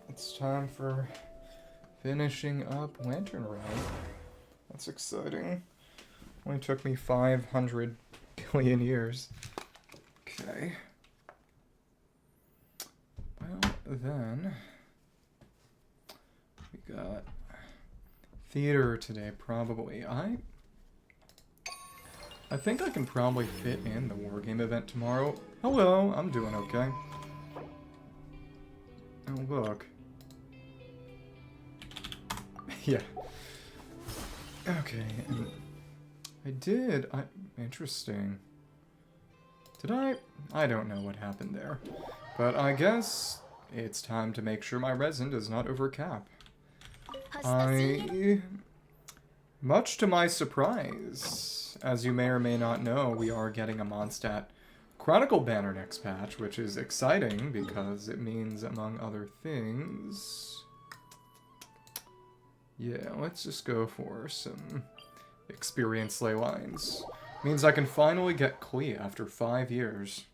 It's time for finishing up Lantern Rite. That's exciting. Only took me 500 billion years. Okay. Well, then we got theater today, probably. I think I can probably fit in the wargame event tomorrow. Hello, I'm doing okay. Oh, look. Yeah. Okay, and interesting. I don't know what happened there. But I guess it's time to make sure my resin does not overcap. Much to my surprise, as you may or may not know, we are getting a Mondstadt Chronicle banner next patch, which is exciting because it means, among other things... Yeah, let's just go for some experience ley lines. Means I can finally get Qi after 5 years.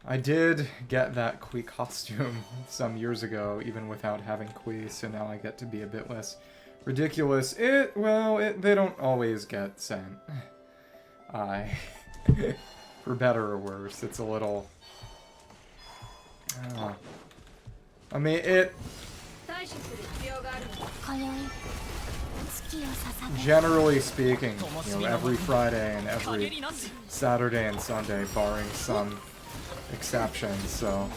I did get that Qi costume some years ago, even without having Qi, so now I get to be a bit less ridiculous. They don't always get sent. For better or worse, it's a little... I mean, generally speaking, you know, every Friday and every Saturday and Sunday, barring some exceptions, so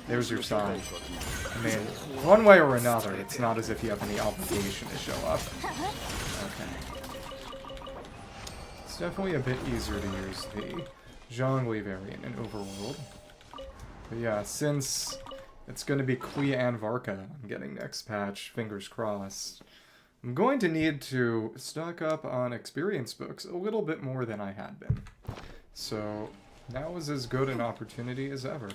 there's your sign. I mean, one way or another, it's not as if you have any obligation to show up. Okay. It's definitely a bit easier to use the Zhongli variant in Overworld. But yeah, since it's going to be Qi and Varka I'm getting next patch, fingers crossed, I'm going to need to stock up on experience books a little bit more than I had been. So now is as good an opportunity as ever.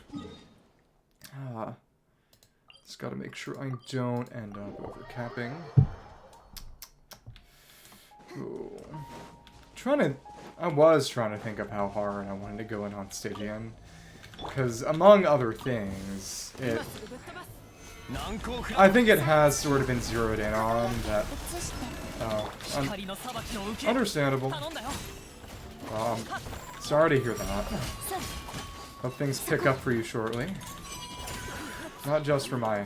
Just gotta make sure I don't end up overcapping. Ooh. I was trying to think of how hard I wanted to go in on Stygian. Because, among other things, I think it has sort of been zeroed in on that... understandable. Sorry to hear that. Hope things pick up for you shortly. Not just for me.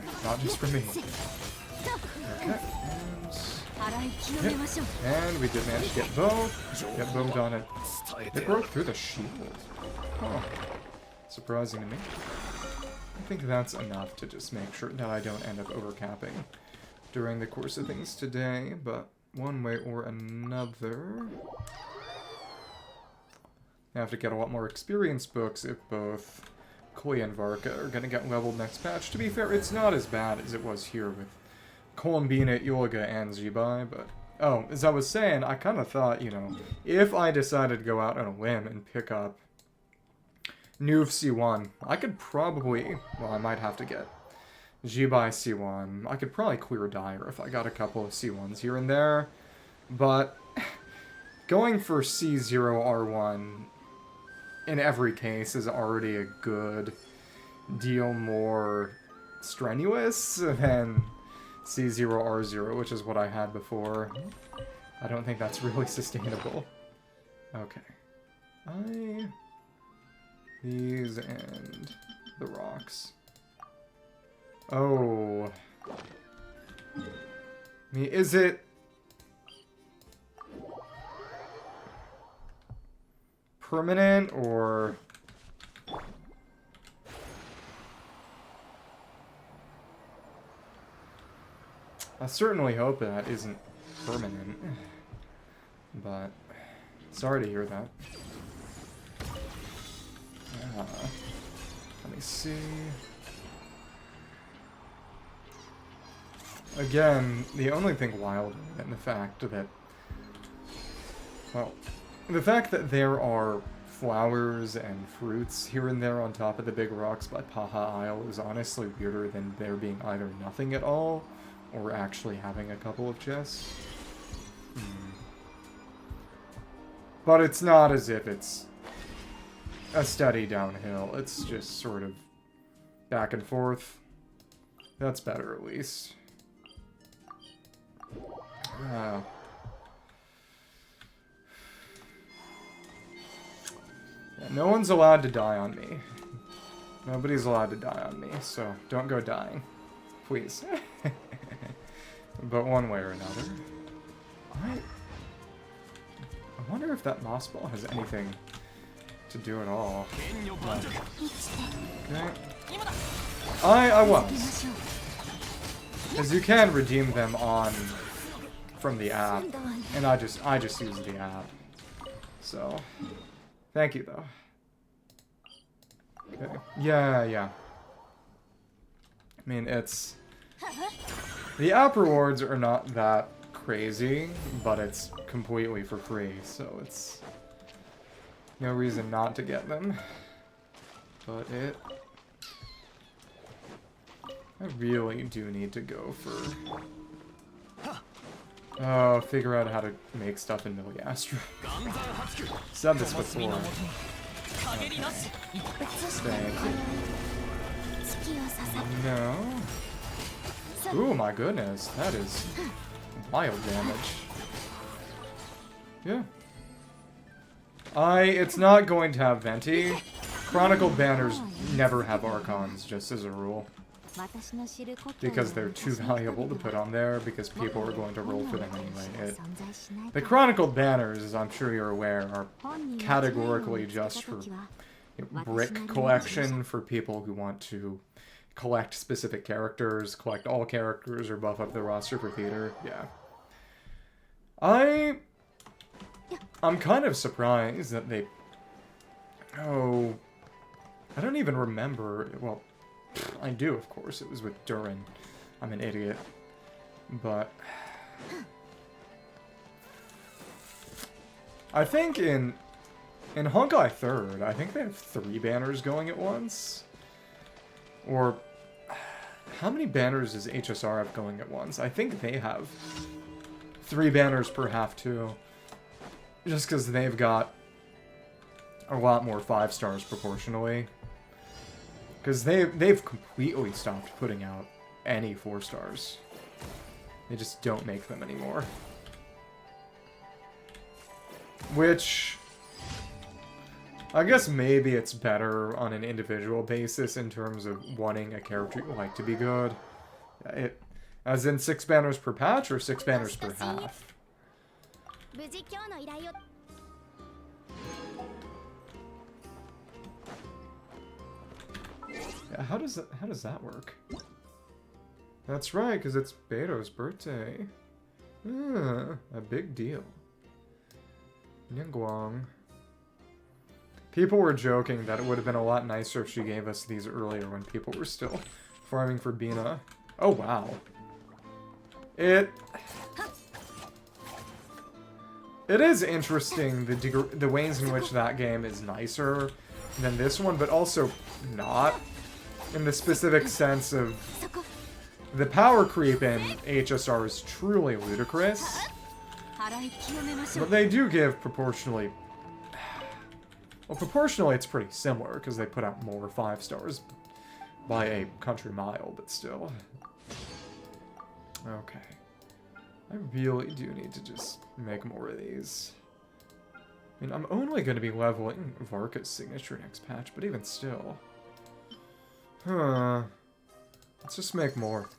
Okay, and we did manage to get both. Get both on it. It broke through the shield. Huh. Surprising to me. I think that's enough to just make sure that I don't end up overcapping during the course of things today, but one way or another... I have to get a lot more experience books if both Qi and Varka are going to get leveled next patch. To be fair, it's not as bad as it was here with Columbina, Iolga, and Zibai, but... Oh, as I was saying, I kind of thought, you know, if I decided to go out on a limb and pick up Nuve C1, I could probably... Well, I might have to get Zibai C1. I could probably clear Dire if I got a couple of C1s here and there, but going for C0R1 in every case is already a good deal more strenuous than C0R0, which is what I had before. I don't think that's really sustainable. Okay. These and the rocks. Oh. I mean, is it... permanent, or... I certainly hope that isn't permanent. But, sorry to hear that. Let me see... Again, the only thing wilder than the fact that... Well, the fact that there are flowers and fruits here and there on top of the big rocks by Paha Isle is honestly weirder than there being either nothing at all, or actually having a couple of chests. But it's not as if it's a steady downhill. It's just sort of back and forth. That's better, at least. Yeah, no one's allowed to die on me. Nobody's allowed to die on me, so don't go dying. Please. But one way or another. I wonder if that moss ball has anything to do at all. No. Okay. I was. As you can redeem them from the app. And I just use the app. So thank you though. Okay. Yeah. I mean, the app rewards are not that crazy, but it's completely for free, so it's no reason not to get them. But I really do need to go for... Oh, figure out how to make stuff in Miliastra. Said this before. Okay. Thank you. No. Ooh, my goodness. That is wild damage. Yeah. It's not going to have Venti. Chronicle banners never have Archons, just as a rule. Because they're too valuable to put on there, because people are going to roll for them anyway. The Chronicle banners, as I'm sure you're aware, are categorically just for brick collection for people who want to collect specific characters, collect all characters, or buff up the roster for theater. Yeah. I'm kind of surprised that they... Oh... I don't even remember... Well, I do, of course. It was with Durin. I'm an idiot. But... I think in Honkai 3rd, I think they have 3 banners going at once. Or... How many banners does HSR have going at once? I think they have 3 banners per half, too. Just because they've got a lot more 5 stars proportionally. Because they've completely stopped putting out any 4 stars. They just don't make them anymore. Which... I guess maybe it's better on an individual basis in terms of wanting a character you like to be good. As in 6 banners per patch or 6 banners per half? Yeah, how does that work? That's right, because it's Beto's birthday. A big deal. Ningguang. People were joking that it would have been a lot nicer if she gave us these earlier when people were still farming for Bina. Oh, wow. It is interesting, the ways in which that game is nicer than this one, but also not. In the specific sense of... The power creep in HSR is truly ludicrous. But they do give proportionally... Well, proportionally it's pretty similar, because they put out more 5 stars by a country mile, but still. Okay. I really do need to just make more of these. I mean, I'm only going to be leveling Varka's signature next patch, but even still. Huh. Let's just make more.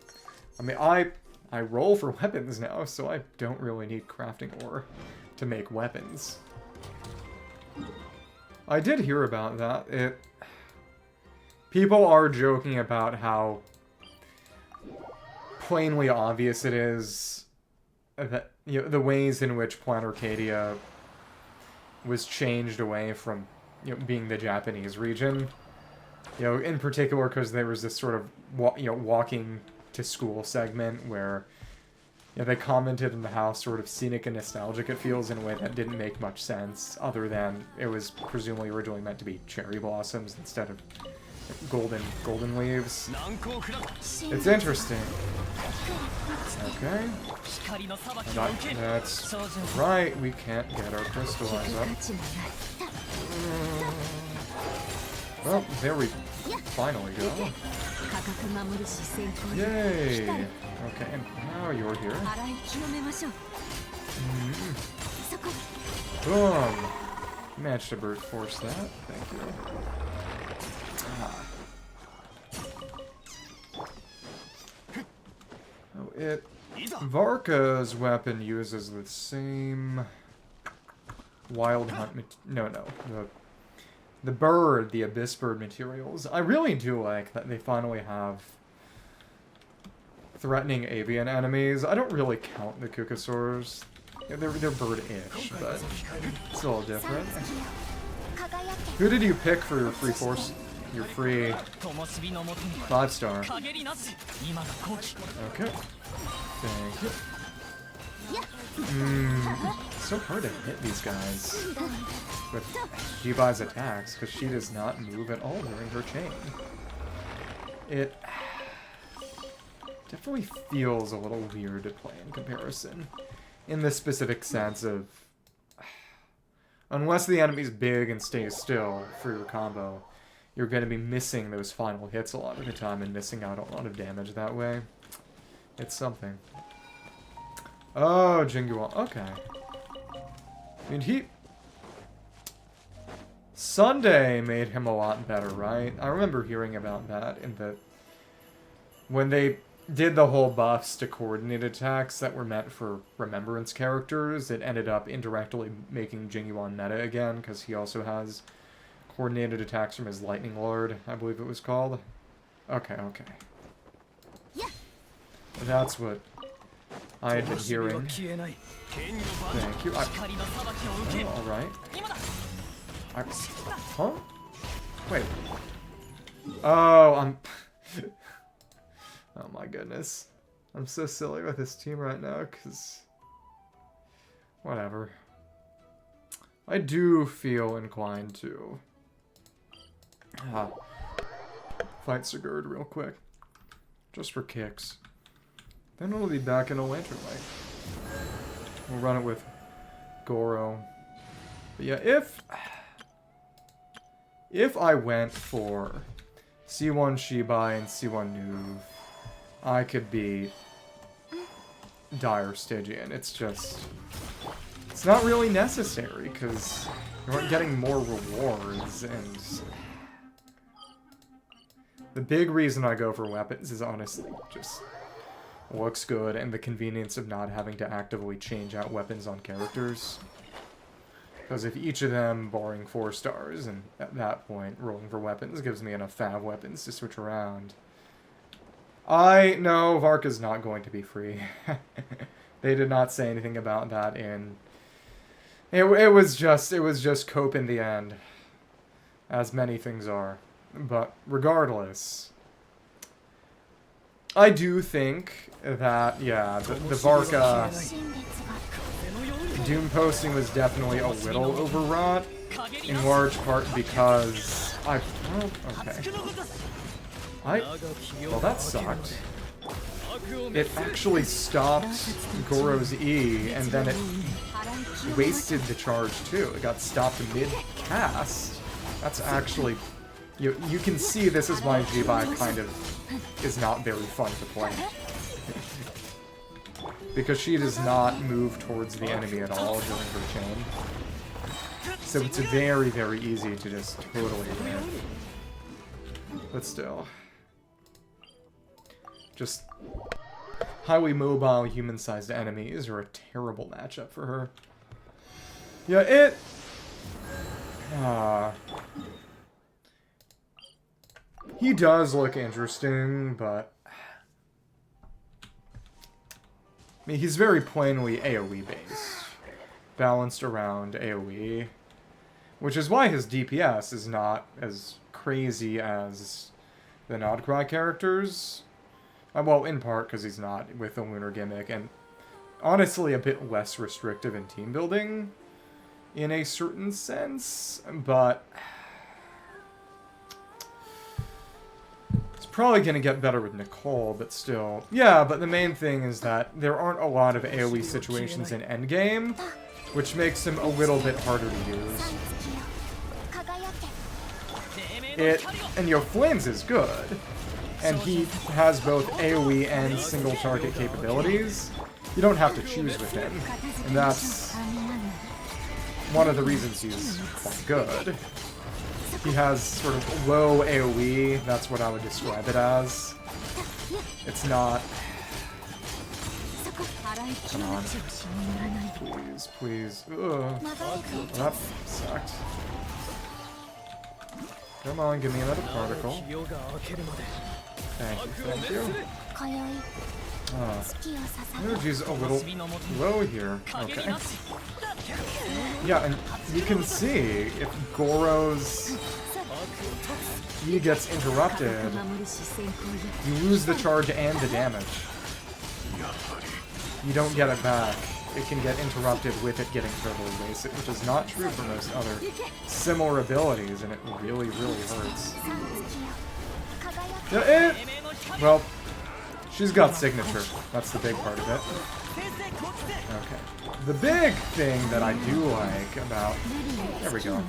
I mean, I roll for weapons now, so I don't really need crafting ore to make weapons. I did hear about that. People are joking about how plainly obvious it is that, you know, the ways in which Plan Arcadia was changed away from, you know, being the Japanese region. You know, in particular because there was this sort of, walking to school segment where, you know, they commented on how sort of scenic and nostalgic it feels in a way that didn't make much sense, other than it was presumably originally meant to be cherry blossoms instead of golden leaves. It's interesting. Okay. That's right, we can't get our crystallize up. Well, there we finally go. Yay! Okay, and now you're here. Boom! Managed to brute force that. Thank you. Oh, Varka's weapon uses the same wild hunt. No. The bird, the abyss bird materials. I really do like that they finally have threatening avian enemies. I don't really count the Kukasaurs. They're bird-ish, but it's a little different. Who did you pick for your free force? Your free 5-star. Okay. Thank you. So hard to hit these guys with Zibai's attacks, because she does not move at all during her chain. It definitely feels a little weird to play in comparison. In the specific sense of, unless the enemy's big and stays still for your combo, you're going to be missing those final hits a lot of the time and missing out on a lot of damage that way. It's something. Oh, Jinguan. Okay. I mean, Sunday made him a lot better, right? I remember hearing about that in the... when they did the whole buffs to coordinate attacks that were meant for remembrance characters, it ended up indirectly making Jinguan meta again, because he also has coordinated attacks from his Lightning Lord, I believe it was called. Okay. That's what I had been hearing. Thank you. Oh, alright. Huh? Wait. Oh, I'm... Oh my goodness. I'm so silly with this team right now, because... Whatever. I do feel inclined to... fight Sigurd real quick. Just for kicks. Then we'll be back in a Lanternlit. We'll run it with Goro. But yeah, if I went for C1 Zibai and C1 Nuve, I could beat Dire Stygian. It's just... it's not really necessary, because you aren't getting more rewards, and... the big reason I go for weapons is honestly just looks good and the convenience of not having to actively change out weapons on characters. Because if each of them, barring 4 stars, and at that point, rolling for weapons gives me enough fav weapons to switch around. No, Varka's not going to be free. They did not say anything about that in... It was just cope in the end. As many things are. But regardless, I do think that, yeah, the Varka Doom posting was definitely a little overwrought, in large part because well, that sucked. It actually stopped Goro's E, and then it wasted the charge too. It got stopped mid-cast. That's actually... You can see this is why Zibai kind of is not very fun to play. Because she does not move towards the enemy at all during her chain. So it's very, very easy to just totally win. But still. Just highly mobile, human-sized enemies are a terrible matchup for her. Yeah, he does look interesting, but... I mean, he's very plainly AoE-based. Balanced around AoE. Which is why his DPS is not as crazy as the Nodcry characters. Well, in part because he's not with the Lunar Gimmick, and honestly a bit less restrictive in team building, in a certain sense, but... probably going to get better with Nicole, but still. Yeah, but the main thing is that there aren't a lot of AoE situations in endgame, which makes him a little bit harder to use. And you know, Flynn's is good. And he has both AoE and single target capabilities. You don't have to choose with him. And that's one of the reasons he's quite good. He has sort of low AoE, that's what I would describe it as. It's not... Come on. Please, please. Ugh. That sucked. Come on, give me another particle. Thank you. Energy's a little low here. Okay. Yeah, and you can see if Goro's E gets interrupted, you lose the charge and the damage. You don't get it back. It can get interrupted with it getting totally wasted, which is not true for most other similar abilities, and it really, really hurts. Well, she's got signature. That's the big part of it. Okay. The big thing that I do like about... There we go.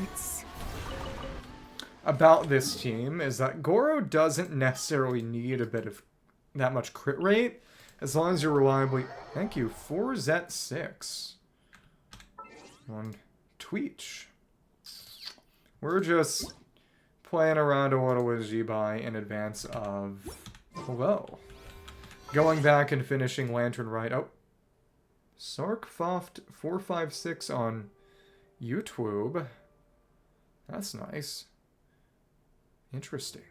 About this team is that Goro doesn't necessarily need a bit of that much crit rate, as long as you're reliably... Thank you. 4Z6. On Twitch. We're just playing around a little with Zibai in advance of... Hello. Going back and finishing Lantern Rite. Oh. Sarkfoft456 on YouTube. That's nice. Interesting.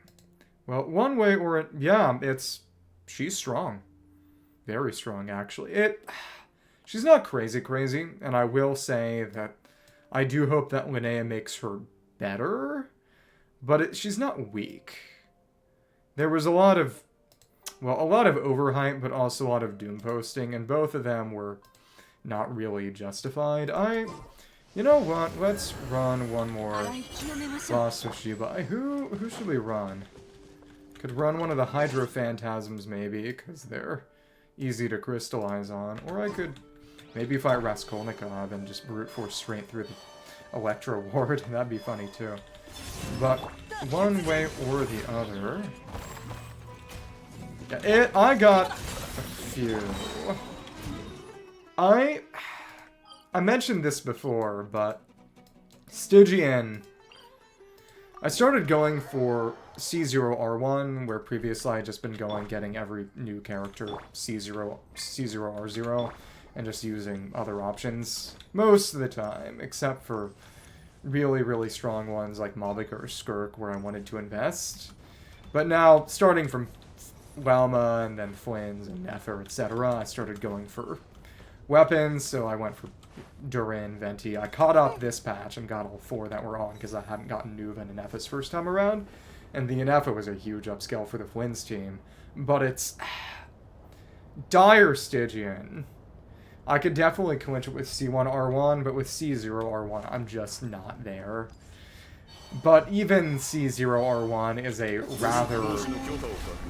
Well, one way or... Yeah, it's... She's strong. Very strong, actually. She's not crazy, and I will say that I do hope that Linnea makes her better, but she's not weak. There was a lot of overhype, but also a lot of doom posting, and both of them were not really justified. You know what? Let's run one more boss with Zibai. Who should we run? Could run one of the Hydro Phantasms, maybe, because they're easy to crystallize on. Or I could maybe fight Raskolnikov and just brute force straight through the Electro Ward. That'd be funny, too. But one way or the other... Yeah, I got a few. I mentioned this before, but Stygian... I started going for C0R1, where previously I had just been getting every new character C0R0, and just using other options most of the time, except for really, really strong ones like Malvika or Skirk, where I wanted to invest. But now, starting from Walma, and then Flynn's, and Nether, etc., I started going for weapons, so I went for Durin, Venti. I caught up this patch and got all 4 that were on, because I hadn't gotten Nuva and Ineffa's first time around. And the Ineffa was a huge upscale for the Flynn's team. But it's... dire Stygian. I could definitely clinch it with C1R1, but with C0R1, I'm just not there. But even C0R1 is a rather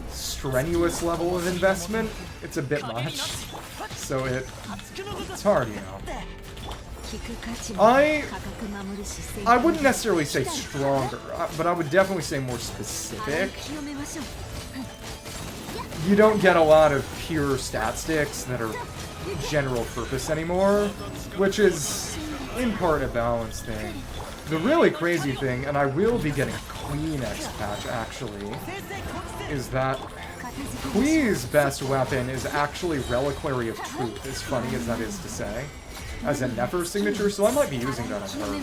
strenuous level of investment. It's a bit much. So it's hard, you know. I wouldn't necessarily say stronger, but I would definitely say more specific. You don't get a lot of pure stat sticks that are general purpose anymore, which is in part a balance thing. The really crazy thing, and I will be getting Queen next patch actually, is that Queen's best weapon is actually Reliquary of Truth, as funny as that is to say, as a Nefer signature, so I might be using that on her.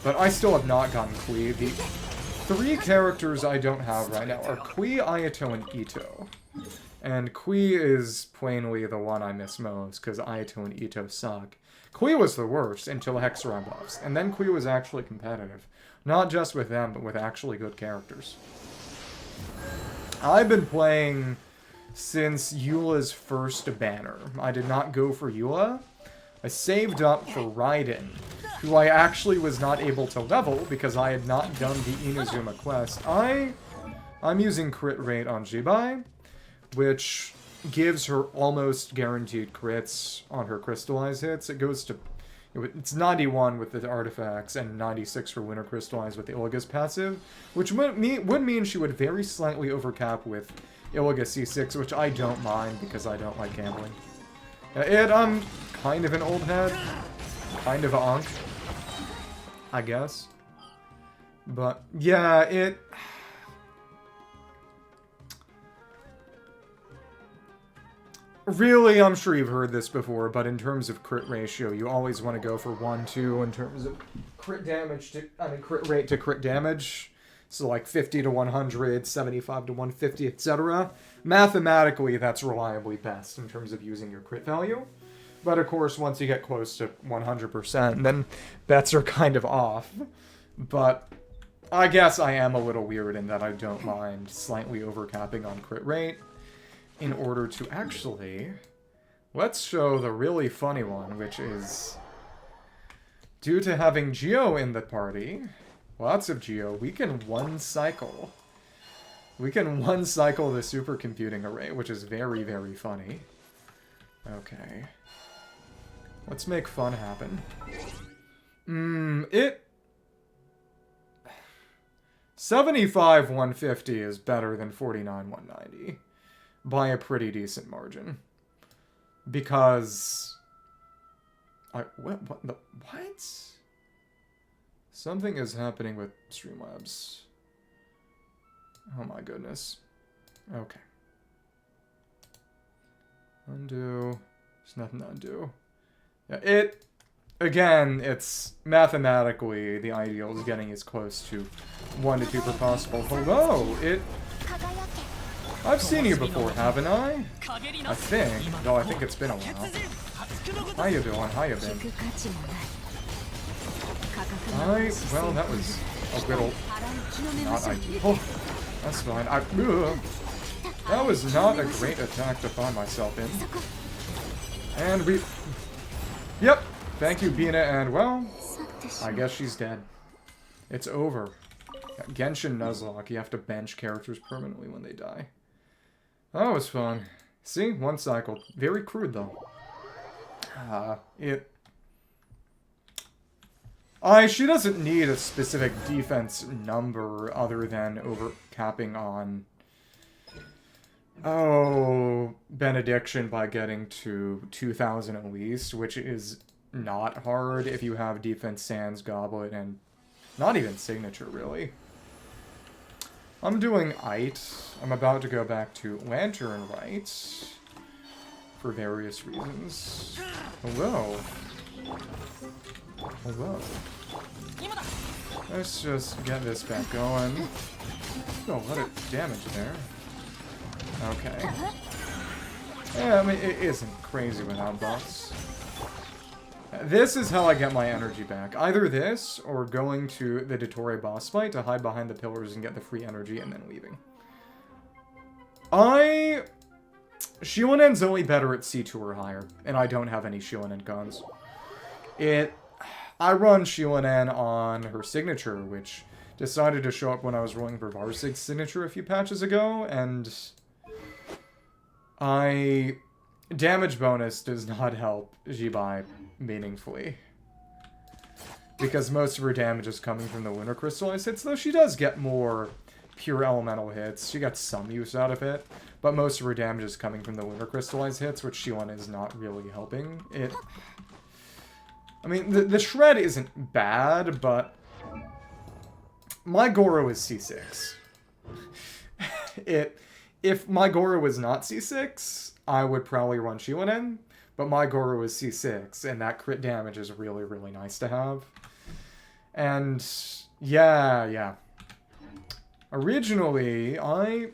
But I still have not gotten Kui. The 3 characters I don't have right now are Kui, Ayato, and Ito. And Kui is plainly the one I miss most, because Ayato and Ito suck. Kui was the worst until Hexaron buffs, and then Kui was actually competitive. Not just with them, but with actually good characters. I've been playing since Eula's first banner. I did not go for Eula. I saved up for Raiden, who I actually was not able to level because I had not done the Inazuma quest. I'm using crit rate on Zibai, which gives her almost guaranteed crits on her crystallized hits. It goes to It's 91 with the artifacts and 96 for Winter Crystallize with the Illiga's passive, which would mean she would very slightly overcap with Illiga C6, which I don't mind because I don't like gambling. I'm kind of an old head, kind of a unk, I guess. But yeah, really, I'm sure you've heard this before, but in terms of crit ratio, you always want to go for 1-2 in terms of crit damage to, crit rate to crit damage. So like 50 to 100, 75 to 150, etc. Mathematically, that's reliably best in terms of using your crit value. But of course, once you get close to 100%, then bets are kind of off. But I guess I am a little weird in that I don't mind slightly overcapping on crit rate in order to actually... Let's show the really funny one, which is... Due to having Geo in the party, lots of Geo, we can one-cycle. We can one-cycle the supercomputing array, which is very, very funny. Okay. Let's make fun happen. 75 150 is better than 49 190 by a pretty decent margin. Because what? Something is happening with Streamlabs. Oh my goodness. Okay. Undo. There's nothing to undo. Yeah, again, it's mathematically the ideal is getting as close to 1 to 2 per possible. Hello, I've seen you before, haven't I? I think, though I think it's been a while. How you doing? How you been? Well, that was a little not ideal. Oh, that's fine. That was not a great attack to find myself in. And we... Yep. Thank you, Bina, and well, I guess she's dead. It's over. Genshin Nuzlocke, you have to bench characters permanently when they die. That was fun. See? One cycle. Very crude, though. She doesn't need a specific defense number other than overcapping on... Oh, Benediction by getting to 2,000 at least, which is not hard if you have Defense Sans, Goblet, and not even Signature, really. I'm doing Eight. I'm about to go back to Lantern Rite for various reasons. Hello. Hello. Let's just get this back going. Oh, a lot of damage there. Okay. Yeah, I mean, it isn't crazy without buffs. This is how I get my energy back. Either this, or going to the Dottore boss fight to hide behind the pillars and get the free energy, and then leaving. Shilonen's only better at C2 or higher, and I don't have any Shilonen guns. I run Shilonen on her signature, which decided to show up when I was rolling for Varsig's signature a few patches ago, and... Damage bonus does not help Zibai meaningfully. Because most of her damage is coming from the Lunar Crystallized hits, though she does get more pure elemental hits. She got some use out of it, but most of her damage is coming from the Lunar Crystallized hits, which Shilon is not really helping. I mean, the Shred isn't bad, but my Goro is C6. If my Goro was not C6, I would probably run Shilon, but my Goro is C6, and that crit damage is really, really nice to have. And, yeah. Originally, I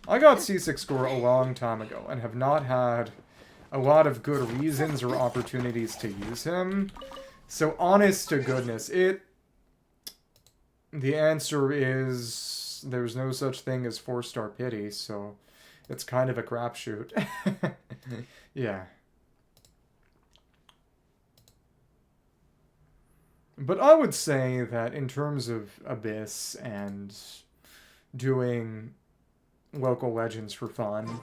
got C6 Goro a long time ago, and have not had a lot of good reasons or opportunities to use him. So, honest to goodness, the answer is... There's no such thing as 4-star pity, so it's kind of a crapshoot. Yeah. But I would say that in terms of Abyss and doing local legends for fun,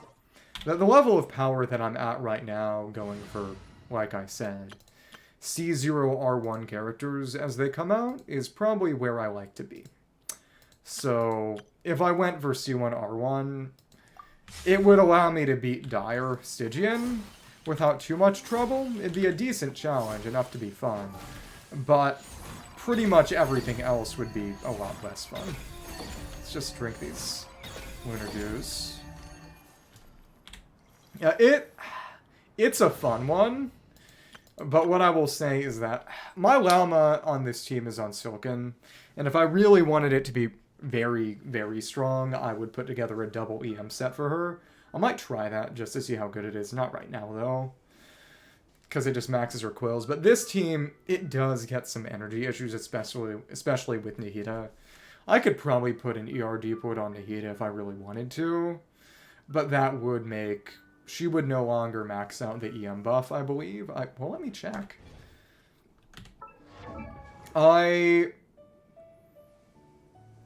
that the level of power that I'm at right now, going for, like I said, C0R1 characters as they come out is probably where I like to be. So, if I went for C1R1, it would allow me to beat Dire Stygian without too much trouble. It'd be a decent challenge, enough to be fun. But pretty much everything else would be a lot less fun. Let's just drink these Lunar Dews. Yeah, it's a fun one. But what I will say is that my Llama on this team is on Silken. And if I really wanted it to be very, very strong, I would put together a double EM set for her. I might try that just to see how good it is. Not right now, though, because it just maxes her quills. But this team, it does get some energy issues, especially with Nahida. I could probably put an ER Deepwood on Nahida if I really wanted to, but that would make... She would no longer max out the EM buff, I believe. Well, let me check.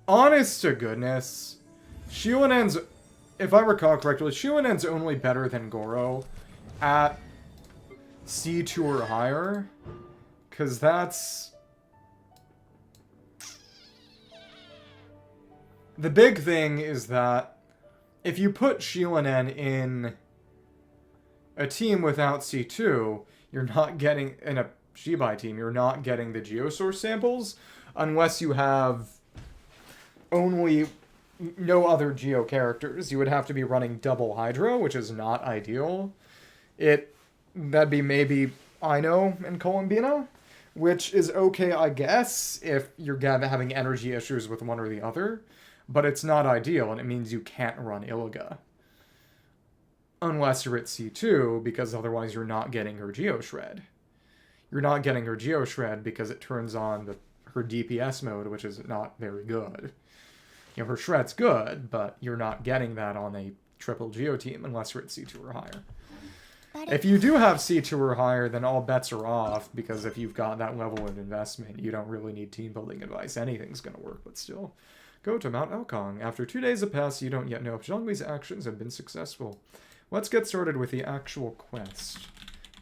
Honest to goodness, Xianyun's, if I recall correctly, Xianyun's only better than Goro at C2 or higher, because that's... The big thing is that if you put Xianyun in a team without C2, you're not getting, in a Zibai team, you're not getting the Geosource samples unless you have only no other Geo characters. You would have to be running double Hydra, which is not ideal. That'd be maybe Ino and Columbina, which is okay, I guess, if you're having energy issues with one or the other, but it's not ideal, and it means you can't run Illiga. Unless you're at C2, because otherwise you're not getting her Geo Shred. You're not getting her Geo Shred because it turns on her DPS mode, which is not very good. You know, her Shred's good, but you're not getting that on a triple Geo team unless you're at C2 or higher. If you do have C2 or higher, then all bets are off, because if you've got that level of investment, you don't really need team building advice. Anything's going to work, but still. Go to Mount Aocang. After 2 days have passed, you don't yet know if Zhongli's actions have been successful. Let's get started with the actual quest.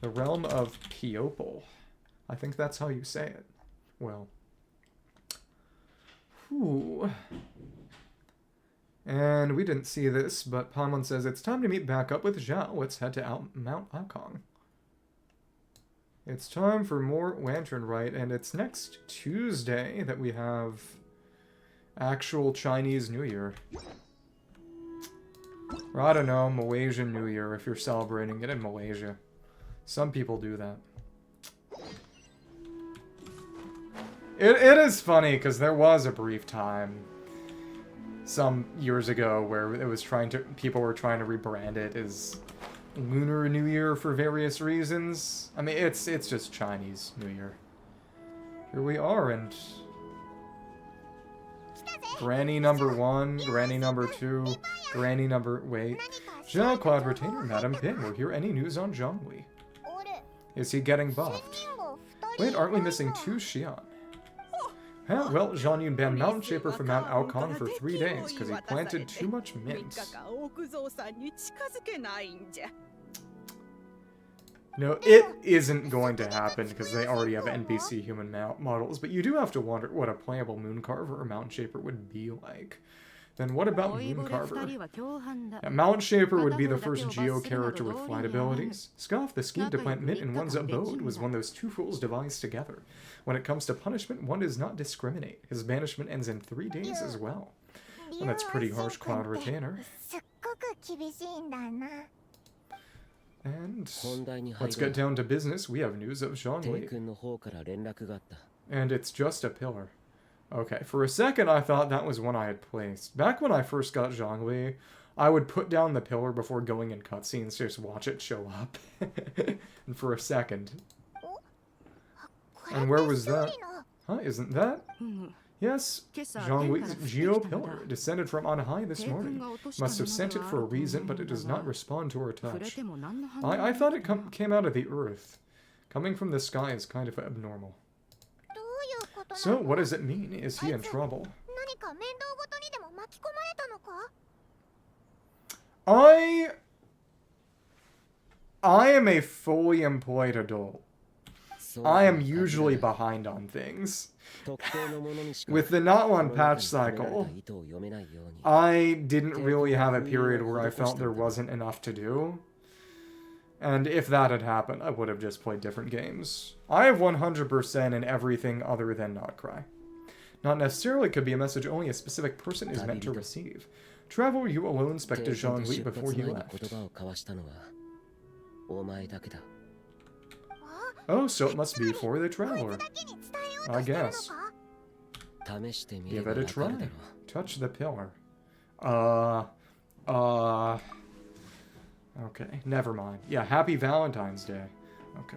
The Realm of Piopal. I think that's how you say it. Well. Whew. And we didn't see this, but Paimon says, it's time to meet back up with Xiao. Let's head to Mount Aocang. It's time for more Lantern Rite, and it's next Tuesday that we have actual Chinese New Year. Or I don't know, Malaysian New Year, if you're celebrating it in Malaysia. Some people do that. It is funny, because there was a brief time some years ago where it was people were trying to rebrand it as Lunar New Year for various reasons. I mean, it's just Chinese New Year. Here we are, and Granny number 1, Granny number 2, Granny number... Wait. Xiao, Cloud Retainer, Madam Ping, we're here. Any news on Zhongli? Is he getting buffed? Wait, aren't we missing 2 Xian? Huh? Well, Zhanyun banned Mountain Shaper from Mount Aocang for 3 days because he planted too much mint. No, it isn't going to happen because they already have NPC human models, but you do have to wonder what a playable Moon Carver or Mountain Shaper would be like. Then what about Moon Carver? Yeah, Mountain Shaper would be the first Geo character with flight abilities. Scoff, the scheme to plant mint in one's abode was one those 2 fools devised together. When it comes to punishment, one does not discriminate. His banishment ends in 3 days as well. Well, that's pretty harsh, Cloud Retainer. And let's get down to business. We have news of Zhongli. And it's just a pillar. Okay, for a second I thought that was one I had placed. Back when I first got Zhongli, I would put down the pillar before going in cutscenes to just watch it show up. And for a second. And where was that? Huh, isn't that? Yes, Zhongli's Geo Pillar descended from on high this morning. Must have sent it for a reason, but it does not respond to our touch. I thought it came out of the earth. Coming from the sky is kind of abnormal. So, what does it mean? Is he in trouble? I am a fully employed adult. I am usually behind on things. With the not one patch cycle, I didn't really have a period where I felt there wasn't enough to do. And if that had happened, I would have just played different games. I have 100% in everything other than Not Cry. Not necessarily could be a message only a specific person is meant to receive. Traveler, you alone inspected Zhongli before he left. Oh, so it must be for the traveler. I guess. Give it a try. Touch the pillar. Okay, never mind. Yeah, happy Valentine's Day. Okay.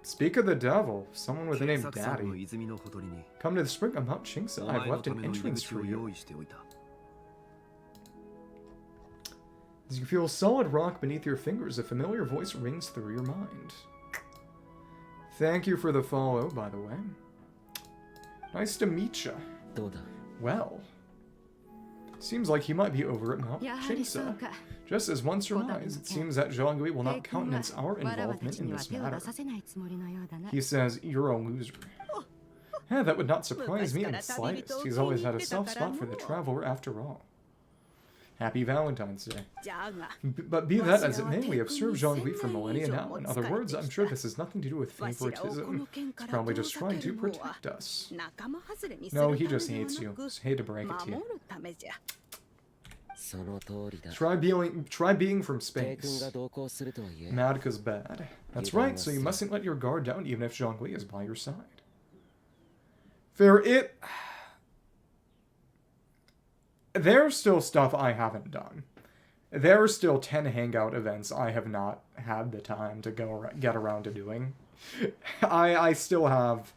Speak of the devil, someone with the name Daddy. Come to the spring of Mount Qingce. I've left an entrance for you. As you feel solid rock beneath your fingers, a familiar voice rings through your mind. Thank you for the follow, by the way. Nice to meet ya. Well, seems like he might be over at Mount Qingce. Just as one surmised, it seems that Zhongli will not countenance our involvement in this matter. He says, you're a loser. Yeah, that would not surprise me in the slightest. He's always had a soft spot for the traveler after all. Happy Valentine's Day. But be that as it may, we have served Zhongli for millennia now. In other words, I'm sure this has nothing to do with favoritism. He's probably just trying to protect us. No, he just hates you. Hate to break it to you. Try being from space. Mad 'cause bad. That's right, so you mustn't let your guard down even if Zhongli is by your side. Fair, there's still stuff I haven't done. There are still 10 hangout events I have not had the time to get around to doing. I still have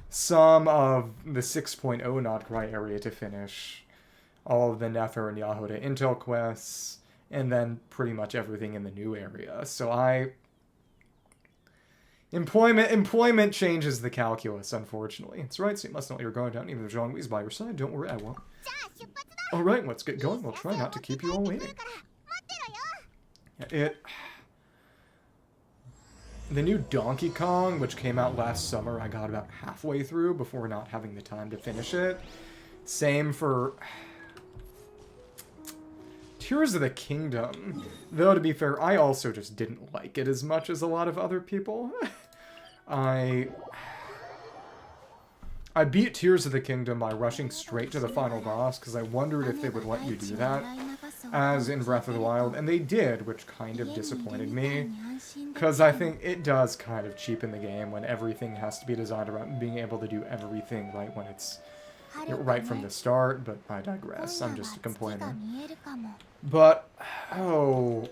some of the 6.0 Not Cry area to finish. All of the Nether and Yahoda intel quests, and then pretty much everything in the new area. So Employment changes the calculus, unfortunately. It's right, so you must not let your guard down even if Zhongli's by your side. Don't worry, I won't. Alright, let's get going. We'll try not to keep you all waiting. The new Donkey Kong, which came out last summer, I got about halfway through before not having the time to finish it. Same for Tears of the Kingdom. Though, to be fair, I also just didn't like it as much as a lot of other people. I beat Tears of the Kingdom by rushing straight to the final boss, because I wondered if they would let you do that, as in Breath of the Wild, and they did, which kind of disappointed me, because I think it does kind of cheapen the game when everything has to be designed around being able to do everything right when it's right from the start, but I digress. I'm just a complainer. But, I'm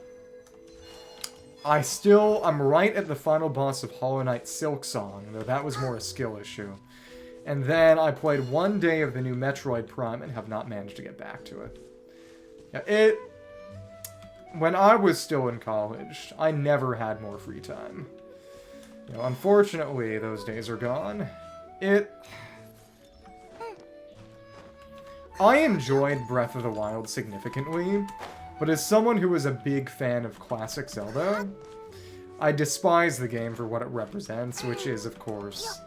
right at the final boss of Hollow Knight Silksong, though that was more a skill issue. And then I played one day of the new Metroid Prime and have not managed to get back to it. Yeah, when I was still in college, I never had more free time. You know, unfortunately, those days are gone. I enjoyed Breath of the Wild significantly, but as someone who is a big fan of classic Zelda, I despise the game for what it represents, which is, of course,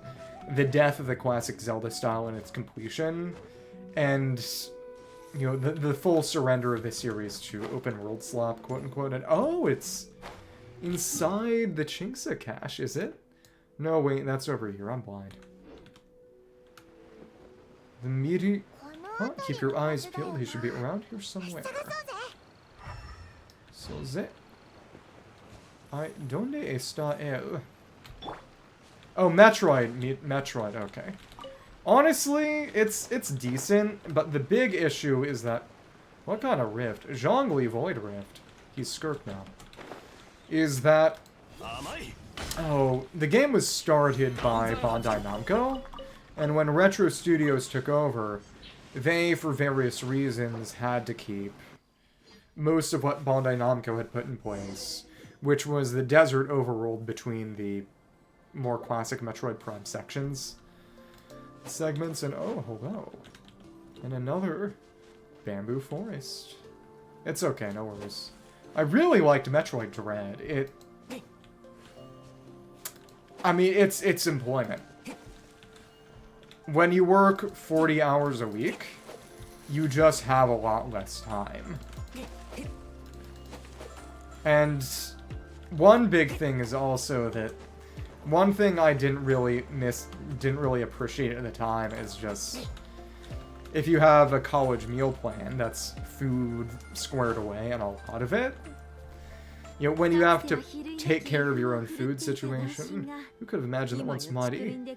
the death of the classic Zelda style in its completion, and, you know, the full surrender of the series to open world slop, quote-unquote, and it's inside the Qingce cache, is it? No, wait, that's over here, I'm blind. The meaty... Huh? Keep your eyes peeled, he should be around here somewhere. So ¿Dónde está él? Oh, Metroid, okay. Honestly, it's decent, but the big issue is that... What kind of rift? Zhongli Void Rift. He's Skirk now. Is that... Oh, the game was started by Bandai Namco, and when Retro Studios took over, they, for various reasons, had to keep most of what Bandai Namco had put in place, which was the desert overworld between the more classic Metroid Prime segments, and oh, hello. And another bamboo forest. It's okay, no worries. I really liked Metroid Dread. I mean, it's employment. When you work 40 hours a week, you just have a lot less time. And one big thing is also that one thing I didn't really appreciate at the time is just if you have a college meal plan, that's food squared away and a lot of it. You know, when you have to take care of your own food situation, who could have imagined that once mighty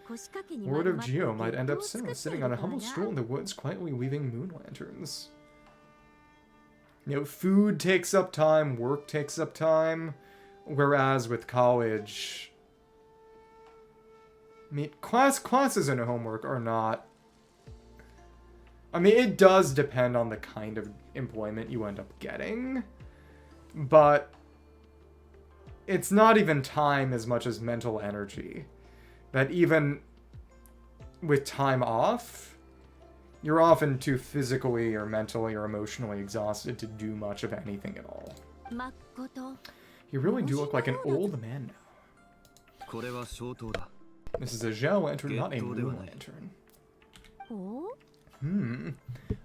Lord of Xiao might end up sitting on a humble stool in the woods, quietly weaving moon lanterns. You know, food takes up time, work takes up time, whereas with college, I mean, classes and homework are not... I mean, it does depend on the kind of employment you end up getting, but it's not even time as much as mental energy. That even with time off, you're often too physically or mentally or emotionally exhausted to do much of anything at all. You really do look like an old man now. This is a Xiao lantern, not a moon lantern.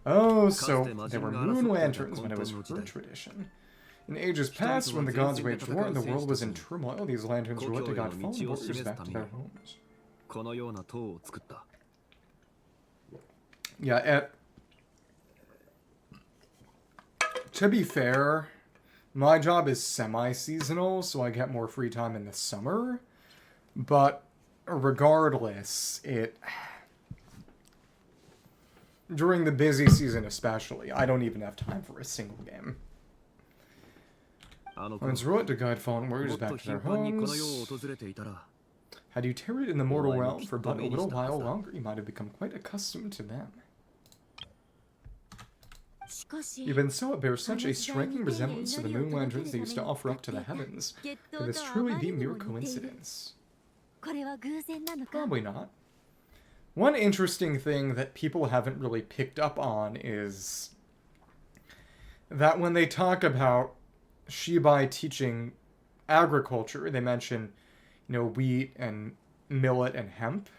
Oh, so there were moon lanterns when it was her tradition. In ages past, when the gods waged war and the world was in turmoil, these lanterns were what to guide fallen warriors back to their homes. Yeah, to be fair, my job is semi-seasonal, so I get more free time in the summer. But regardless, during the busy season especially, I don't even have time for a single game. When it's right to guide fallen warriors back to their homes, had you tarried in the mortal realm for but a little while longer, you might have become quite accustomed to them. Even so, it bears such a striking resemblance to the moon lanterns they used to offer up to the heavens. Could this truly be mere coincidence? Probably not. One interesting thing that people haven't really picked up on is that when they talk about Zibai teaching agriculture, they mention, you know, wheat and millet and hemp.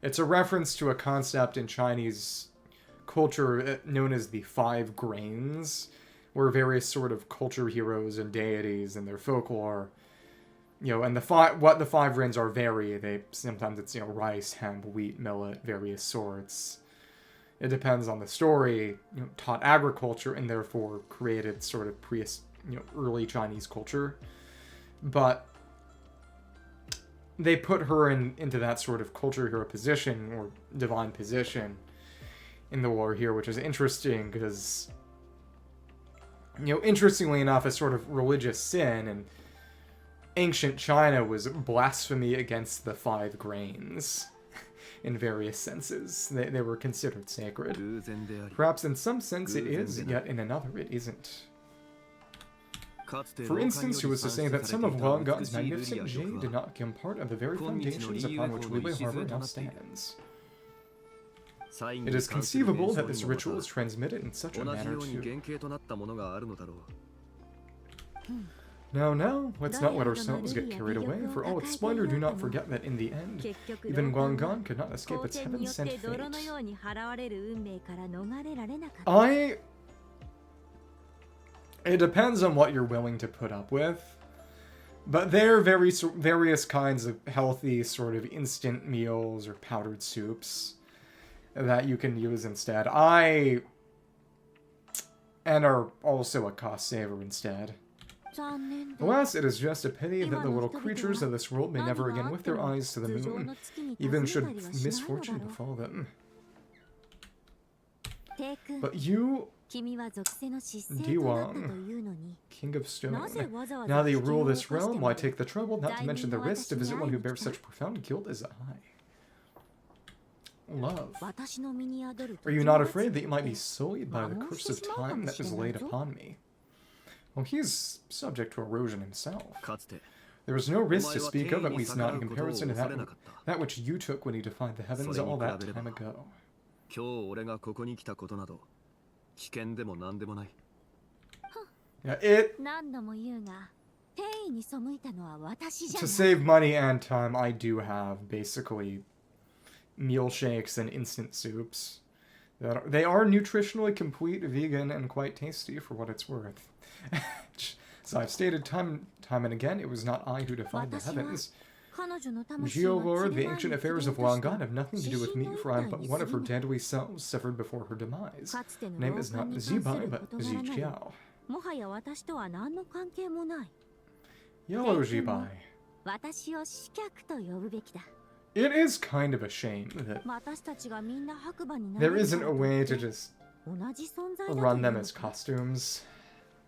It's a reference to a concept in Chinese culture known as the five grains, where various sort of culture heroes and deities and their folklore, you know, and what the five grains are vary. Sometimes it's, you know, rice, hemp, wheat, millet, various sorts. It depends on the story. You know, taught agriculture and therefore created sort of early Chinese culture, but they put her into that sort of culture hero position or divine position in the lore here, which is interesting because, you know, interestingly enough, a sort of religious sin in ancient China was blasphemy against the five grains in various senses. They were considered sacred. Perhaps in some sense it is, yet in another it isn't. For instance, who was to say that some of Guanggan's magnificent jade did not become part of the very foundations upon which Liwei Harbor now stands? It is conceivable that this ritual is transmitted in such a manner too. No, let's not let ourselves get carried away. For all its splendor, do not forget that in the end, even Guanggan could not escape its heaven-sent fate. It depends on what you're willing to put up with. But there are various kinds of healthy sort of instant meals or powdered soups that you can use instead. And are also a cost saver instead. Alas, it is just a pity that the little creatures of this world may never again lift their eyes to the moon, even should misfortune befall them. But you, Diwang, King of Stone, now that you rule this realm, why take the trouble, not to mention the risk, to visit one who bears such profound guilt as I? Love. Are you not afraid that you might be sullied by the curse of time that is laid upon me? Well, he's subject to erosion himself. There was no risk to speak of, at least not in comparison to that which you took when you defied the heavens all that time ago. Yeah, To save money and time, I do have basically meal shakes and instant soups. They are nutritionally complete, vegan, and quite tasty for what it's worth. So I've stated time and again, it was not I who defied the heavens. Xiao Lord, the ancient affairs of Wangan have nothing to do with me, for I am but one of her deadly selves severed before her demise. Her name is not Zibai, but Ziqiao. Yellow Zibai. It is kind of a shame that there isn't a way to just run them as costumes,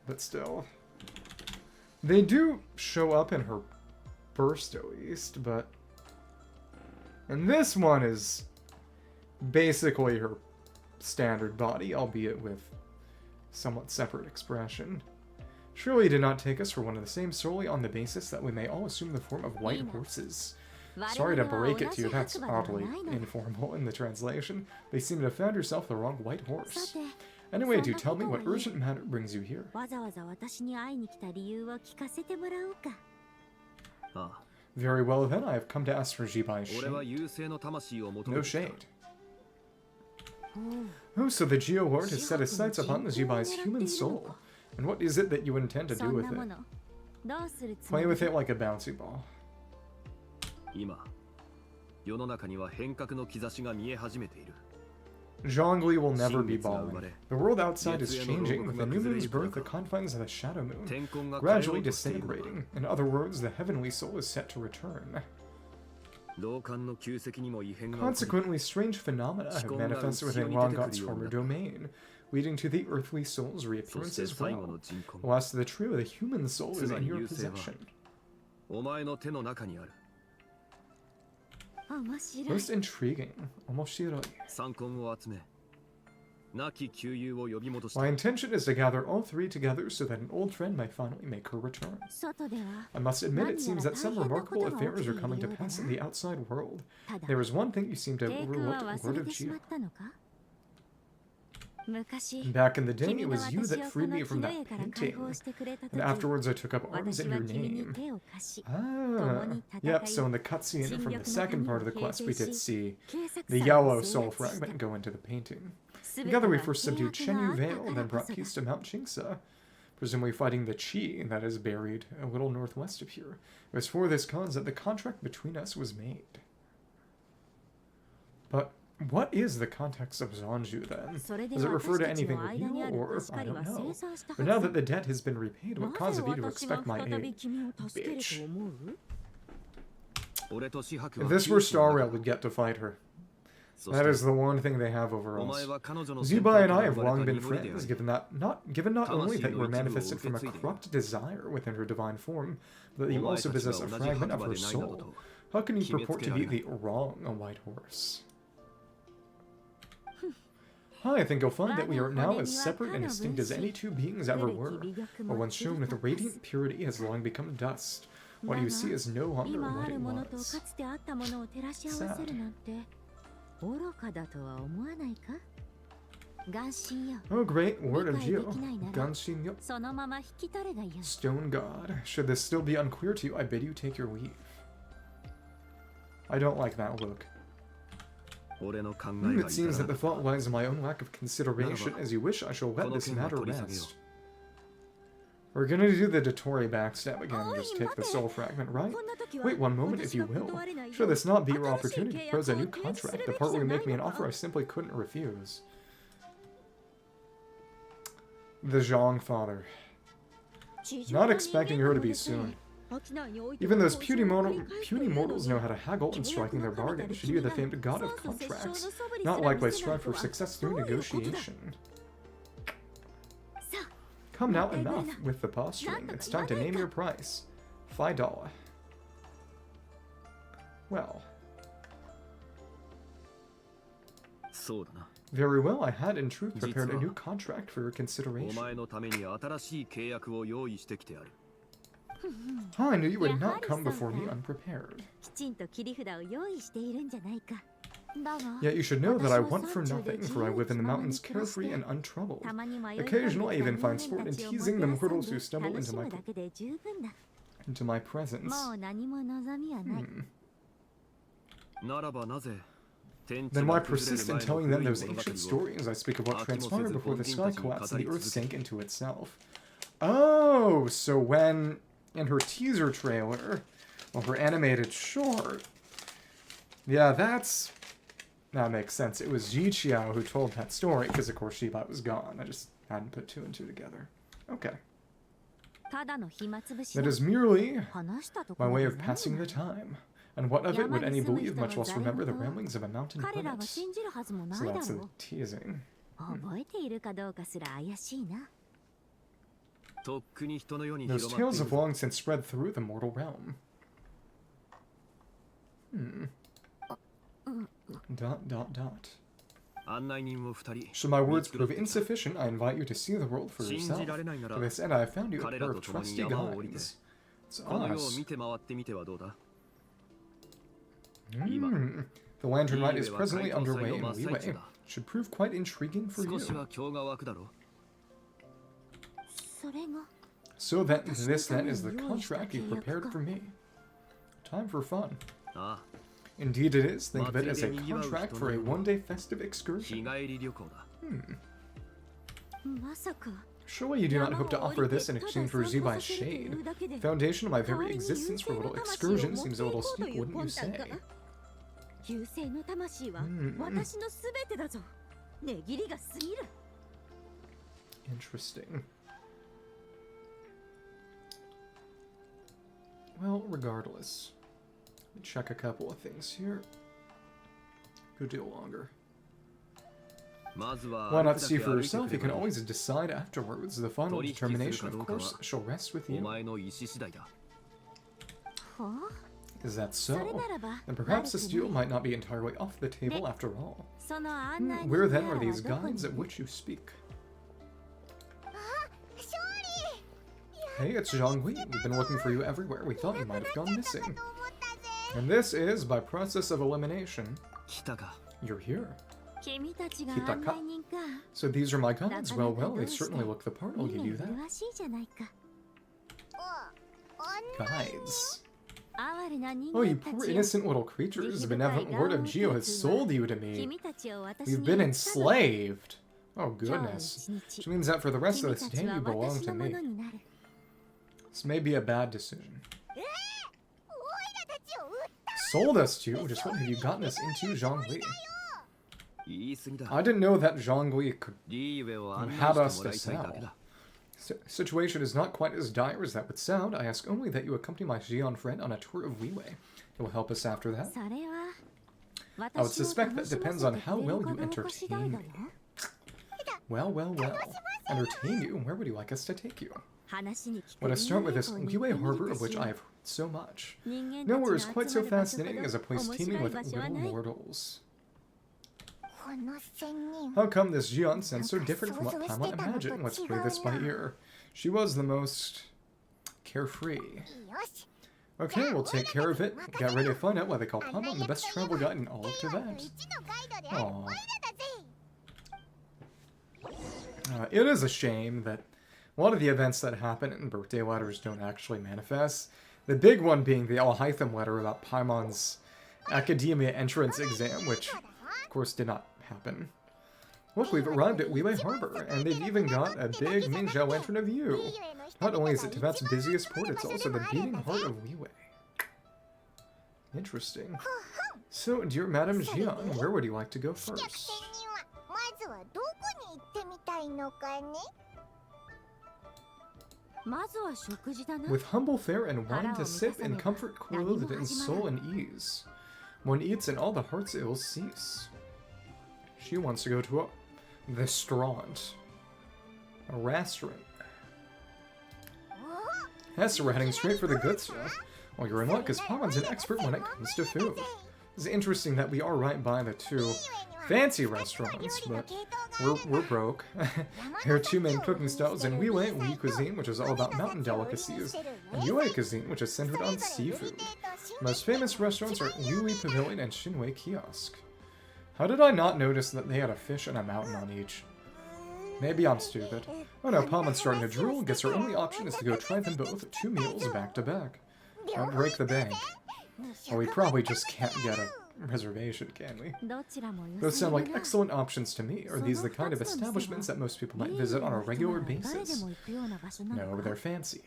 but still. They do show up in her burst at least, but... And this one is basically her standard body, albeit with somewhat separate expression. Surely did not take us for one of the same solely on the basis that we may all assume the form of white horses. Sorry to break it to you, that's oddly informal in the translation. They seem to have found yourself the wrong white horse. Anyway, do tell me what urgent matter brings you here. Very well then, I have come to ask for Zibai's shade. No shade. Oh, so the Geo Lord has set his sights upon the Zibai's human soul. And what is it that you intend to do with it? Play with it like a bouncy ball. Zhongli will never be balling. The world outside is changing. With the new moon's birth, the confines of the shadow moon gradually disintegrating. In other words, the heavenly soul is set to return. Consequently, strange phenomena have manifested within Wangan's former domain, leading to the earthly soul's reappearance as well. The last of the trio, the human soul, is in your possession. Most intriguing. Omoshiroi. My intention is to gather all three together so that an old friend may finally make her return. I must admit, it seems that some remarkable affairs are coming to pass in the outside world. There is one thing you seem to have overlooked, Lord of Xiao. Back in the day, it was you that freed me from that painting, and afterwards I took up arms in your name. Ah, yep, so in the cutscene from the second part of the quest, we did see the yellow soul fragment go into the painting. Together we first subdued Qingce Village, then brought peace to Mount Qingce, presumably fighting the Qi that is buried a little northwest of here. It was for this cause that the contract between us was made. But what is the context of Zhanzhu, then? Does it refer to anything real, or I don't know? But now that the debt has been repaid, what cause have you to expect my aid? Bitch. If this were Star Rail, we'd get to fight her. That is the one thing they have over us. Zibai and I have long been friends, given not only that you were manifested from a corrupt desire within her divine form, but that you also possess a fragment of her soul. How can you purport to be the wrong white horse? I think you'll find that we are now as separate and distinct as any two beings ever were. What once shone with radiant purity has long become dust. What you see is no longer what it was. Sad. Oh great, word of Xiao. Genshin yo. Stone God. Should this still be unclear to you, I bid you take your leave. I don't like that look. It seems that the fault lies in my own lack of consideration. As you wish, I shall let this matter rest. We're gonna do the Dotori backstab again and just take the soul fragment, right? Wait one moment, if you will. Should this not be your opportunity to propose a new contract, the part where you make me an offer I simply couldn't refuse? The Zhang father. Not expecting her to be soon. Even those puny mortals know how to haggle in striking their bargain. Should you, the famed god of contracts, not likely strive for success through negotiation. Come now, enough with the posturing. It's time to name your price. $5. Well. Very well, I had in truth prepared a new contract for your consideration. I knew you would not come before me unprepared. Yet you should know that I want for nothing, for I live in the mountains carefree and untroubled. Occasionally I even find sport in teasing the mortals who stumble into my... into my presence. Then why persist in telling them those ancient stories I speak of what transpired before the sky collapsed and the earth sank into itself? Oh, so when, in her teaser trailer, or her animated short, yeah, that makes sense. It was Ziqiao who told that story, because of course Zibai was gone. I just hadn't put 2 and 2 together. Okay. That is merely my way of passing the time. And what of it would any believe, much less remember the ramblings of a mountain hermit? So that's the teasing. Those tales have long since spread through the mortal realm. Should my words prove insufficient, I invite you to see the world for yourself. To this end, I have found you a pair of trusty guides. It's us. The Lantern Rite is presently underway in Zibai. Should prove quite intriguing for you. So that this then is the contract you prepared for me. Time for fun. Indeed it is. Think of it as a contract for a one-day festive excursion. Surely you do not hope to offer this in exchange for Zibai's shade. The foundation of my very existence for a little excursion seems a little steep, wouldn't you say? Interesting. Well, regardless. Let me check a couple of things here. Good deal longer. Why not see for yourself? You can always decide afterwards. The final determination, of course, shall rest with you. Is that so? Then perhaps this deal might not be entirely off the table after all. Where then are these guides of which you speak? Hey, it's Zhongli. We've been looking for you everywhere. We thought you might have gone missing. And this is, by process of elimination, you're here. Kitaka. So these are my guides. Well, they certainly look the part. I'll give you that. Guides. Oh, you poor innocent little creatures. The benevolent Lord of Xiao has sold you to me. We've been enslaved. Oh, goodness. Which means that for the rest of this day, you belong to me. This may be a bad decision. Sold us to? Just what have you gotten us into, Zhongli? I didn't know that Zhongli could have us to sell. Situation is not quite as dire as that would sound. I ask only that you accompany my Xian friend on a tour of Zibai. It will help us after that. I would suspect that depends on how well you entertain me. Well. Entertain you? Where would you like us to take you? Let us start with this Zibai harbor of which I have heard so much. Nowhere is quite so fascinating as a place teeming with little mortals. How come this Xian sounds so different from what Paimon imagined? Let's play this by ear. She was the most carefree. Okay, we'll take care of it. Get ready to find out why they call Paimon the best travel guide in all of Tibet. Aww. It is a shame that a lot of the events that happen in birthday letters don't actually manifest. The big one being the Al-Haytham letter about Paimon's academia entrance exam, which, of course, did not happen. Look, we've arrived at Zibai Harbor, and they've even got a big Mingzhou Lantern of You. Not only is it Tibet's busiest port, it's also the beating heart of Zibai. Interesting. So, dear Madame Xian, where would you like to go first? With humble fare and wine to sip, in comfort clothed in soul and ease, one eats and all the heart's ills cease. She wants to go to a restaurant. A restaurant. Yes, so we're heading straight for the good stuff. Well, you're in luck, because Paimon's an expert when it comes to food. It's interesting that we are right by the two fancy restaurants, but we're broke. There are two main cooking styles in Zibai, Wii cuisine, which is all about mountain delicacies, and Yue cuisine, which is centered on seafood. The most famous restaurants are Yui Pavilion and Shinwei Kiosk. How did I not notice that they had a fish and a mountain on each? Maybe I'm stupid. Oh no, Pamon's starting to drool. Guess our only option is to go try them both 2 meals back to back. Don't break the bank. Well, we probably just can't get a reservation, can we? Those sound like excellent options to me. Are these the kind of establishments that most people might visit on a regular basis? No, they're fancy.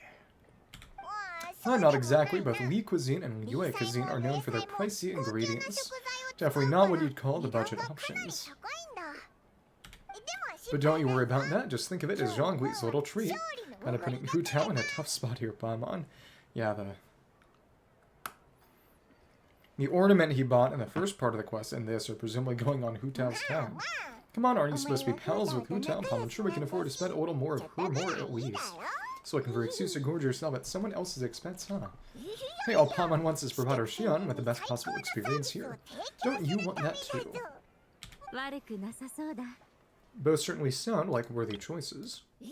Not exactly. Both Li cuisine and Yue cuisine are known for their pricey ingredients. Definitely not what you'd call the budget options. But don't you worry about that. Just think of it as Zhongli's little treat. Kinda putting Hu Tao in a tough spot here, Paimon. Yeah, the ornament he bought in the first part of the quest and this are presumably going on Hu Tao's town. Come on, aren't you supposed to be pals with Hu Tao? I'm sure we can afford to spend a little more of her more at least. So looking for an excuse to gorge yourself at someone else's expense, huh? Hey, all Paimon wants is to provide our Xianyun with the best possible experience here. Don't you want that too? Both certainly sound like worthy choices. I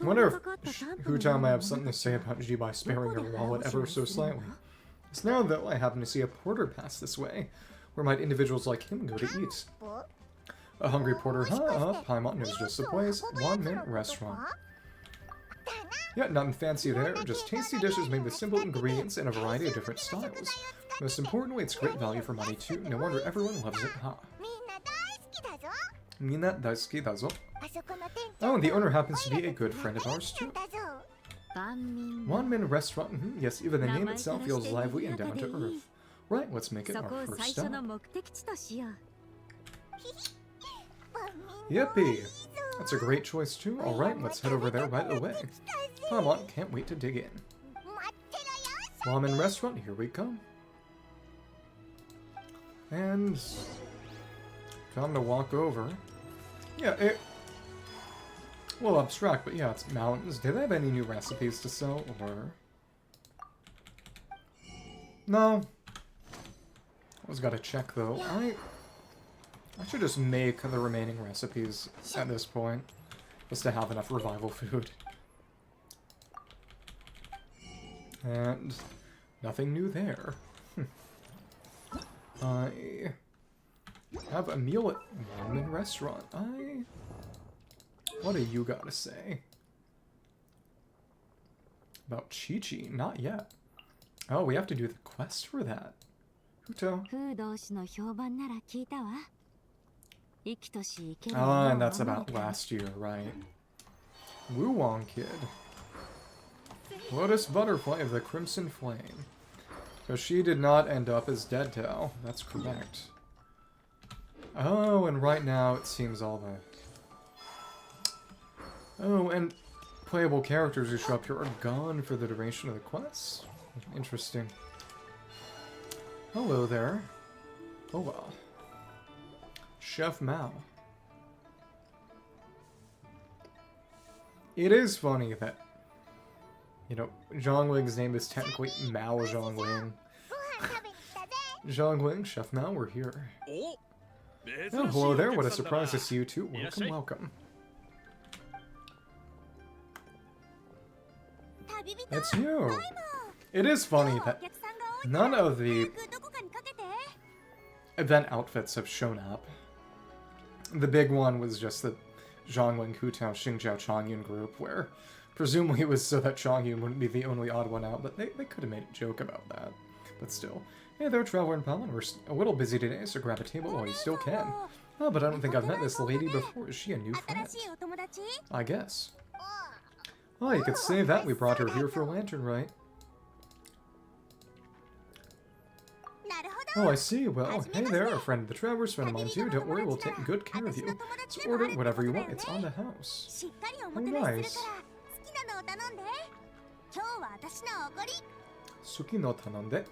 wonder if Hu Tao might have something to say about Zibai sparing her wallet ever so slightly. It's now, though, I happen to see a porter pass this way. Where might individuals like him go to eat? A hungry porter, huh? Paimon knows just the place. 1 minute restaurant. Yeah, nothing fancy there. Just tasty dishes made with simple ingredients and a variety of different styles. Most importantly, it's great value for money, too. No wonder everyone loves it, huh? Mina daisuki dazo. Oh, and the owner happens to be a good friend of ours, too. 1 minute restaurant. Yes, even the name itself feels lively and down to earth. Right, let's make it our first stop. Yippee! That's a great choice too. Alright, let's head over there right away. Paimon, can't wait to dig in. Ramen restaurant, here we come. And time to walk over. Yeah, a little abstract, but yeah, it's mountains. Do they have any new recipes to sell, or... No. I was gotta check, though. I should just make the remaining recipes at this point, just to have enough revival food. And nothing new there. I have a meal at Ramen Restaurant. What do you gotta say? About Qingce? Not yet. Oh, we have to do the quest for that. Huto. Ah, and that's about last year, right? Wuwang Kid. Lotus Butterfly of the Crimson Flame. So she did not end up as dead Tao. That's correct. Oh, and right now it seems all the... Oh, and playable characters who show up here are gone for the duration of the quest. Interesting. Hello there. Oh well. Chef Mao. It is funny that, you know, Zhongling's name is technically Mao Zhongling. Zhongling, Chef Mao, we're here. Oh, hello there. What a surprise to see you too. Welcome, welcome. It's you. It is funny that none of the event outfits have shown up. The big one was just the Zhongling, Hu Tao, Xingjiao, Xianyun group, where presumably it was so that Xianyun wouldn't be the only odd one out, but they could have made a joke about that. But still. Hey there, Traveler and Paimon. We're a little busy today, so grab a table while you still can. Oh, but I don't think I've met this lady before. Is she a new friend? I guess. Oh, you could say that we brought her here for Lantern Rite. Oh, I see. Well, hey there, a friend of the Traveler's friend of mine too. Don't worry, we'll take good care of you. So order whatever you want. It's on the house. Oh, nice. Suki no tanonde.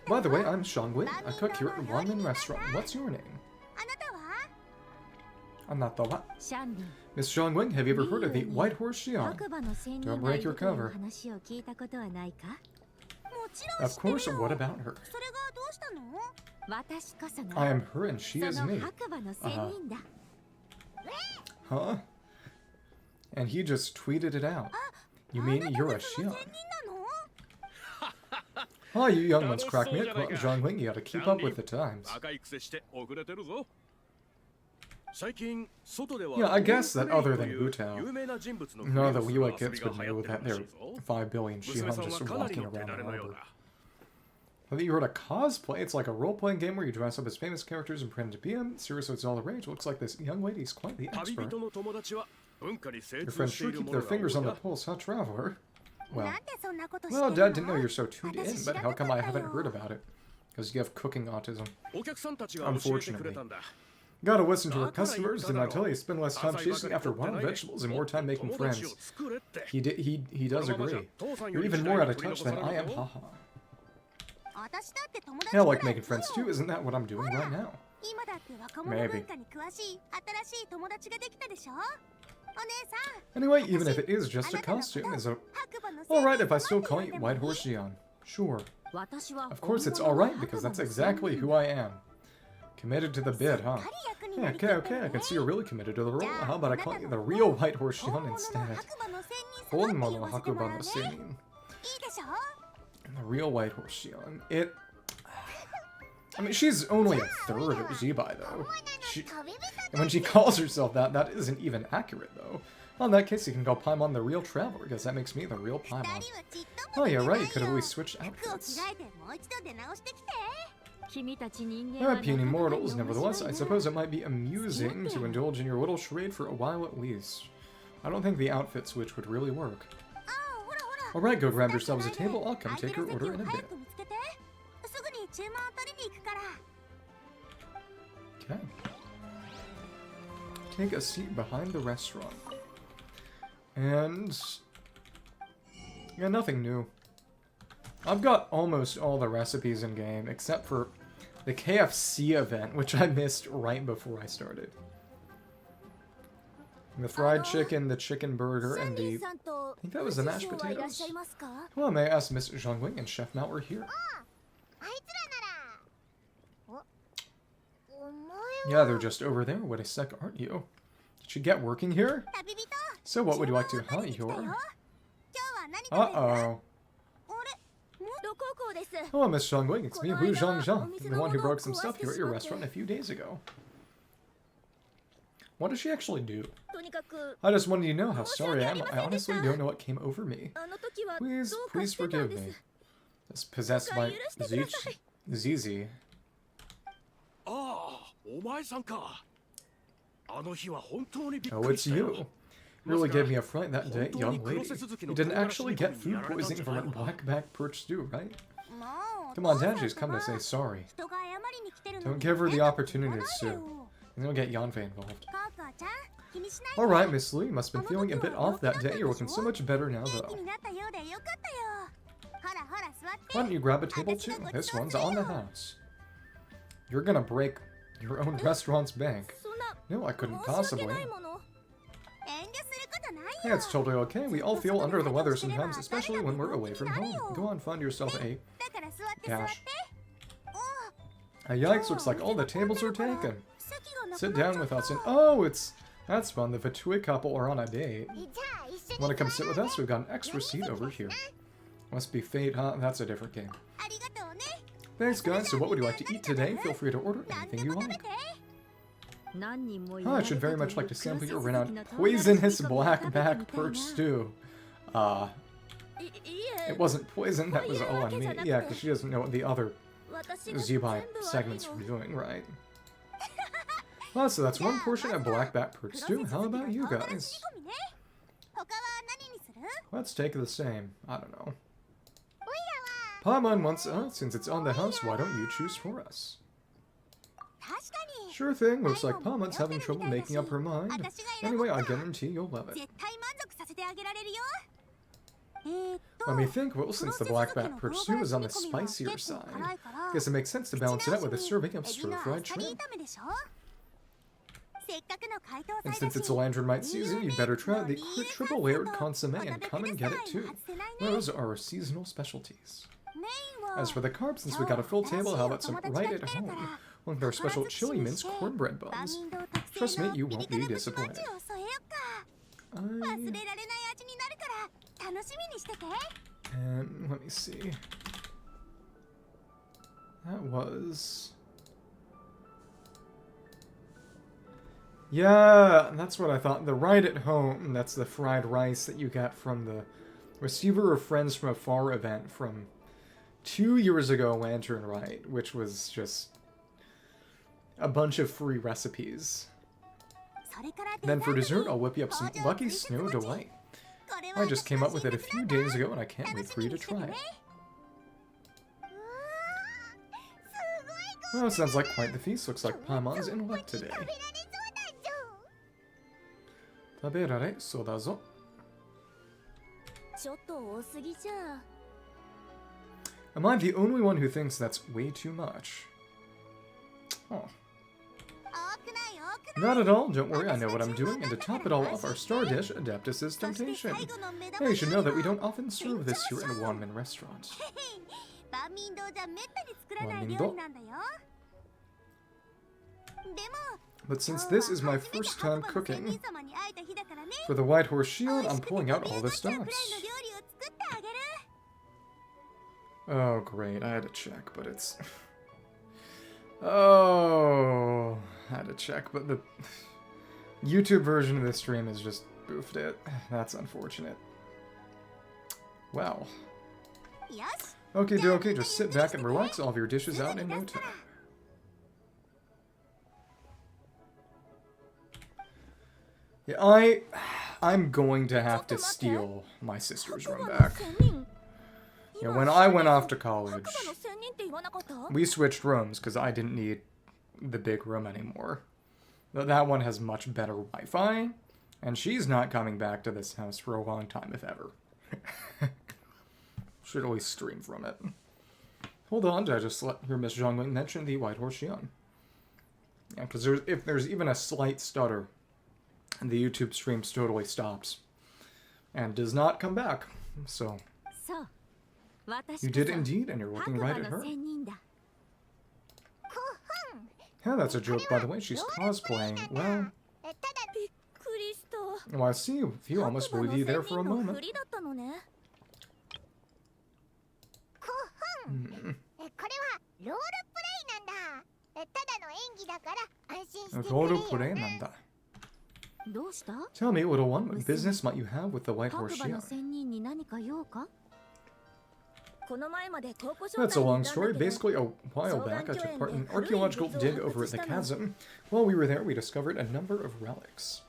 By the way, I'm Zhongli. I cook here at Ramen Restaurant. What's your name? Anata wa? Miss Zhongling, have you ever heard of the White Horse Xiao? Don't break your cover. Of course, what about her? I am her and she is me. Huh? And he just tweeted it out. You mean you're a Xiao? Oh, you young ones crack me up. Zhongli, you gotta keep up with the times. Yeah, I guess that other than Wu Tao, none of the Liyue kids would know that there are 5 billion Xianyun just walking around the harbor. Have you heard of cosplay? It's like a role-playing game where you dress up as famous characters and pretend to be them. Seriously, it's all the rage. Looks like this young lady's quite the expert. Your friends sure keep their fingers on the pulse, huh, traveler? Well, Dad didn't know you're so tuned in, but how come I haven't heard about it? Because you have cooking autism. Unfortunately. Gotta listen to her customers, didn't I tell you? Spend less time chasing after wild vegetables and more time making friends. He does agree. You're even more out of touch than I am, haha. Yeah, I like making friends too, isn't that what I'm doing right now? Maybe. Anyway, even if it is just a costume, is it alright if I still call you White Horse Xian? Sure. Of course it's alright, because that's exactly who I am. Committed to the bid, huh? Yeah, okay, I can see you're really committed to the role. How about I call you the real White Horse Xian instead? Honmono Hakuba no Senin. The real White Horse Xian. I mean, she's only a third of Zibai, though. And when she calls herself that, that isn't even accurate, though. Well, in that case, you can call Paimon the real traveler, because that makes me the real Paimon. Oh, yeah, right, you could always switch outfits. They're puny mortals, nevertheless, I suppose it might be amusing to indulge in your little charade for a while at least. I don't think the outfit switch would really work. Alright, go grab yourselves a table, I'll come take your order in a bit. Okay. Take a seat behind the restaurant. And... yeah, nothing new. I've got almost all the recipes in game, except for the KFC event, which I missed right before I started. The fried chicken, the chicken burger, and the... I think that was the mashed potatoes. Well, may I ask Miss Zhongli and Chef Mao were here? Yeah, they're just over there. What a sec, aren't you? Did you get working here? So what would you like to... Hi, you're... Uh-oh. Hello, Miss Zhongli. It's me, Wu Zhangzhang, the one who broke some stuff here at your restaurant a few days ago. What does she actually do? I just wanted you to know how sorry I am. I honestly don't know what came over me. Please forgive me. It's possessed by Zizi. Oh, it's you. You really gave me a fright that day, young lady. You didn't actually get food poisoning from that blackback perch stew, right? Come on, Dad, she's come to say sorry. Don't give her the opportunity to sue. And don't get Yanfei involved. Alright, Miss Lee, you must have been feeling a bit off that day. You're looking so much better now, though. Why don't you grab a table, too? This one's on the house. You're gonna break your own restaurant's bank. No, I couldn't possibly. Hey, it's totally okay. We all feel under the weather sometimes, especially when we're away from home. Go on, find yourself a... cash. Yikes, looks like all the tables are taken. Sit down with us and... oh, that's fun. The Fatui couple are on a date. Want to come sit with us? We've got an extra seat over here. Must be fate, huh? That's a different game. Thanks, guys. So what would you like to eat today? Feel free to order anything you like. Oh, I should very much like to sample your renowned poisonous blackback perch stew. It wasn't poison, that was all on me. Yeah, because she doesn't know what the other Zibai segments were doing, right? Well, so that's one portion of blackback perch stew. How about you guys? Let's take the same. I don't know. Paimon wants... since it's on the house, why don't you choose for us? Sure thing. Looks like Paimon's having trouble making up her mind. Anyway, I guarantee you'll love it. Let me think. Well, since the blackback perch stew is on the spicier side, guess it makes sense to balance it out with a serving of stir-fried shrimp. And since it's a Lantern Rite season, you'd better try the triple-layered consomme and come and get it too. Those are our seasonal specialties. As for the carbs, since we got a full table, how about some right at home? One of our special chili mince cornbread buns. Trust me, you won't be disappointed. And let me see. That was... Yeah, that's what I thought. The ride at home, that's the fried rice that you get from the Receiver of Friends from Afar event from 2 years ago, Lantern Rite, which was just a bunch of free recipes. Then for dessert, I'll whip you up some Lucky Snow Delight. I just came up with it a few days ago, and I can't wait for you to try it. Well, sounds like quite the feast. Looks like Paimon's in luck today. Taberare sodazo. Am I the only one who thinks that's way too much? Oh. Not at all, don't worry, I know what I'm doing, and to top it all off, our star dish, Adeptus' Temptation. Hey, you should know that we don't often serve this here in a Wanmin restaurant. Wanmin-do. But since this is my first time cooking, for the White Horse Shield, I'm pulling out all the stops. Oh, great, I had to check, but it's... Oh, I had to check, but the YouTube version of this stream has just boofed it. That's unfortunate. Well. Okay, dokie, just sit back and relax. All of your dishes out in no time. Yeah, I'm going to have to steal my sister's room back. Yeah, when I went off to college, we switched rooms because I didn't need the big room anymore. That one has much better Wi-Fi, and she's not coming back to this house for a long time, if ever. Should always stream from it. Hold on, did I just hear Miss Zhongli mention the White Horse Xian? Yeah, because if there's even a slight stutter, the YouTube stream totally stops and does not come back. So, you did indeed, and you're looking right at her. Yeah, that's a joke, by the way. She's cosplaying. Well, I see you. You almost believe you there for a moment. Role-play nanda. Tell me, little one, what business might you have with the White Horse Xian? That's a long story. Basically, a while back, I took part in an archaeological dig over at the chasm. While we were there, we discovered a number of relics.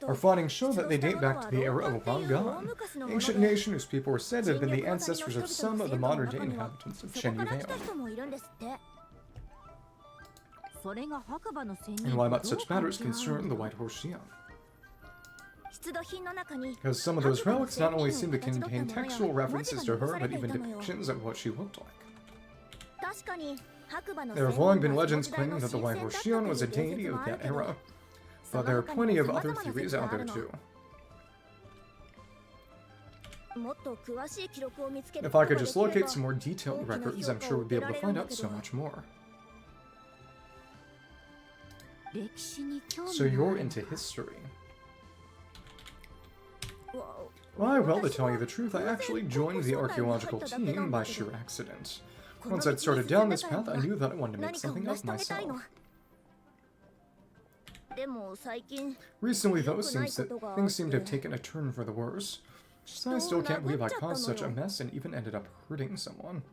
Our findings show that they date back to the era of Long Gone, an ancient nation whose people were said to have been the ancestors of some of the modern-day inhabitants of Qingce Village. And why might such matters concern the White Horse Xian? Because some of those relics not only seem to contain textual references to her, but even depictions of what she looked like. There have long been legends claiming that the White Horse Xian was a deity of that era, but there are plenty of other theories out there too. If I could just locate some more detailed records, I'm sure we'd be able to find out so much more. So you're into history. Why, well, to tell you the truth, I actually joined the archaeological team by sheer accident. Once I'd started down this path, I knew that I wanted to make something of myself. Recently, though, things seem to have taken a turn for the worse. So I still can't believe I caused such a mess and even ended up hurting someone.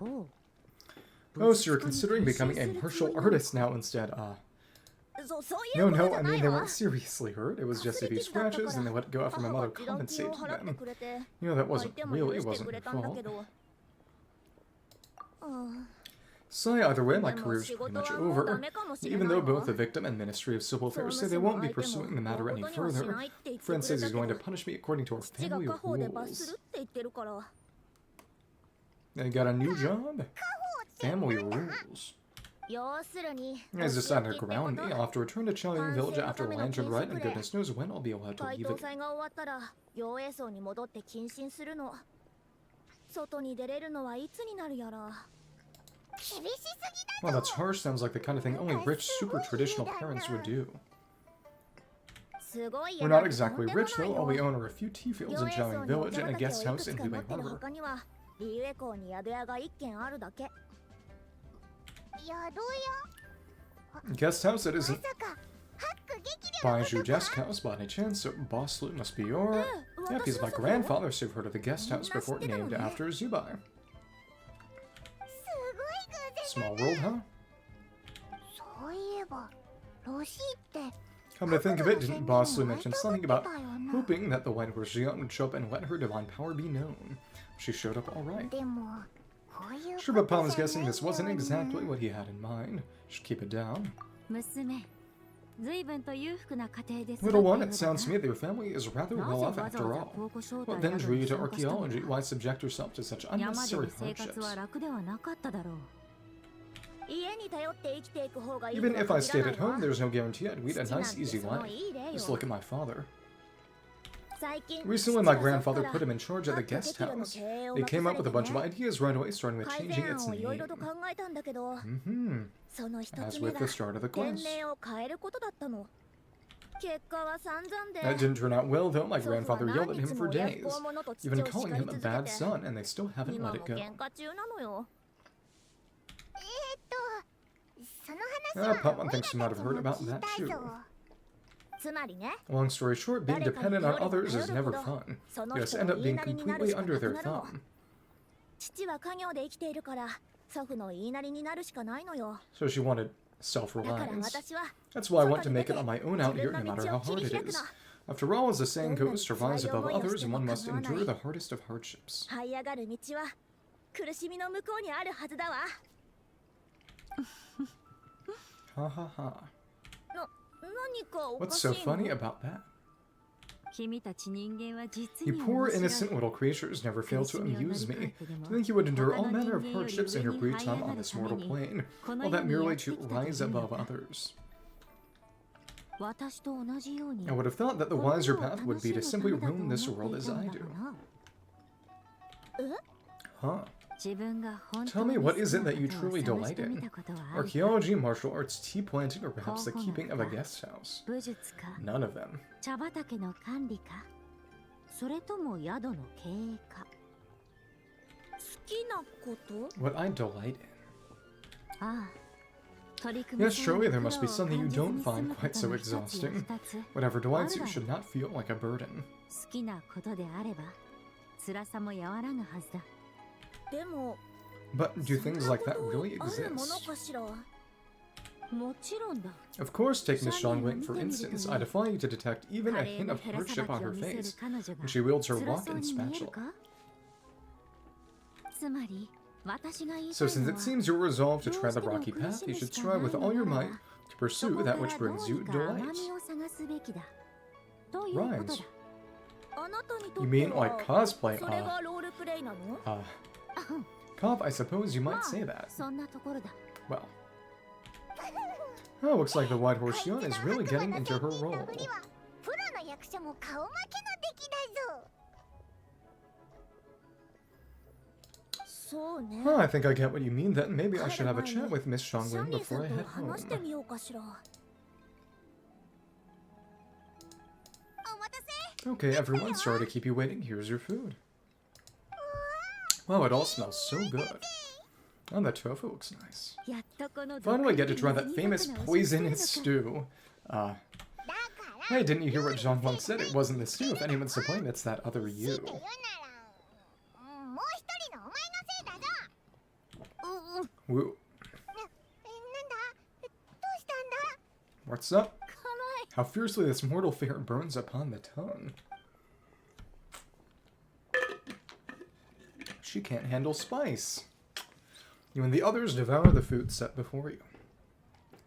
Oh, so you're considering becoming a martial artist now instead, No, I mean, they weren't seriously hurt. It was just a few scratches, and they let it go after my mother compensated them. You know, that wasn't your fault. So either way, my career's pretty much over. Even though both the victim and Ministry of Civil Affairs say they won't be pursuing the matter any further, Friend says he's going to punish me according to our family rules. They got a new job? Family rules. He's decided to ground me. I'll have to return to Xianyun Village after Lantern Rite, and goodness knows when I'll be allowed to leave it. Well, that's harsh. Sounds like the kind of thing only rich, super traditional parents would do. We're not exactly rich, though. All we own are a few tea fields in Xiaoying Village and a guest house in Zibai Harbor. Guest house? It isn't Baiju Guest House by any chance, so Boss Lu must be your... Yep, he's my grandfather, so you've heard of the guest house before, named after Zibai. Small world, huh? Come to think of it, didn't Boss Lu mention something about hoping that the White Horse Xiao would show up and let her divine power be known? She showed up alright. Sure, but Pom was guessing this wasn't exactly what he had in mind. Should keep it down. Little one, it sounds to me that your family is rather well off after all. What then drew you to archaeology? Why subject yourself to such unnecessary hardships? Even if I stayed at home, there's no guarantee I'd lead a nice, easy life. Just look at my father. Recently, my grandfather put him in charge of the guest house. He came up with a bunch of ideas right away, starting with changing its name. As with the start of the quest. That didn't turn out well, though. My grandfather yelled at him for days, even calling him a bad son, and they still haven't let it go. Papa thinks you might have heard about that too. Long story short, being dependent on others is never fun. You just end up being completely under their thumb. So she wanted self-reliance. That's why I want to make it on my own out here, no matter how hard it is. After all, as the saying goes, to rise above others, one must endure the hardest of hardships. Ha ha ha. What's so funny about that? You poor innocent little creatures never fail to amuse me. To think you would endure all manner of hardships in your brief time on this mortal plane, all that merely to rise above others. I would have thought that the wiser path would be to simply roam this world as I do. Huh. Tell me, what is it that you truly delight in? Archaeology, martial arts, tea planting, or perhaps the keeping of a guest house? None of them. What I delight in? Yes, surely there must be something you don't find quite so exhausting. Whatever delights you should not feel like a burden. But do things like that really exist? Of course, take Miss Zhongli for instance. I defy you to detect even a hint of hardship on her face when she wields her wok and spatula. So since it seems you're resolved to tread the rocky path, you should strive with all your might to pursue that which brings you delight. Rhymes. You mean like cosplay, Cop, I suppose you might say that. Well. Oh, looks like the White Horse Xianyun is really getting into her role. Oh, I think I get what you mean then. Maybe I should have a chat with Miss Zhongli before I head home. Okay, everyone, sorry to keep you waiting. Here's your food. Wow, it all smells so good. Oh, the tofu looks nice. Finally get to try that famous poisonous stew. Hey, didn't you hear what Zhongli said? It wasn't the stew. If anyone's to blame, it's that other you. Woo. What's up? How fiercely this mortal fare burns upon the tongue. She can't handle spice. You and the others devour the food set before you.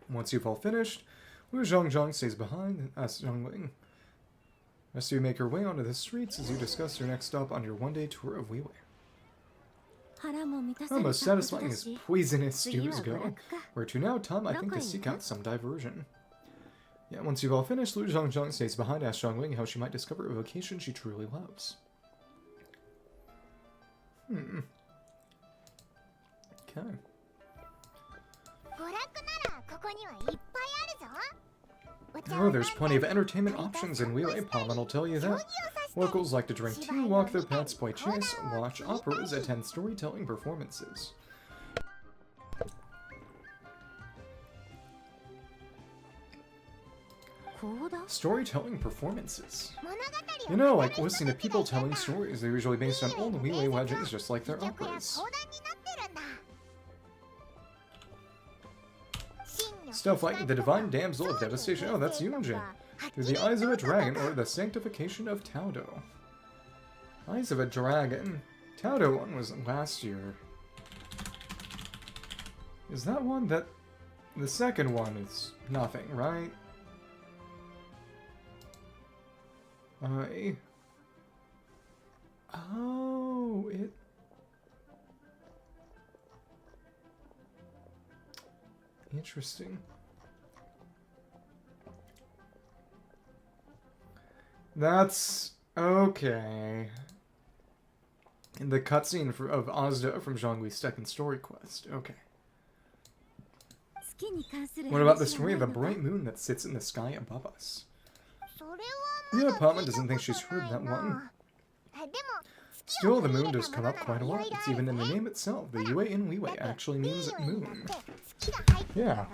Once you've all finished, Wu Zhongzhong stays behind and asks Zhongli. As you make your way onto the streets as you discuss your next stop on your one-day tour of Weiwei. How most satisfying as poisonous stews go. Where to now, Tom, I think to seek out some diversion. Yeah, once you've all finished, Lu Zhongzhong stays behind to ask Zhongli how she might discover a vocation she truly loves. Okay. Oh, there's plenty of entertainment options in Weiwei, Paimon will tell you that. Locals like to drink tea, walk their pets, play chess, watch operas, attend storytelling performances. Storytelling performances. You know, like listening to people telling stories. They're usually based on old Liyue legends, just like their operas. Stuff like the Divine Damsel of Devastation. Oh, that's Yunjin. Through the Eyes of a Dragon, or the Sanctification of Tao Dou. Eyes of a Dragon. Tao Dou one was last year. Is that one that... The second one is nothing, right? Oh, it... Interesting. That's... okay. In the cutscene of Ozda from Zhongli's second story quest. Okay. What about the story of the bright moon that sits in the sky above us? The apartment doesn't think she's heard that one. Still, the moon does come up quite a lot. It's even in the name itself. The Yue in Liyue actually means moon. Yeah.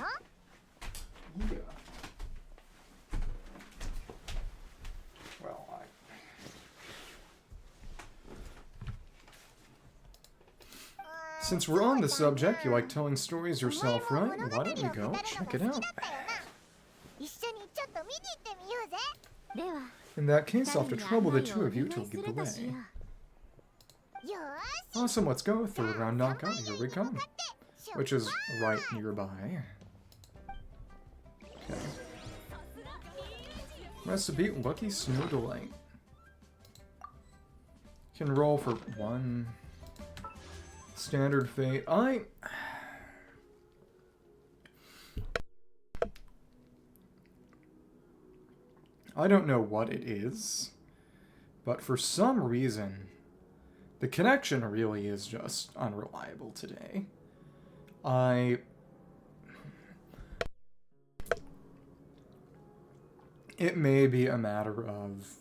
Well, Since we're on the subject, you like telling stories yourself, right? Why don't we go check it out? In that case, I'll have to trouble the two of you to lead the way. Awesome, let's go. Third round knockout, here we come. Which is right nearby. Okay. Recipe, Lucky Snow Delight. Can roll for one. Standard Fate. I don't know what it is, but for some reason, the connection really is just unreliable today. It may be a matter of,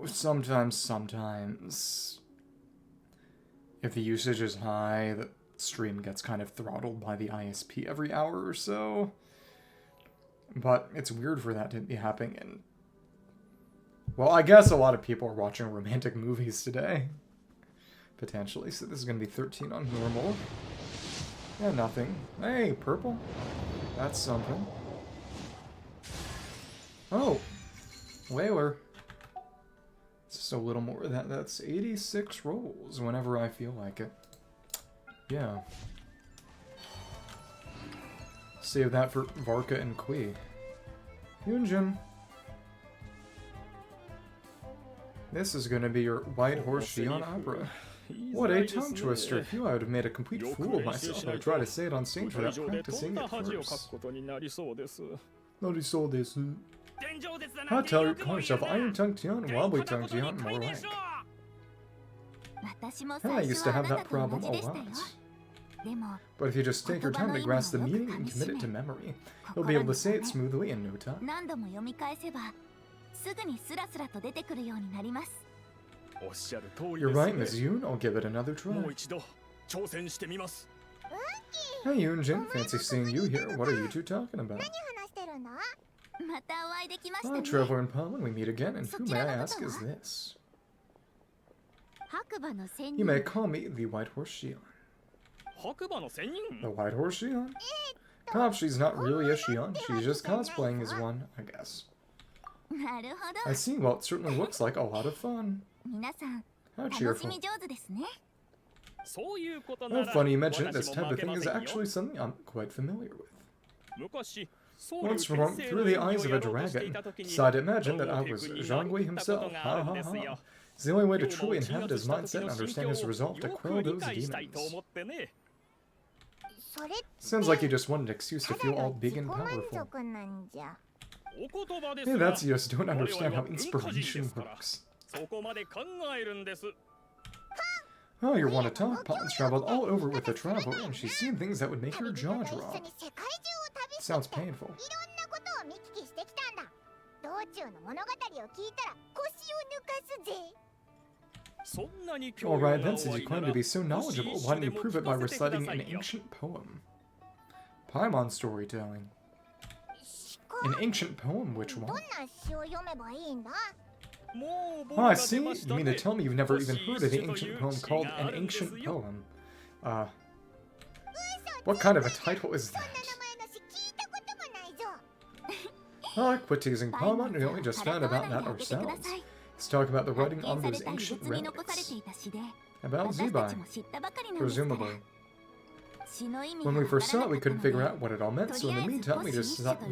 sometimes, if the usage is high, the stream gets kind of throttled by the ISP every hour or so. But it's weird for that to be happening in... Well, I guess a lot of people are watching romantic movies today. Potentially. So this is going to be 13 on normal. Yeah, nothing. Hey, purple. That's something. Oh. Whaler. It's just a little more of that. That's 86 rolls whenever I feel like it. Yeah. Save that for Varka and Kui. Yunjin. This is gonna be your White Horse Xian opera. What a tongue twister. I feel I would have made a complete fool of myself if I tried to say it on stage without practicing it first. Noriso desu. How tell yourself Iron Tongue Tian, Wobbly Tongue Tian, more like. I used to have that problem a lot. But if you just take your time to grasp the meaning and commit it to memory, you'll be able to say it smoothly in no time. You're right, Ms. Yoon. I'll give it another try. Hey, Yunjin. Fancy seeing you here. What are you two talking about? Oh, Trevor and Paul, when we meet again, and who, may I ask, is this? You may call me the White Horse Xian. The White Horse Xian? Cop, she's not really a Xian. She's just cosplaying as one, I guess. I see. Well, it certainly looks like a lot of fun. How cheerful. Oh, funny you mention it. This type of thing is actually something I'm quite familiar with. Once from through the eyes of a dragon, so I'd imagine that I was Zhongli himself. Ha ha ha. It's the only way to truly inhabit his mindset and understand his resolve to quell those demons. Sounds like you just wanted an excuse to feel all big and powerful. Hey, that's you just don't understand how inspiration works. Oh, you want to talk? Pollen's traveled all over with the traveler, and she's seen things that would make your jaw drop. Sounds painful. Alright then, since you claim to be so knowledgeable, why don't you prove it by reciting an ancient poem? Paimon storytelling. An ancient poem, which one? Oh, I see. You mean to tell me you've never even heard of the ancient poem called An Ancient Poem? What kind of a title is that? Quit teasing Paimon, we only just found about that ourselves. Let's talk about the writing on those ancient relics. About Zibai, presumably. When we first saw it, we couldn't figure out what it all meant, so in the meantime, we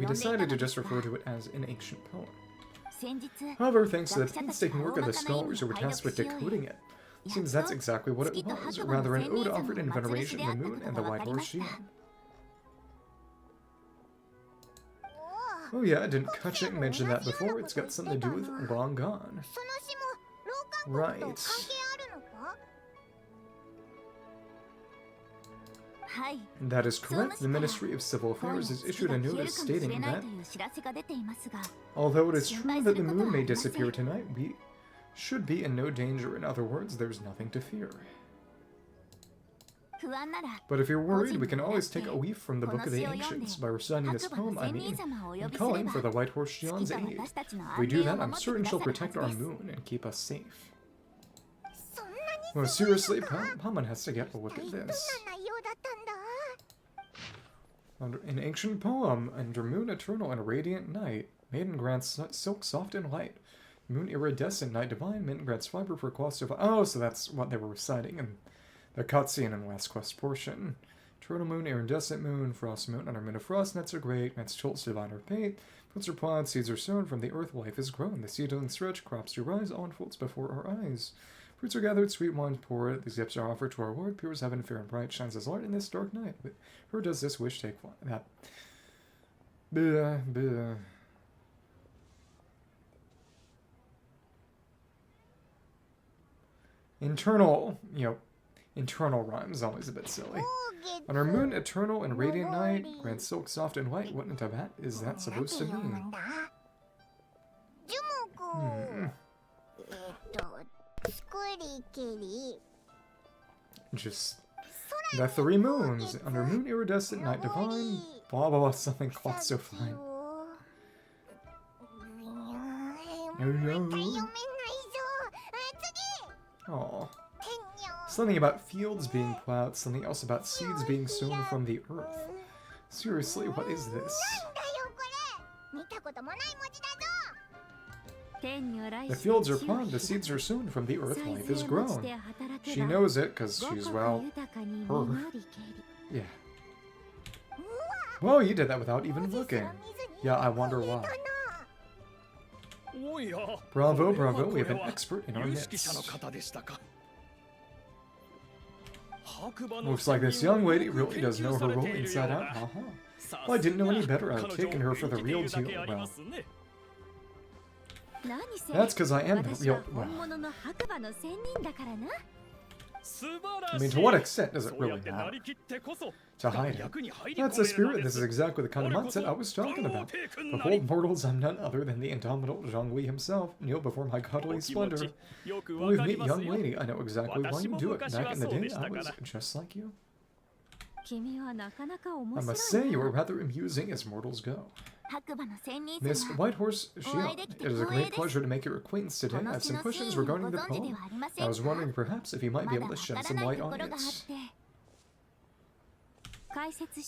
decided to just refer to it as an ancient poem. However, thanks to the painstaking work of the scholars who were tasked with decoding it, seems that's exactly what it was, or rather an ode offered in veneration of the moon and the white horse Xiao. Oh yeah, didn't Qingce mention that before? It's got something to do with long gone. Right. That is correct. The Ministry of Civil Affairs has issued a notice stating that, although it is true that the moon may disappear tonight, we should be in no danger. In other words, there's nothing to fear. But if you're worried, we can always take a leaf from the Book of the Ancients by reciting this poem, and calling for the White Horse Xian's aid. If we do that, I'm certain she'll protect our moon and keep us safe. Well, seriously, Paimon has to get a look at this. An ancient poem, under moon eternal and radiant night, maiden grants silk soft and light. Moon iridescent, night divine, maiden grants fiber for quest of... Oh, so that's what they were reciting in the cutscene in Last Quest portion. Eternal moon, iridescent moon, frost moon, under moon of frost, nets are great, nets tilts divine are paid, fruits are plowed, seeds are sown, from the earth life is grown, the seedlings stretch, crops do rise, all unfolds before our eyes. Fruits are gathered, sweet wines poured, these gifts are offered to our Lord, pure as heaven, fair and bright, shines as light in this dark night. With her does this wish take flight. That. Bleh. Internal rhyme is always a bit silly. On our moon, eternal and radiant night, grant silk soft and white, what is that supposed to mean? Just the three moons, under moon iridescent, night divine, blah blah blah, something cloth so fine. Oh. Something about fields being plowed, something else about seeds being sown from the earth. Seriously, what is this? The fields are plowed, the seeds are sown, from the earth life is grown. She knows it, because she's, well, her. Yeah. Well, you did that without even looking. Yeah, I wonder why. Bravo, bravo, we have an expert in our midst. Looks like this young lady really does know her role inside out, haha. Well, I didn't know any better, I'd taken her for the real deal, well. That's because I am the real, well. I mean, to what extent does it really matter? To hide it. That's the spirit, this is exactly the kind of mindset I was talking about. Behold, mortals, I'm none other than the indomitable Zhongli himself. Kneel before my godly splendor. Believe me, young lady, I know exactly why you do it. Back in the day, I was just like you. I must say, you are rather amusing as mortals go. Miss Whitehorse Xiao, it is a great pleasure to make your acquaintance today. I have some questions regarding the poem. I was wondering perhaps if you might be able to shed some light on it.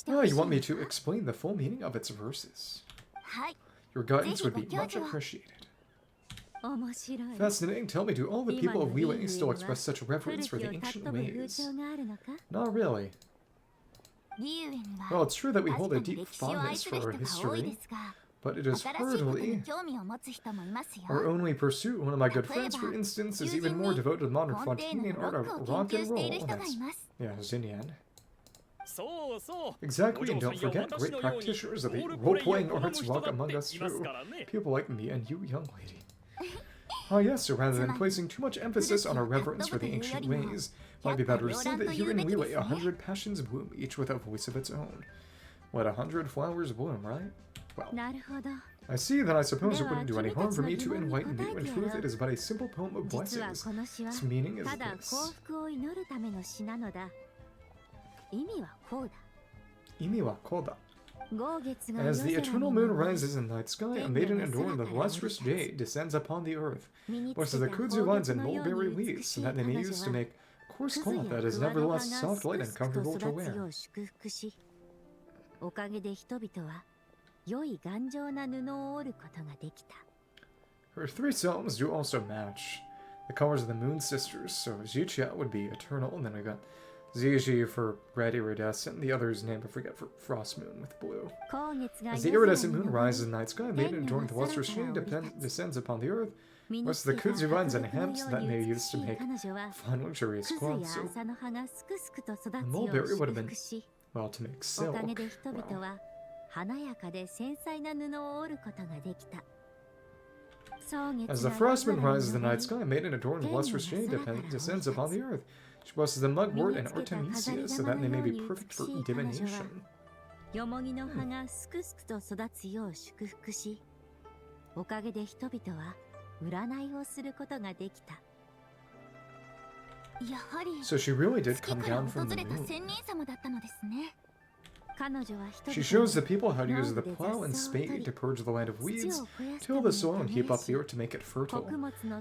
Oh, you want me to explain the full meaning of its verses? Your guidance would be much appreciated. Fascinating. Tell me, do all the people of Liyue still express such reverence for the ancient ways? Not really. Well, it's true that we hold a deep fondness for our history, but it is hardly our only pursuit. One of my good friends, for instance, is even more devoted to the modern Fontanian art of rock and roll. That's, yeah, Xianyun. Exactly, and don't forget, great practitioners of the role-playing arts walk among us too. People like me and you, young lady. Ah yes, so rather than placing too much emphasis on our reverence for the ancient ways, might be better to say that here in Liyue 100 passions bloom, each with a voice of its own. Let 100 flowers bloom, right? Well, I see that I suppose it wouldn't do any harm for me to enlighten you. In truth, it is but a simple poem of blessings. Its meaning is this. Imi wa koda. As the eternal moon rises in the night sky, a maiden adorned with lustrous jade descends upon the earth. Blesses the kudzu vines and mulberry leaves, so that they may use to make coarse cloth that is nevertheless soft, light, and comfortable to wear. Her three selves do also match the colors of the Moon Sisters, so Ziqiao would be eternal, and then we got Ziji for red iridescent, the other's name I forget for frost moon with blue. As the iridescent moon rises in the night sky, a maiden adorned with lustrous shade descends upon the earth. What's the kudzu vines and hemps that they used to make fine luxurious cloths, so the mulberry would have been, well, to make silk. Well. As the frost moon rises in the night sky, a maiden adorned with lustrous shade descends upon the earth. She blesses the mugwort and Artemisia so that they may be perfect for divination. So she really did come down from the moon. She shows the people how to use the plow and spade to purge the land of weeds, till the soil and heap up the earth to make it fertile.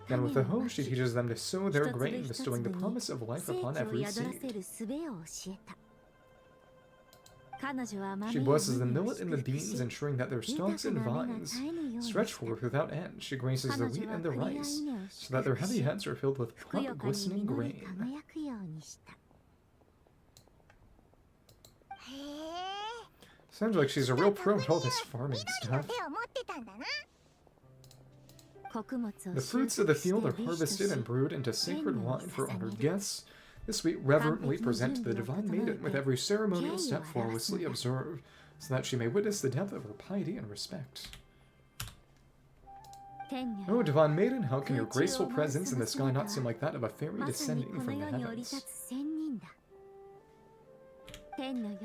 And with the hoe, she teaches them to sow their grain, bestowing the promise of life upon every seed. She blesses the millet and the beans, ensuring that their stalks and vines stretch forth without end. She graces the wheat and the rice, so that their heavy heads are filled with plump, glistening grain. Sounds like she's a real pro at all this farming stuff. The fruits of the field are harvested and brewed into sacred wine for honored guests. This we reverently present to the divine maiden with every ceremonial step flawlessly observed, so that she may witness the depth of her piety and respect. Oh, divine maiden, how can your graceful presence in the sky not seem like that of a fairy descending from the heavens?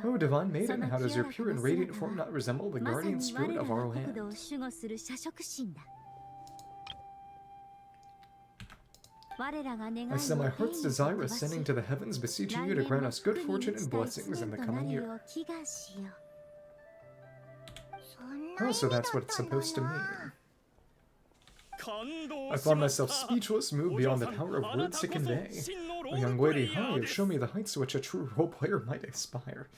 Oh, divine maiden, how does your pure and radiant form not resemble the guardian spirit of our land? I send my heart's desire ascending to the heavens, beseeching you to grant us good fortune and blessings in the coming year. Oh, so that's what it's supposed to mean. I find myself speechless, moved beyond the power of words to convey. Oh, young lady, how you show me the heights to which a true role player might aspire.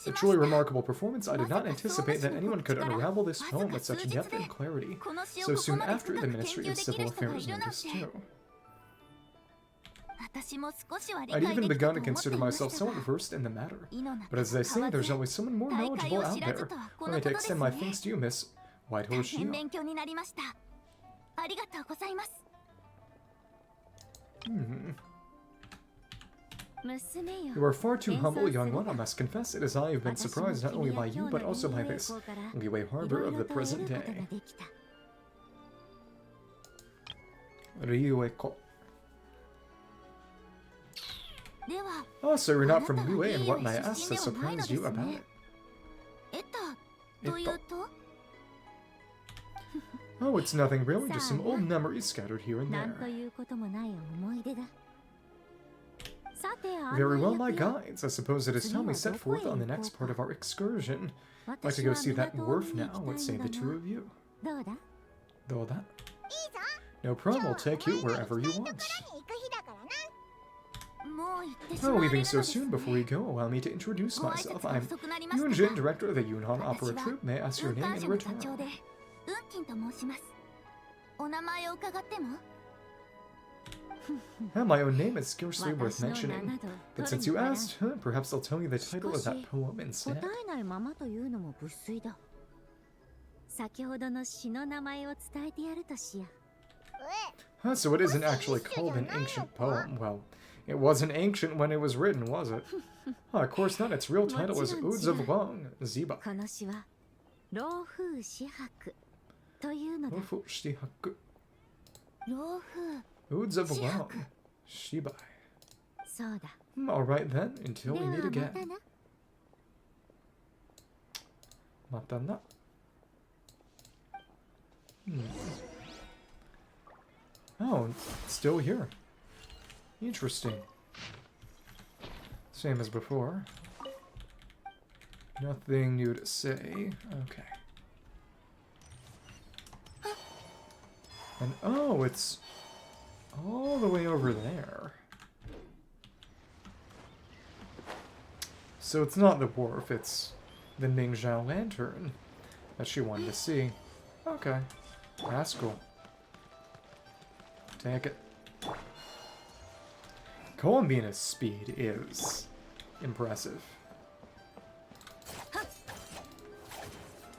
A truly remarkable performance. I did not anticipate that anyone could unravel this poem with such depth and clarity, so soon after the Ministry of Civil Affairs noticed too. I'd even begun to consider myself somewhat versed in the matter, but as they say, there's always someone more knowledgeable out there. Let me to extend my thanks to you, Miss Whitehorse Xiao. You are far too humble, young one, I must confess. It is I who have been surprised not only by you, but also by this Liyue harbor of the present day. Ryueko. Oh, so you're not from Liyue, and what may I ask has surprised you about it? Oh, it's nothing really, just some old memories scattered here and there. Very well, my guides. I suppose it is time we set forth on the next part of our excursion. I'd like to go see that wharf now. What say the two of you? Doda? No problem, I'll take you wherever you want. Oh, leaving so soon, before we go, allow me to introduce myself. I'm Yunjin, director of the Yunhan Opera Troupe. May I ask your name in return? My own name is scarcely worth mentioning, but since you asked, perhaps I'll tell you the title of that poem instead. So it isn't actually called an ancient poem. Well, it wasn't ancient when it was written, was it? Of course not. Its real title is Odes of Long, Zibai. Odes of Long, Zibai. Alright then, until we meet again. Not done that. Oh, it's still here. Interesting. Same as before. Nothing new to say. Okay. And oh, it's all the way over there. So it's not the wharf, it's the Ningxiao lantern that she wanted to see. Okay. That's cool. Take it. Columbina's speed is impressive.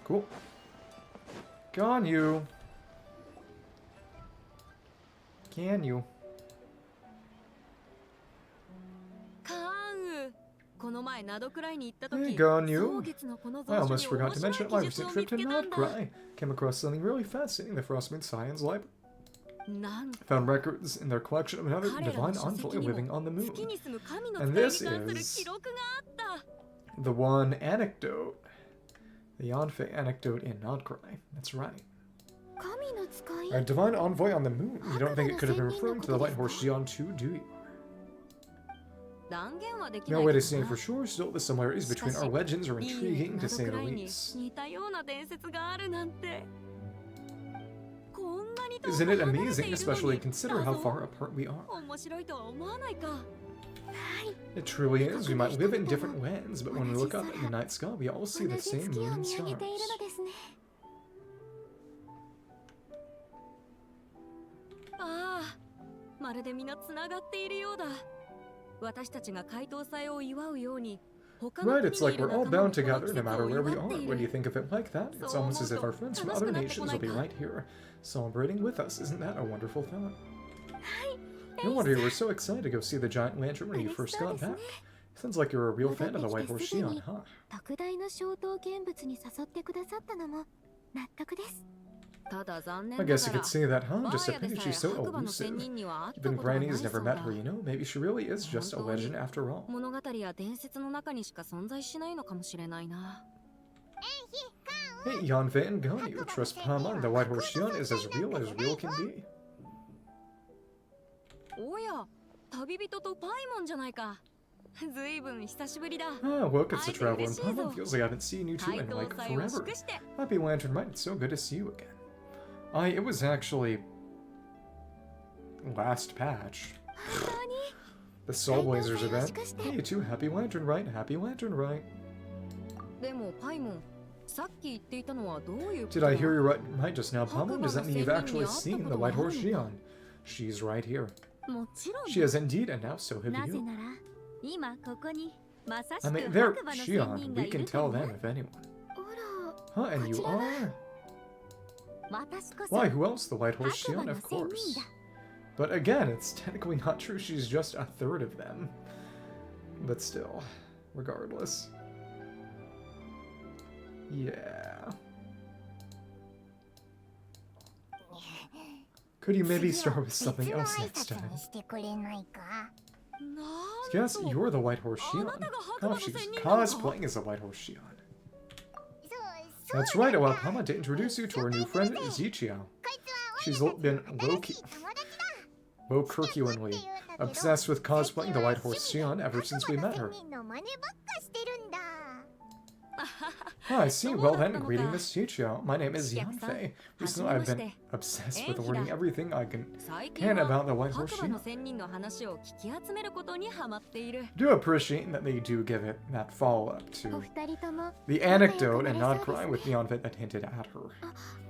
Cool. Gone you. Can you? Hey, gone you. I almost forgot to mention my recent trip to Nodcry. Came across something really fascinating in the Frostmoon Science Library. Found records in their collection of another divine envoy living on the moon. And this is the one anecdote. The Yanfei anecdote in Nodcry. That's right. A divine envoy on the moon. You don't think it could have been referring to the Light Horse Xian too, do you? No way to say for sure, still the similarities between our legends are intriguing to say the least. Isn't it amazing, especially consider how far apart we are? It truly is. We might live in different lands, but when we look up at the night sky, we all see the same moon and stars. Right, it's like we're all bound together no matter where we are. When you think of it like that, it's almost as if our friends from other nations will be right here, celebrating with us. Isn't that a wonderful thought? No wonder you were so excited to go see the giant lantern when you first got back. Sounds like you're a real fan of the White Horse Xian, huh? I guess you could say that, huh? Just a pity she's so elusive. Even Granny's never met her, you know? Maybe she really is just a legend after all. Hey, Yanfei and Gani, you trust Paimon. The White Horse Xian is as real can be. Ah, look, it's the traveler in Paimon. Feels like I haven't seen you two in like forever. Happy Lanternlit, it's so good to see you again. It was actually last patch. The Soul Blazers event. Hey, you two, happy Lanternlit, happy Lanternlit. Did I hear you right just now, Paimon? Does that mean you've actually seen the White Horse Xian? She's right here. She is indeed, and now so have you. I mean, they're Xian. We can tell them if anyone. Huh, and you are? Why, who else? The White Horse Xian, of course. But again, it's technically not true. She's just a third of them. But still, regardless. Yeah. Could you maybe start with something else next time? Yes, you're the White Horse Xian. Oh, she's cosplaying as a White Horse Xian. That's right, allow Paimon to introduce you to our new friend, Ziqiao. She's been low-curcularly obsessed with cosplaying the White Horse Xian ever since we met her. Ah, I see. Well then, greeting Miss Ziqiao. My name is Yanfei. Recently I've been obsessed with learning everything I can about the White Horse Xian. Do appreciate that they do give it that follow-up to the anecdote and not cry with Yanfei that hinted at her.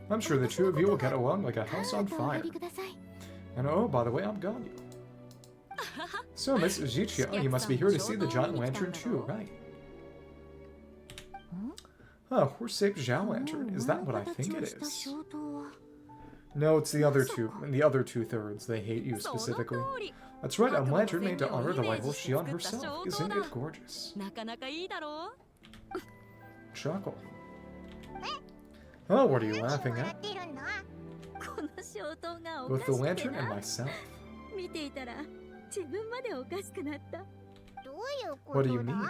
I'm sure the two of you will get along like a house on fire. And oh, by the way, I'm Ganyu. So, Miss Ziqiao, you must be here to see the giant lantern too, right? Oh, horse-shaped Zhao lantern. Is that what I think it is? No, it's the other two. And the other two-thirds. They hate you specifically. That's right, a lantern made to honor the White Horse Xian herself. Isn't it gorgeous? Chuckle. Oh, what are you laughing at? Both the lantern and myself. What do you mean?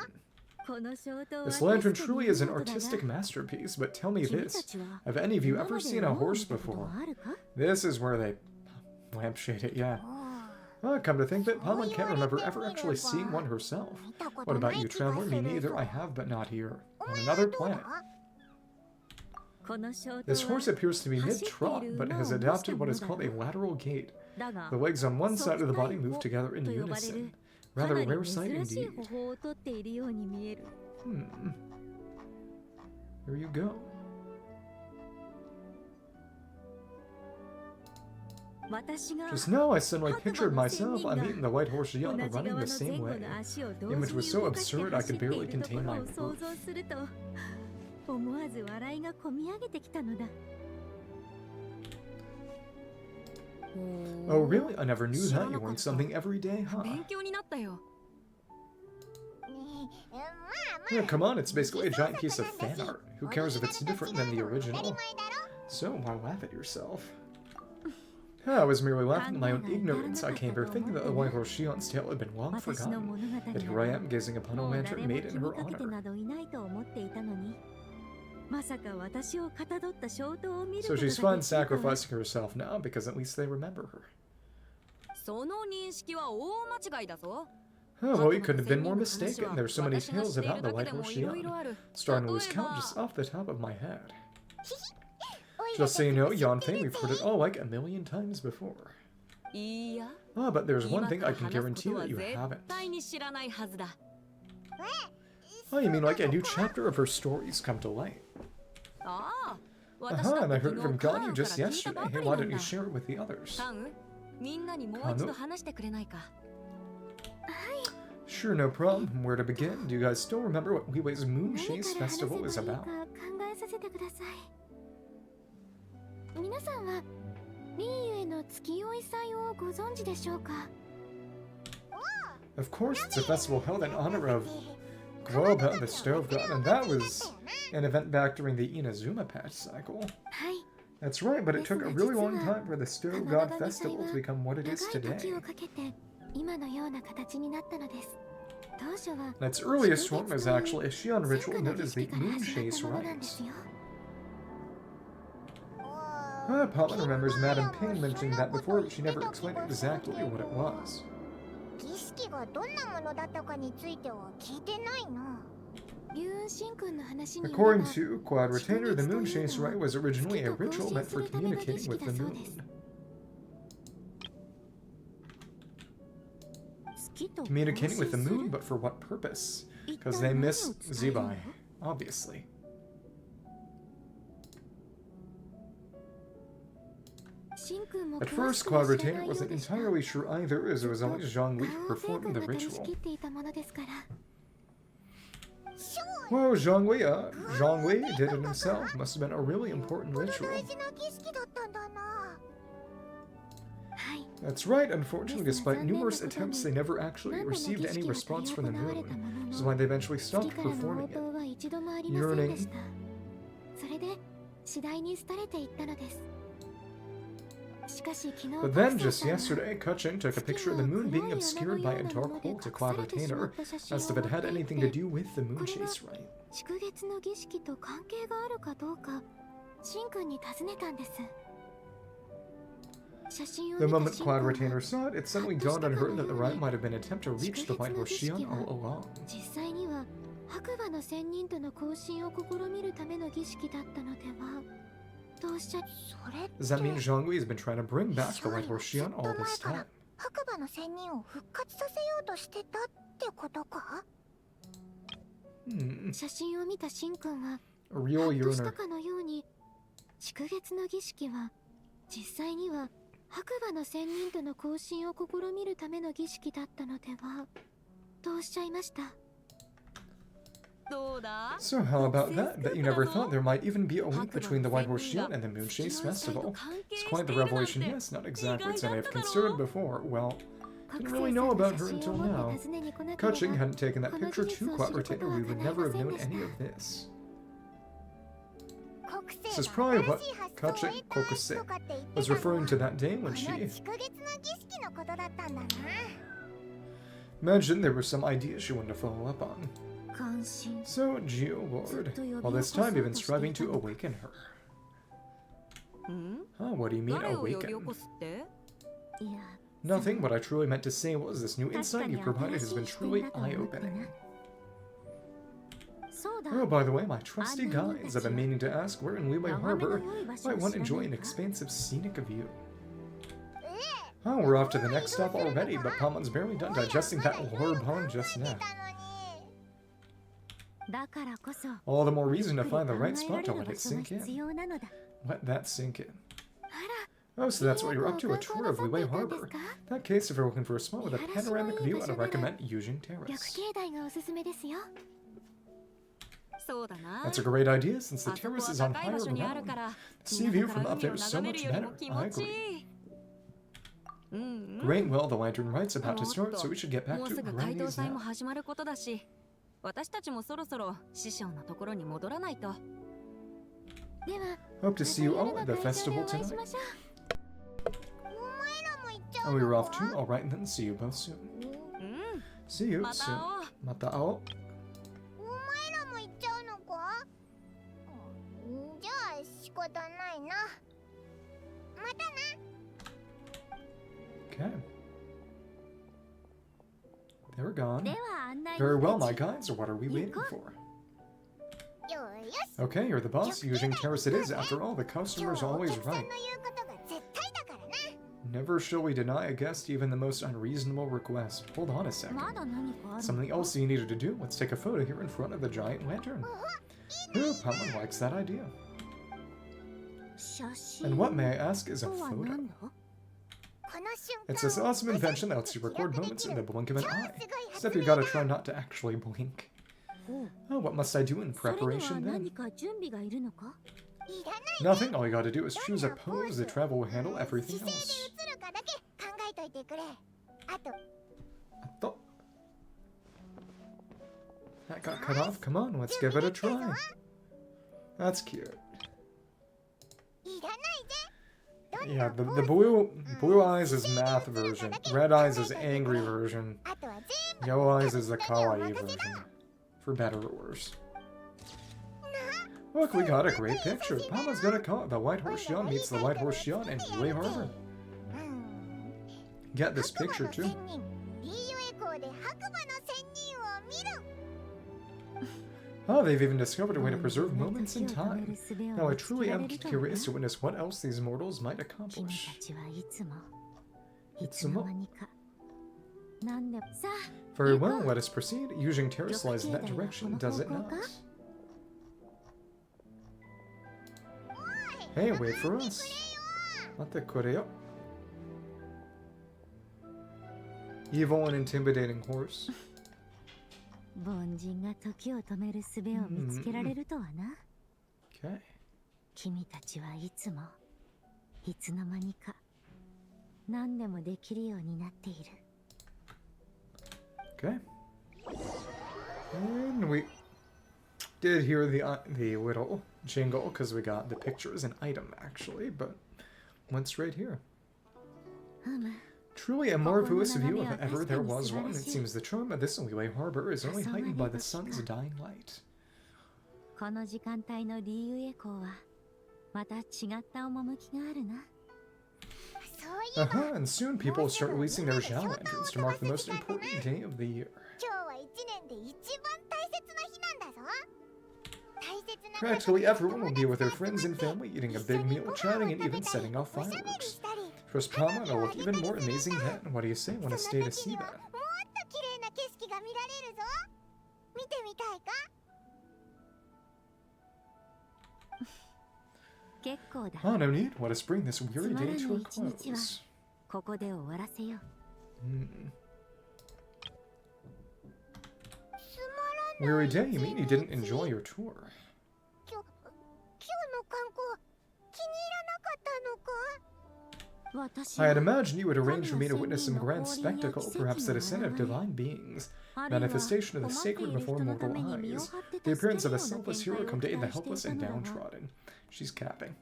This lantern truly is an artistic masterpiece, but tell me this, have any of you ever seen a horse before? This is where they lampshade it, yeah. Well, come to think of it, Paimon can't remember ever actually seeing one herself. What about you, traveler? Me neither, I have, but not here. On another planet. This horse appears to be mid-trot, but has adopted what is called a lateral gait. The legs on one side of the body move together in unison. Rather rare sight indeed. There you go. Just now I suddenly pictured myself, I'm eating the white horse Xianyun running the same way. The image was so absurd I could barely contain my mirth. Oh really? I never knew that. You learned something every day, huh? Yeah, come on, it's basically a giant piece of fan art. Who cares if it's different than the original? So, why laugh at yourself? I was merely laughing at my own ignorance. I came here thinking that the white horse Xianyun's tale had been long forgotten. Yet here I am, gazing upon a lantern made in her honor. So she's fine sacrificing herself now, because at least they remember her. Oh, well, you couldn't have been more mistaken. There's so many tales about the white horse Xianyun. Starting to lose count just off the top of my head. Just so you know, Yon thing, we've heard it all like a million times before. Ah, but there's one thing I can guarantee that you haven't. Oh, you mean like a new chapter of her stories come to light? And I heard it from Ganyu just yesterday. Hey, why don't you share it with the others? Kanu? Sure, no problem. Where to begin? Do you guys still remember what Weiwei's Moon Chase Festival is about? Of course, it's a festival held in honor of Globa, the Stove God, and that was an event back during the Inazuma patch cycle. That's right, but it took a really long time for the Stove God Festival to become what it is today. In its earliest form is actually a Xian ritual known as the Moon Chase Rite. Paimon remembers Madame Ping mentioning that before, but she never explained exactly what it was. According to Quad Retainer, the Moon Chase Rite was originally a ritual meant for communicating with the moon. Communicating with the moon, but for what purpose? Because they miss Zibai, obviously. At first, Quad Retainer wasn't entirely sure either, as it was only Zhongli who performed the ritual. Well, Zhongli did it himself. Must have been a really important ritual. That's right, unfortunately, despite numerous attempts, they never actually received any response from the moon, which is why they eventually stopped performing it. Yearning. But then, just yesterday, Qingce took a picture of the moon being obscured by a dark hole to Quad Retainer, as if it had anything to do with the Moon Chase Rite. The moment Quad Retainer saw it, it suddenly dawned on her that the rite might have been an attempt to reach the white horse Xianyun all along. Does that mean Zhongli has been trying to bring back the white horse Xianyun all this time? A real yearner. So how about that? Bet you never thought there might even be a link between the White Horse Xianyun and the Moon Chase Festival. It's quite the revelation, yes, not exactly as I have considered before. Well, didn't really know about her until now. Qingce hadn't taken that picture to Quad Retainer, we would never have known any of this. This is probably what Qingce was referring to that day when she... Imagine there were some ideas she wanted to follow up on. So, Geo Lord, all this time you've been striving to awaken her. Huh, what do you mean, awaken? Nothing, what I truly meant to say was this new insight you provided has been truly eye-opening. Oh, by the way, my trusty guides, I've been meaning to ask where in Liyue Harbor might one enjoy an expansive scenic view. Oh, we're off to the next stop already, but Pamon's barely done digesting that lore bomb just now. All the more reason to find the right spot to let it sink in. Let that sink in. Oh, so that's what you're up to, a tour of Liyue Harbor. In that case, if you're looking for a spot with a panoramic view, I'd recommend Yujing Terrace. That's a great idea, since the terrace is on higher ground. The sea view from up there is so much better. I agree. Great, well, the Lantern Rite's about to start, so we should get back to grinding these now. Hope to see you all at the festival tonight. Oh, you're off too? Alright then, see you both soon. See you soon. Matao. Okay. They're gone. Very well, my guides, what are we waiting for? Okay, you're the boss. Yujing Terrace it is. After all, the customer's always right. Never shall we deny a guest even the most unreasonable request. Hold on a second. Something else you needed to do. Let's take a photo here in front of the giant lantern. Ooh, Pamon likes that idea. And what, may I ask, is a photo? It's this awesome invention that lets you record moments in the blink of an eye. Except you gotta try not to actually blink. Oh, what must I do in preparation then? Nothing, all you gotta do is choose a pose, the travel will handle everything else. That got cut off? Come on, let's give it a try. That's cute. Yeah, the blue eyes is math version, red eyes is angry version, yellow eyes is the kawaii version. For better or worse. Look, we got a great picture. Pamon's gonna call it the White Horse Xian meets the White Horse Xian in Liyue Harbor. Get this picture too. Oh, they've even discovered a way to preserve moments in time. Now I truly am curious to witness what else these mortals might accomplish. Very well, let us proceed. Yujing Terrace lies in that direction, does it not? Hey, wait for us. Mate koreo. Evil and intimidating horse. Okay. Okay. And we did hear the little jingle because we got the picture as an item actually, but went straight here. Truly a marvelous view if ever there was one. It seems the charm of this Liyue Harbor is only heightened by the sun's dying light. And soon people will start releasing their Xiao lanterns to mark the most important day of the year. Practically everyone will be with their friends and family, eating a big meal, chatting, and even setting off fireworks. Trust Pama, it'll look even more amazing then. What do you say? Want to stay to see that? Oh, no need. Let us bring this weary day to a close. Weary day? You mean you didn't enjoy your tour? I had imagined you would arrange for me to witness some grand spectacle, perhaps the descent of divine beings, manifestation of the sacred before mortal eyes, the appearance of a selfless hero come to aid the helpless and downtrodden. She's capping.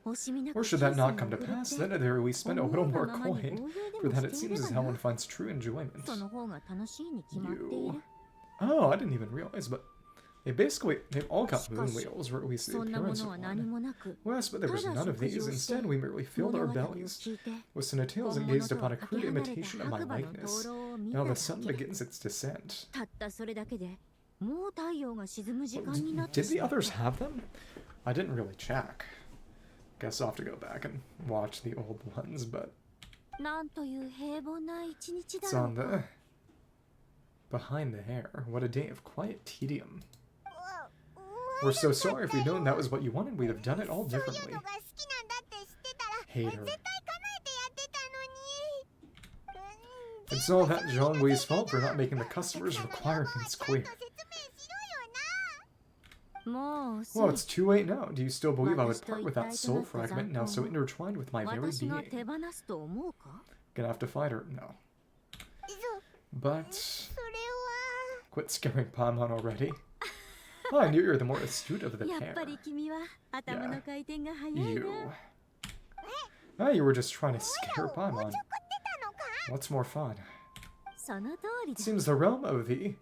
Or should that not come to pass, then at the very least spend a little more coin, for that it seems as how one finds true enjoyment. You... Oh, I didn't even realize, but they've all got moon wheels, or at least the appearance of one. Yes, but there was none of these. Instead, we merely filled our bellies with some tales and gazed upon a crude imitation of my likeness. Now the sun begins its descent. Did the others have them? I didn't really check. Guess I'll have to go back and watch the old ones, but... It's on the... behind the hair. What a day of quiet tedium. We're so sorry. If we'd known that was what you wanted, we'd have done it all differently. Hate her. It's all that Zhongli's fault for not making the customers' requirements clear. Well, it's too late now. Do you still believe I would part with that soul fragment now so intertwined with my very being? Gonna have to fight her? No. But... Quit scaring Paimon already. Oh, I knew you were the more astute of the pair. Yeah. You. Ah, you were just trying to scare Paimon. What's more fun? It seems the realm of the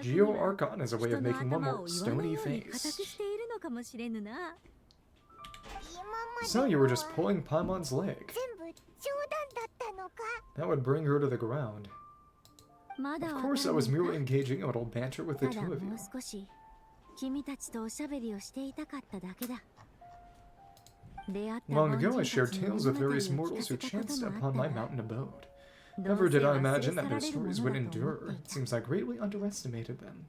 Geo-Archon is a way of making one more stony-faced. So you were just pulling Paimon's leg. That would bring her to the ground. Of course I was merely engaging in a little banter with the two of you. Long ago I shared tales with various mortals who chanced upon my mountain abode. Never did I imagine that their stories would endure. It seems I greatly underestimated them.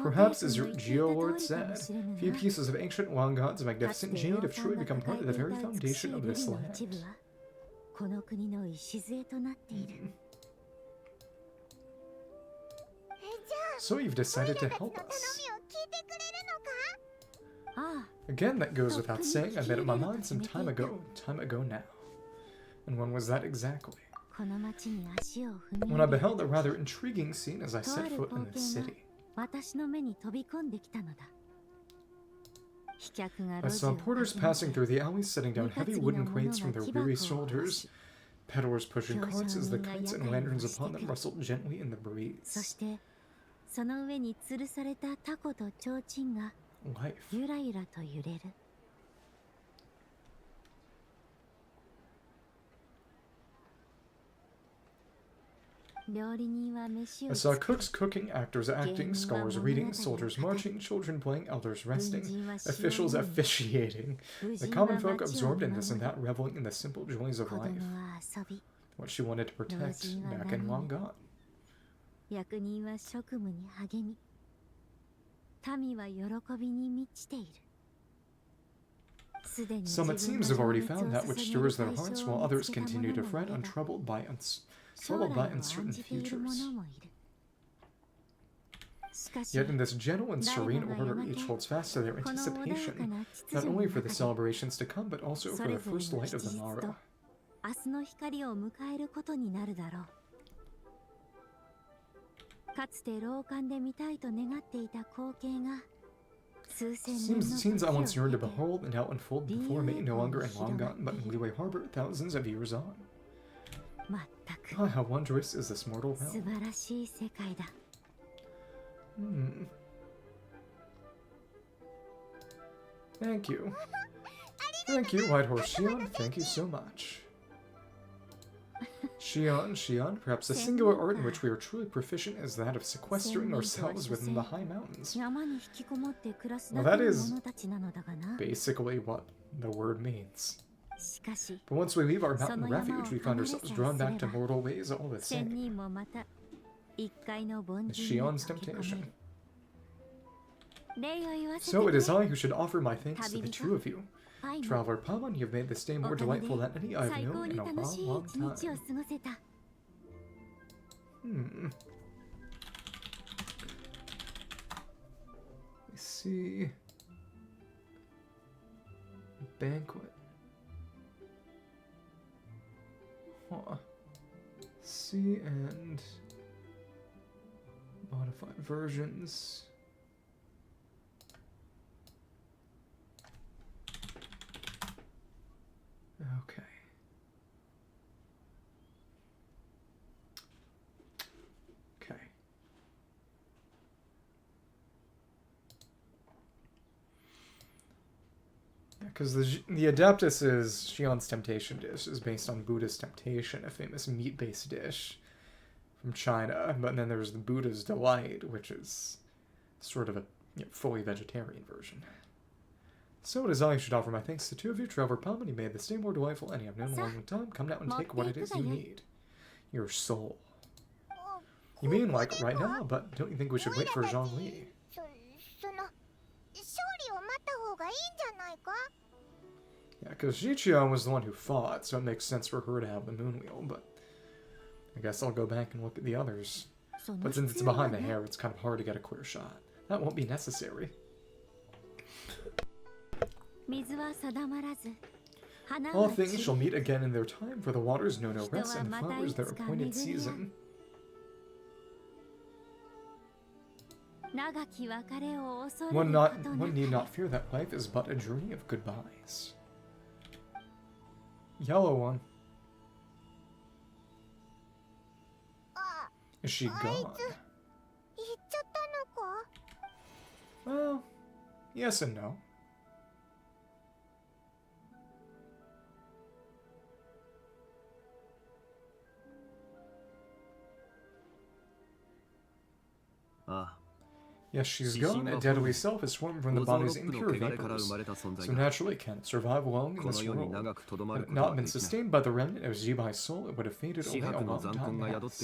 Perhaps, as your Geo-Lord said, few pieces of ancient long gods of magnificent jade have truly become part of the very foundation of this land. So you've decided to help us. Again, that goes without saying. I made up my mind some time ago now. And when was that exactly? When I beheld a rather intriguing scene as I set foot in the city. I saw porters passing through the alleys setting down heavy wooden crates from their weary shoulders, peddlers pushing carts as the kites and lanterns upon them rustled gently in the breeze. Life. I saw cooks cooking, actors acting, scholars reading, soldiers marching, children playing, elders resting, officials officiating, the common folk absorbed in this and that, reveling in the simple joys of life. What she wanted to protect back and long gone. Some, it seems, have already found that which stirs their hearts, while others continue to fret, untroubled by uncertain futures. Yet in this gentle and serene order, each holds fast to their anticipation, not only for the celebrations to come, but also for the first light of the morrow. Scenes I once yearned to behold and now unfold before me, no longer in long gone, but in Liyue Harbor, thousands of years on. Ah, how wondrous is this mortal realm. Thank you. Thank you, White Horse Xian. Thank you so much. Xian, perhaps the singular art in which we are truly proficient is that of sequestering ourselves within the high mountains. Well, that is basically what the word means. But once we leave our mountain refuge, we find ourselves drawn back to mortal ways all the same. It's Xian's temptation. So it is I who should offer my thanks to the two of you. Traveler Paimon, you have made this day more delightful than any I have known in a long, long time. Let's see. Banquet. Huh. See, and modified versions. Okay. Because the Adeptus' Xian's temptation dish is based on Buddha's temptation, a famous meat-based dish from China. But then there's the Buddha's delight, which is sort of a fully vegetarian version. So it is I should offer my thanks to two of you, Trevor Palm, and he made this day more delightful any I've known in a long time. Come now and take what it is you need. Your soul. You mean, like, right now? But don't you think we should wait for Zhongli? Yeah, because Ziqiao was the one who fought, so it makes sense for her to have the moon wheel, but I guess I'll go back and look at the others. But since it's behind the hair, it's kind of hard to get a clear shot. That won't be necessary. All things shall meet again in their time, for the waters know no rest, and the flowers their appointed season. One need not fear that life is but a journey of goodbyes. Yellow one. Is she gone? Well, yes and no. Yes, she's gone. A deadly self is formed from the body's impure vapors, so naturally can't survive long in this world. Had it not been sustained by the remnant of Zibai's soul, it would have faded away a long time hence.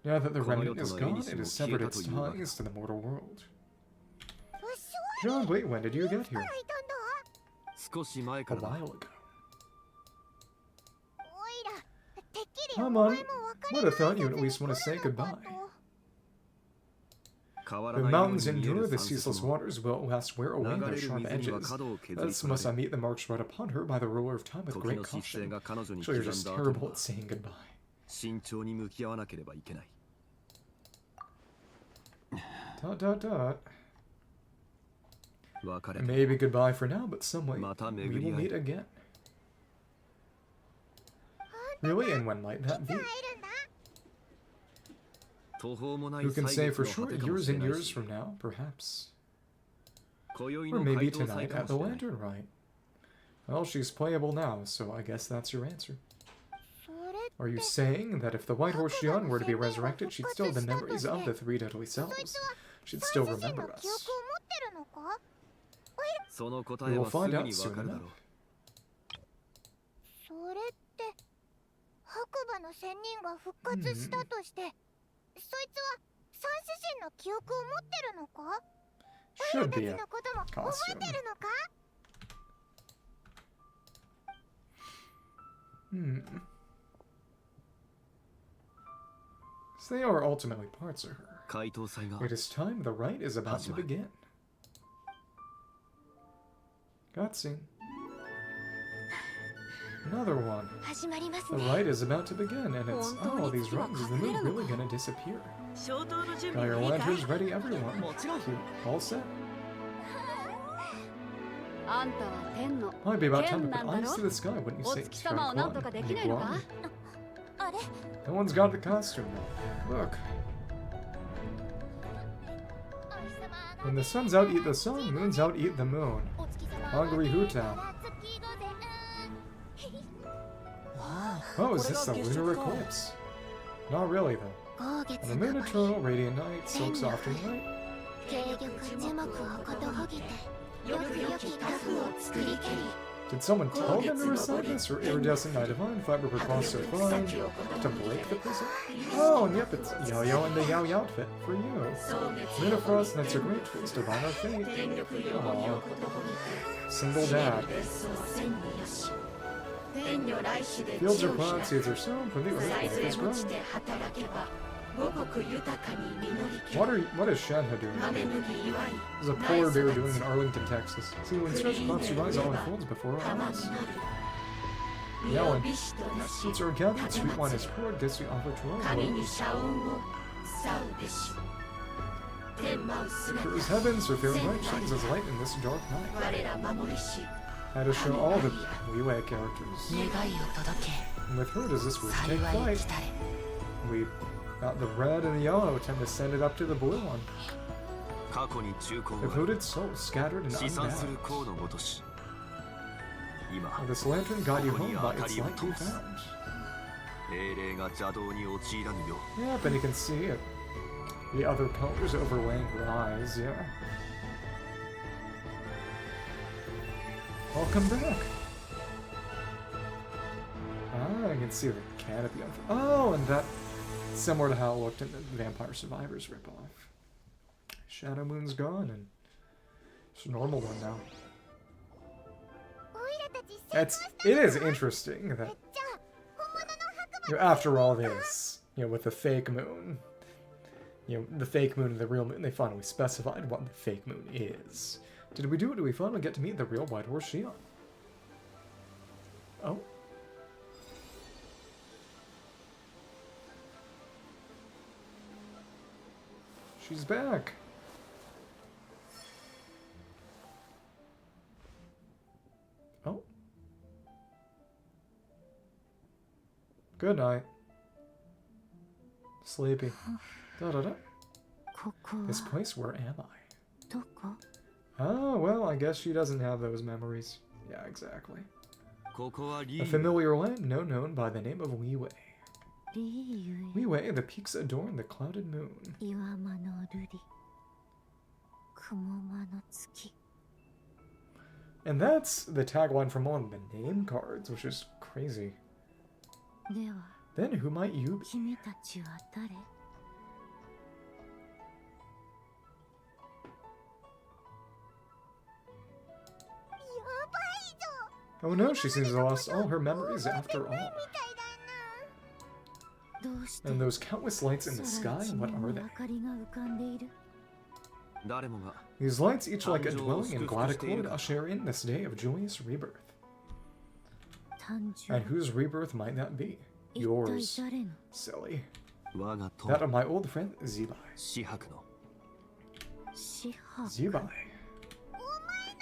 Now that the remnant is gone, it has severed its ties to the mortal world. Zhongli, when did you get here? A while ago. Come on, would have thought you would at least want to say goodbye. The mountains endure, the ceaseless waters will at last wear away their sharp edges. Thus must I meet the march right upon her by the ruler of time with great caution. Actually, you're just terrible at saying goodbye. Dot dot dot. Maybe goodbye for now, but some way we will meet again. Really? And when might that be? Who can say for sure? Years and years from now, perhaps. Or maybe tonight at the Lantern Rite. Well, she's playable now, so I guess that's your answer. Are you saying that if the White Horse Xian were to be resurrected, she'd still have the memories of the three deadly selves? She'd still remember us. We will find out soon enough. Should be a costume. So they are ultimately parts of her. It is time, the rite is about to begin. Cutscene. Another one. The rite is about to begin, and it's... Oh, these rungs. Is the moon really gonna disappear? Got your lanterns ready, everyone? Cute. All set? Might be about time to put eyes to the sky, wouldn't you say? No one's got the costume, though. Look. When the sun's out, eat the sun. Moon's out, eat the moon. Hungry Hutao. Oh, is this the lunar eclipse? Not really, though. On the moon eternal, radiant night, silk soft and light. Did someone tell them to recite this, or iridescent night divine, fiber per cost so fine, to break the prism? Oh, and yep, it's Yo-Yo and the Yao outfit for you. Moon of Frost, nights are great, trees divine our fate. Aww. Single dad. Fields are plowed, seeds are sown, from the earth life is grown. What is Shanha doing? There's a polar bear doing in Arlington, Texas. See, when stretch crops rise, all unfolds before our eyes. Yelling. Seeds are gathered, sweet wine is poured, gifts we offer to our Lord. For his heavens are fair bright, shines as light in this dark night. Had to show all the Liyue characters. And with her does this wish take flight. We Got the red and the yellow. Time to send it up to the blue one. Devoted souls scattered and unbound. And this lantern got you home by its light you found. Yep, and you can see it. The other colors overlaying her eyes, yeah. Welcome back. Ah, I can see the canopy of. Oh, and that similar to how it looked in the Vampire Survivors ripoff. Shadow Moon's gone, and it's a normal one now. It is interesting that, you know, after all this, you know, with the fake moon, you know, the fake moon and the real moon, they finally specified what the fake moon is. Did we do it? Did we finally get to meet the real White Horse Xiao? Oh. She's back. Oh. Good night. Sleepy. Da-da-da. This place, where am I? Oh, well, I guess she doesn't have those memories. Yeah, exactly. A familiar land known by the name of Liyue. Liyue, the peaks adorn the clouded moon. And that's the tagline from one of the name cards, which is crazy. Then who might you be? Oh no, she seems to have lost all her memories after all. And those countless lights in the sky, what are they? These lights, each like a dwelling in glad accord, usher in this day of joyous rebirth. And whose rebirth might that be? Yours, silly. That of my old friend, Zibai. Zibai.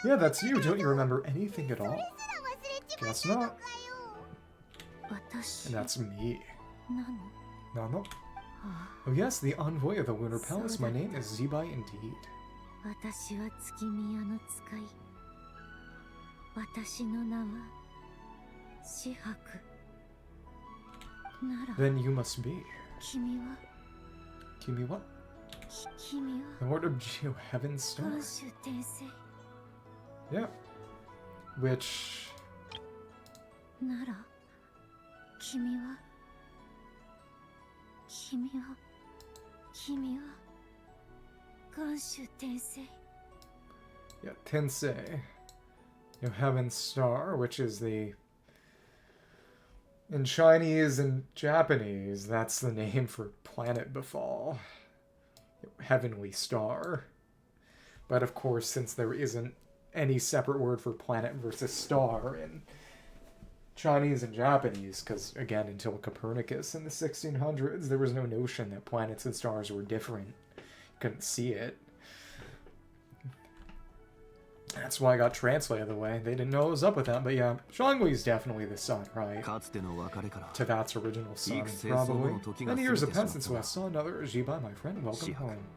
Yeah, that's you. Don't you remember anything at all? Guess not. And that's me. Nano? Oh yes, the envoy of the Lunar Palace. My name is Zibai indeed. Then you must be. Kimi what? The Lord of Geo Heaven's Star. Yeah. Which... Yeah, Tensei. You know, Heaven's Star, which is the... In Chinese and Japanese, that's the name for Planet Befall. Heavenly Star. But of course, since there isn't any separate word for planet versus star in Chinese and Japanese, because, again, until Copernicus in the 1600s, there was no notion that planets and stars were different. You couldn't see it. That's why I got translated the way. They didn't know what was up with that, but yeah, Zhongli's definitely the sun, right? To that's original sun, probably. Many years have passed since I saw another Zibai, my friend. Welcome home.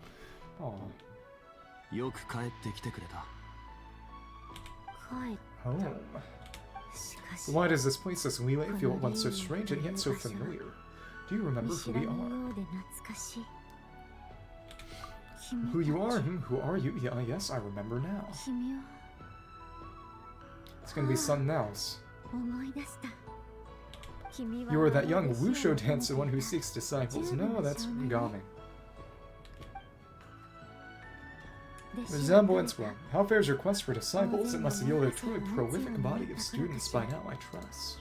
Aww. Home. Why does this place, this Liyue, feel at once so strange and yet so familiar? Do you remember who we are? Who you are? Who are you? Yeah, yes, I remember now. It's gonna be something else. You are that young Wushu dancer, one who seeks disciples. No, that's Gaming. Resemblance one. How fares your quest for disciples? It must yield a truly prolific body of students by now, I trust.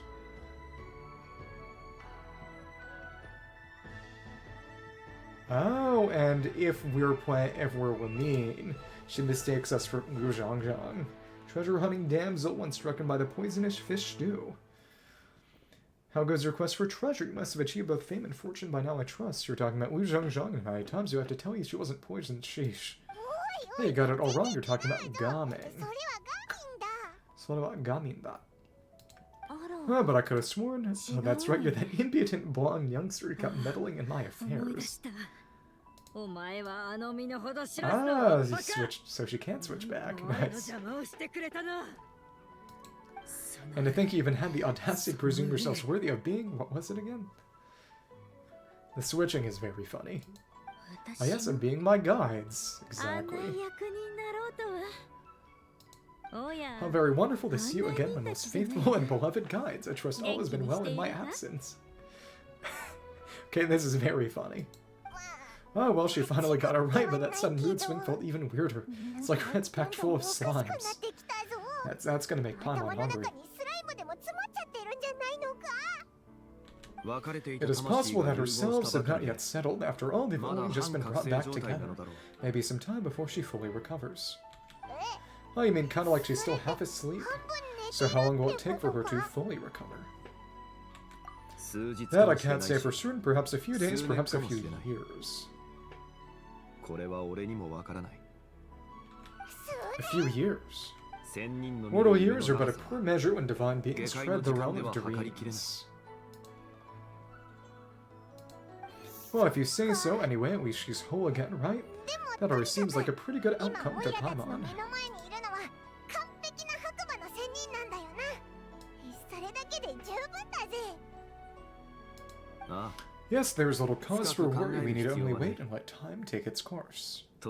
Oh, and if we're Lamine, she mistakes us for Wu Zhangzhang. Treasure hunting damsel, one stricken by the poisonous fish stew. How goes your quest for treasure? You must have achieved both fame and fortune by now, I trust. You're talking about Wu Zhangzhang, and how many times do I have to tell you she wasn't poisoned? Sheesh. Hey, you got it all wrong. You're talking about Gaming. So what about Gamin da? Oh, but I could have sworn. Oh, that's right, you're that impudent blonde youngster who kept meddling in my affairs. Ah, she switched, so she can't switch back. Nice. And to think you even had the audacity to presume yourselves worthy of being, what was it again? The switching is very funny. Ah, yes, and being my guides. Exactly. How very wonderful to see you again, my most faithful and beloved guides. I trust all has been well in my absence. Okay, this is very funny. Oh, well, she finally got it right, but that sudden mood swing felt even weirder. It's like Red's packed full of slimes. That's gonna make Paimon hungry. It is possible that her selves have not yet settled. After all, they've only just been brought back together. Maybe some time before she fully recovers. Oh, you mean kind of like she's still half asleep? So how long will it take for her to fully recover? That I can't say for certain. Perhaps a few days, perhaps a few years. A few years. Mortal years are but a poor measure when divine beings tread the realm of dreams. Well, if you say so, anyway, at least she's whole again, right? That already seems like a pretty good outcome to Paimon. Yes, there's little cause for worry. We need to only wait and let time take its course. See,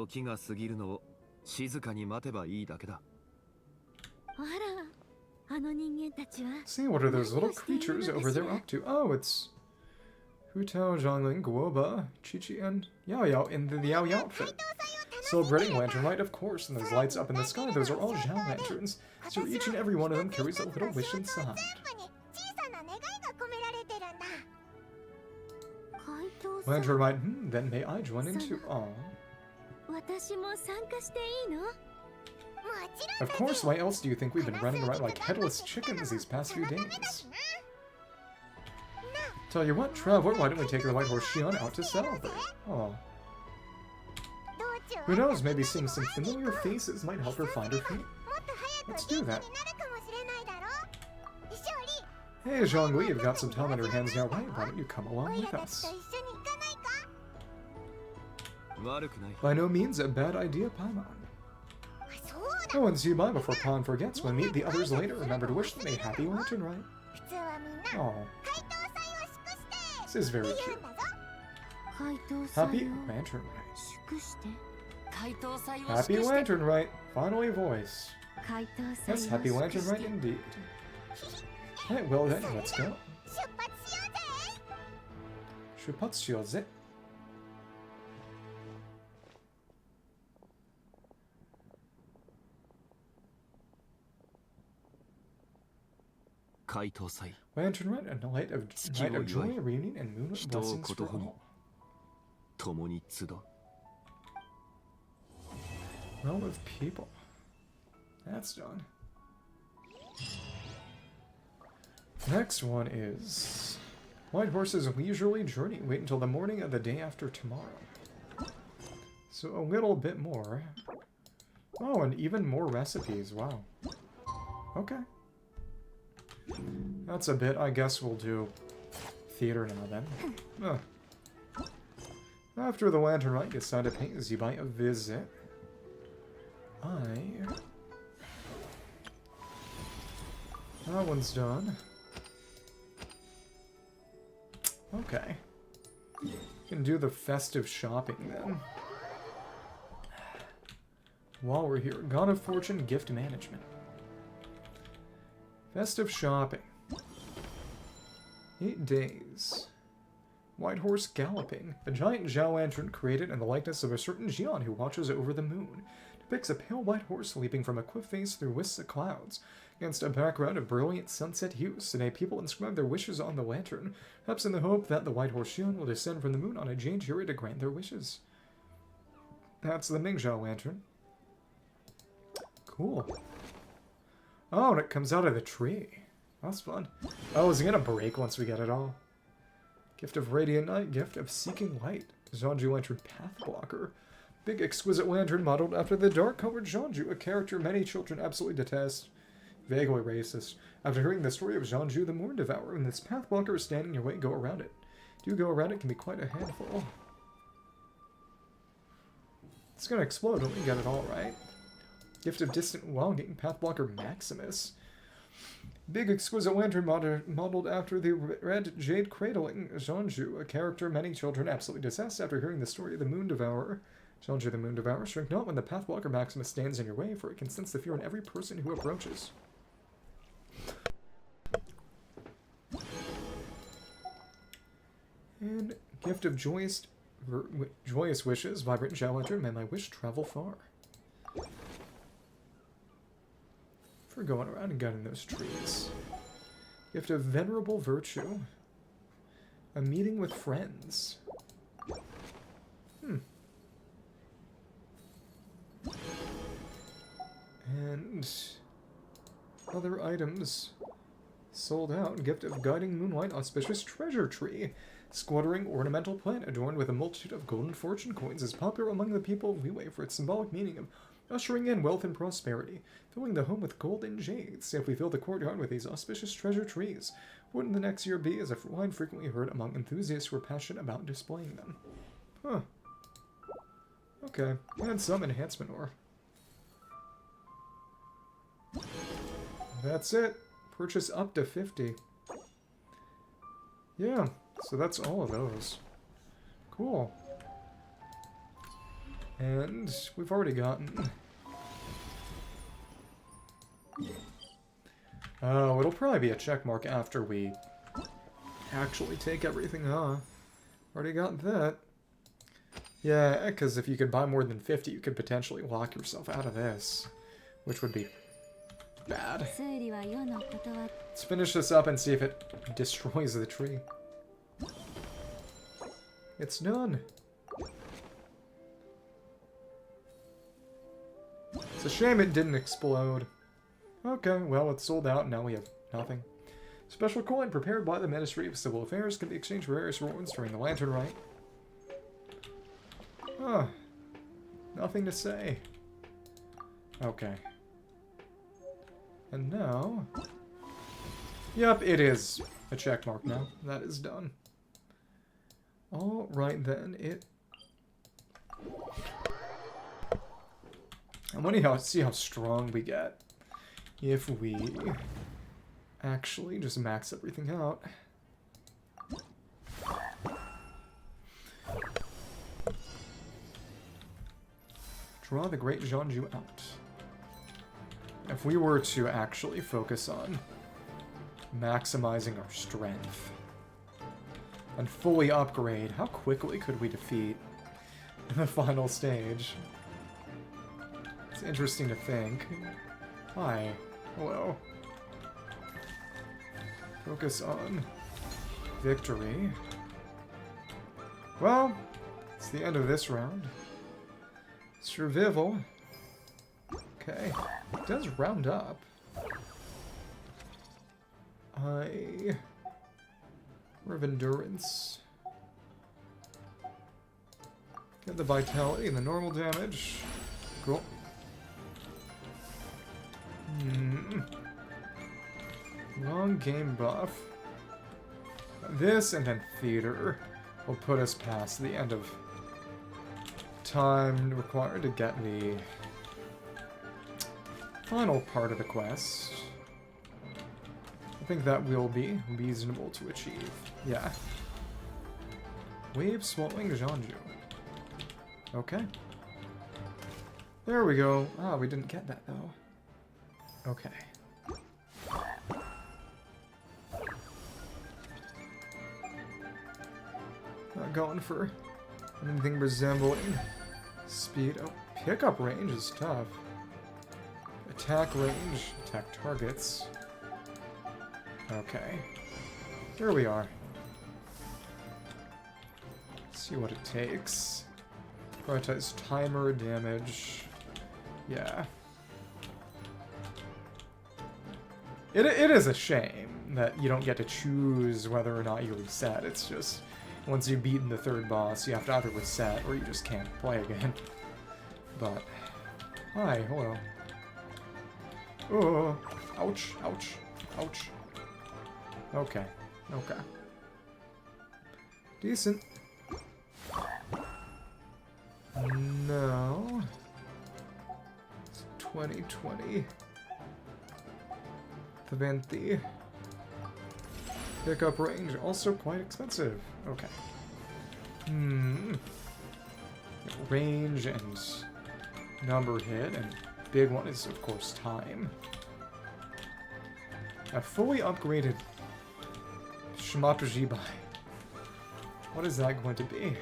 what are those little creatures over there up to? Oh, it's Hutao, Zhongli, Guoba, Qingce, and Xiao in the Xiao outfit. Celebrating Lanternlit, of course, and those lights up in the sky, those are all Xiao lanterns. So each and every one of them carries a little wish inside. Lanternlit, then may I join in too? Aww. Of course, why else do you think we've been running around like headless chickens these past few days? Tell you what, Traveler, why don't we take the white horse Xianyun out to celebrate? Aww. Who knows, maybe seeing some familiar faces might help her find her feet. Let's do that. Hey, Zhongli, you've got some time on your hands now, right? Why don't you come along with us? By no means a bad idea, Paimon. Oh, and Zibai, before Paimon forgets, we'll meet the others later. Remember to wish them a happy Lantern Rite. Oh, this is very cute. Happy Lantern Rite. Happy Lantern Rite. Finally voice. Yes, happy Lantern Rite indeed. Alright, well then, let's go. Shupatsuyoze. Lantern Rite, a night of joy, reunion, and moonlit blessings for all. Realm of people. That's done. Next one is White Horse's leisurely journey. Wait until the morning of the day after tomorrow. So a little bit more. Oh, and even more recipes. Wow. Okay. That's a bit. I guess we'll do theater now then. After the Lantern Rite, decide to pay Zibai a visit. That one's done. Okay. Can do the festive shopping then. While we're here, God of Fortune gift management. Festive shopping. 8 days. White horse galloping. A giant Xiao lantern created in the likeness of a certain Xian who watches over the moon. Depicts a pale white horse leaping from a cliff face through wisps of clouds. Against a background of brilliant sunset hues, today people inscribe their wishes on the lantern, perhaps in the hope that the white horse Xian will descend from the moon on a Jade chariot to grant their wishes. That's the Ming Xiao lantern. Cool. Oh, and it comes out of the tree. That's fun. Oh, is it gonna break once we get it all? Gift of Radiant Night, Gift of Seeking Light. Zhanzhu Lantern Path Blocker. Big exquisite lantern modeled after the dark-colored Zhanzhu, a character many children absolutely detest. Vaguely racist. After hearing the story of Zhanzhu, the Moon Devourer, when this pathwalker is standing in your way, go around it. Do go around it can be quite a handful. It's gonna explode when we get it all right. Gift of Distant Longing, Pathwalker Maximus. Big exquisite lantern modeled after the red jade cradling Zhanzhu, a character many children absolutely detest after hearing the story of the Moon Devourer. Zhanzhu the Moon Devourer, shrink not when the Pathwalker Maximus stands in your way, for it can sense the fear in every person who approaches. And Gift of Joyous Wishes, Vibrant Xiao Lantern, may my wish travel far. For going around and gutting those trees. Gift of Venerable Virtue. A meeting with friends. And other items sold out. Gift of Guiding Moonlight, Auspicious Treasure Tree. Squattering ornamental plant adorned with a multitude of golden fortune coins is popular among the people of Liyue for its symbolic meaning of ushering in wealth and prosperity, filling the home with gold and jades. If we fill the courtyard with these auspicious treasure trees, wouldn't the next year be, as a line frequently heard among enthusiasts who are passionate about displaying them? Huh. Okay, and some enhancement ore. That's it. Purchase up to 50. Yeah, so that's all of those. Cool. And we've already gotten... Oh, it'll probably be a check mark after we actually take everything, huh? Already got that. Yeah, because if you could buy more than 50, you could potentially lock yourself out of this, which would be bad. Let's finish this up and see if it destroys the tree. It's done. It's a shame it didn't explode. Okay, well, it's sold out, and now we have nothing. Special coin prepared by the Ministry of Civil Affairs can be exchanged for various rewards during the Lantern Rite. Huh. Nothing to say. Okay. And now... Yep, it is a check mark now. That is done. Alright then, I want to see how strong we get if we actually just max everything out. Draw the Great Zhanzhu out. If we were to actually focus on maximizing our strength and fully upgrade, how quickly could we defeat the final stage? It's interesting to think. Hi. Hello. Focus on victory. Well, it's the end of this round. Survival. Okay. It does round up. More of endurance. Get the vitality and the normal damage. Cool. Long game buff. This and then theater will put us past the end of time required to get the final part of the quest. I think that will be reasonable to achieve. Yeah. Wave swallowing Zhanzhu. Okay. There we go. Ah, we didn't get that though. Okay. Not going for anything resembling speed. Oh, pickup range is tough. Attack range, attack targets. Okay. Here we are. Let's see what it takes. Prioritize timer, damage. Yeah. It is a shame that you don't get to choose whether or not you reset. It's just, once you've beaten the third boss, you have to either reset or you just can't play again. But, hi, hello. Oh. Ouch, ouch, ouch. Okay, okay. Decent. No. It's 2020. 20. Pickup range, also quite expensive. Okay. Range and number hit, and big one is, of course, time. A fully upgraded Shimata Zibai. What is that going to be?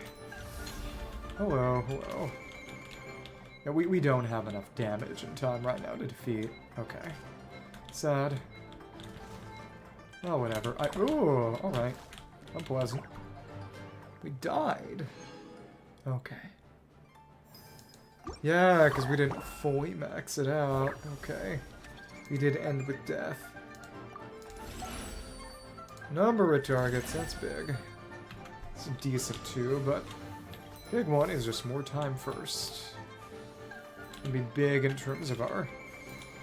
Hello, hello. Yeah, we don't have enough damage in time right now to defeat. Okay. Sad. Oh, whatever. Ooh, alright. Unpleasant. We died. Okay. Yeah, because we didn't fully max it out. Okay. We did end with death. Number of targets, that's big. It's decent too, but big one is just more time first. It'll be big in terms of our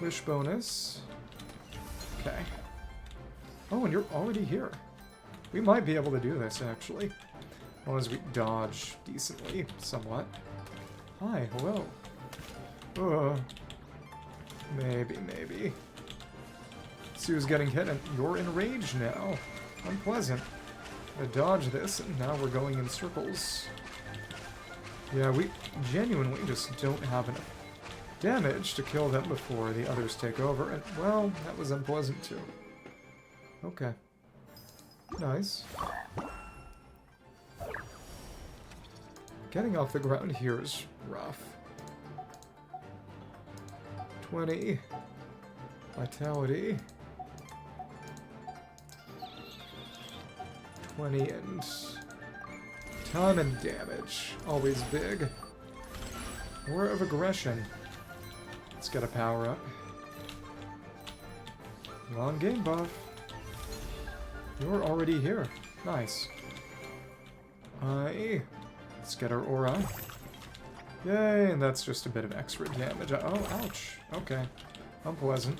wish bonus. Okay. Oh, and you're already here. We might be able to do this, actually. As long as we dodge decently, somewhat. Hi, hello. Maybe, maybe. Sue's getting hit, and you're enraged now. Unpleasant. I dodge this, and now we're going in circles. Yeah, we genuinely just don't have enough damage to kill them before the others take over, and, well, that was unpleasant too. Okay. Nice. Getting off the ground here is rough. 20. Vitality. 20 and time and damage. Always big. War of aggression. Let's get a power up. Long game buff. You're already here. Nice. Let's get our aura. Yay, and that's just a bit of extra damage. Oh, ouch. Okay. Unpleasant.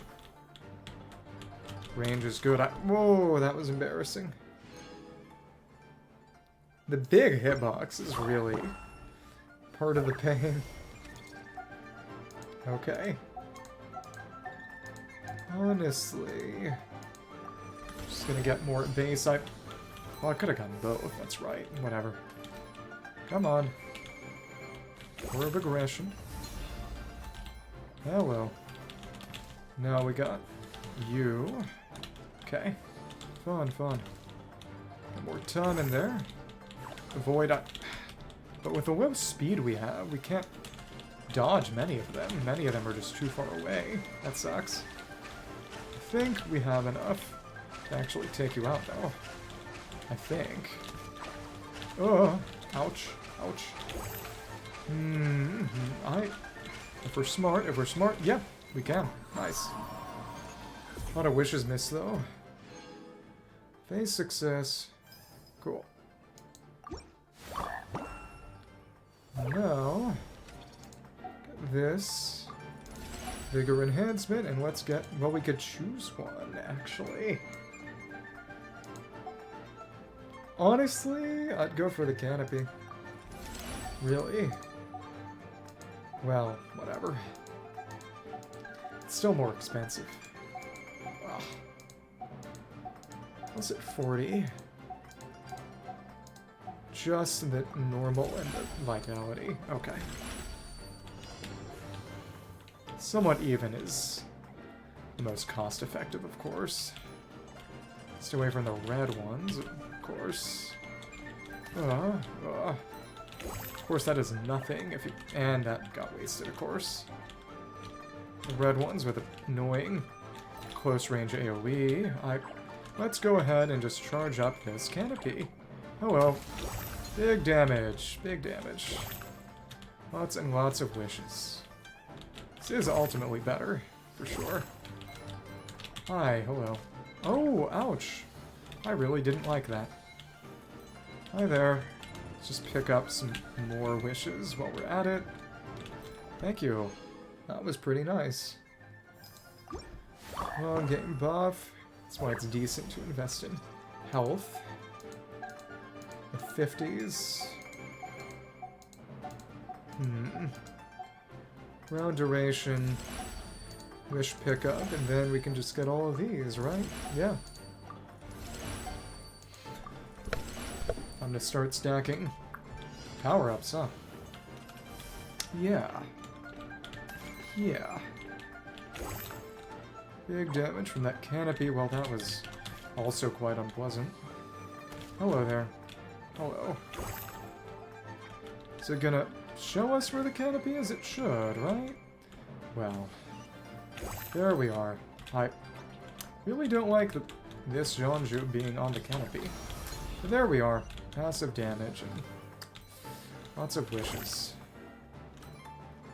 Range is good. Whoa, that was embarrassing. The big hitbox is really part of the pain. Okay. Honestly, just gonna get more base. Well, I could have gotten both. That's right. Whatever. Come on. War of aggression. Hello. Now we got you. Okay. Fun, fun. Got more time in there. Avoid. But with the low speed we have, we can't dodge many of them. Many of them are just too far away. That sucks. I think we have enough to actually take you out, though. I think. Oh, ouch, ouch. If we're smart, yeah, we can. Nice. A lot of wishes missed, though. Phase success. Cool. Now, get this vigor enhancement, and let's get, well, we could choose one, actually. Honestly, I'd go for the canopy. Really? Well, whatever. It's still more expensive. Ugh. What's it, 40? Just the normal and the vitality. Okay. Somewhat even is the most cost-effective, of course. Stay away from the red ones, of course. Of course, that is nothing if you... And that got wasted, of course. The red ones with annoying close-range AoE. Let's go ahead and just charge up this canopy. Hello. Big damage. Big damage. Lots and lots of wishes. This is ultimately better, for sure. Hi, hello. Oh, ouch. I really didn't like that. Hi there. Let's just pick up some more wishes while we're at it. Thank you. That was pretty nice. Long game buff. That's why it's decent to invest in health. The 50s. Round duration. Wish pickup, and then we can just get all of these, right? Yeah. I'm gonna start stacking power-ups, huh? Yeah. Yeah. Big damage from that canopy. Well, that was also quite unpleasant. Hello there. Hello. Is it gonna show us where the canopy is? It should, right? Well, there we are. I really don't like this Zhanzhu being on the canopy. But there we are. Passive damage and lots of wishes.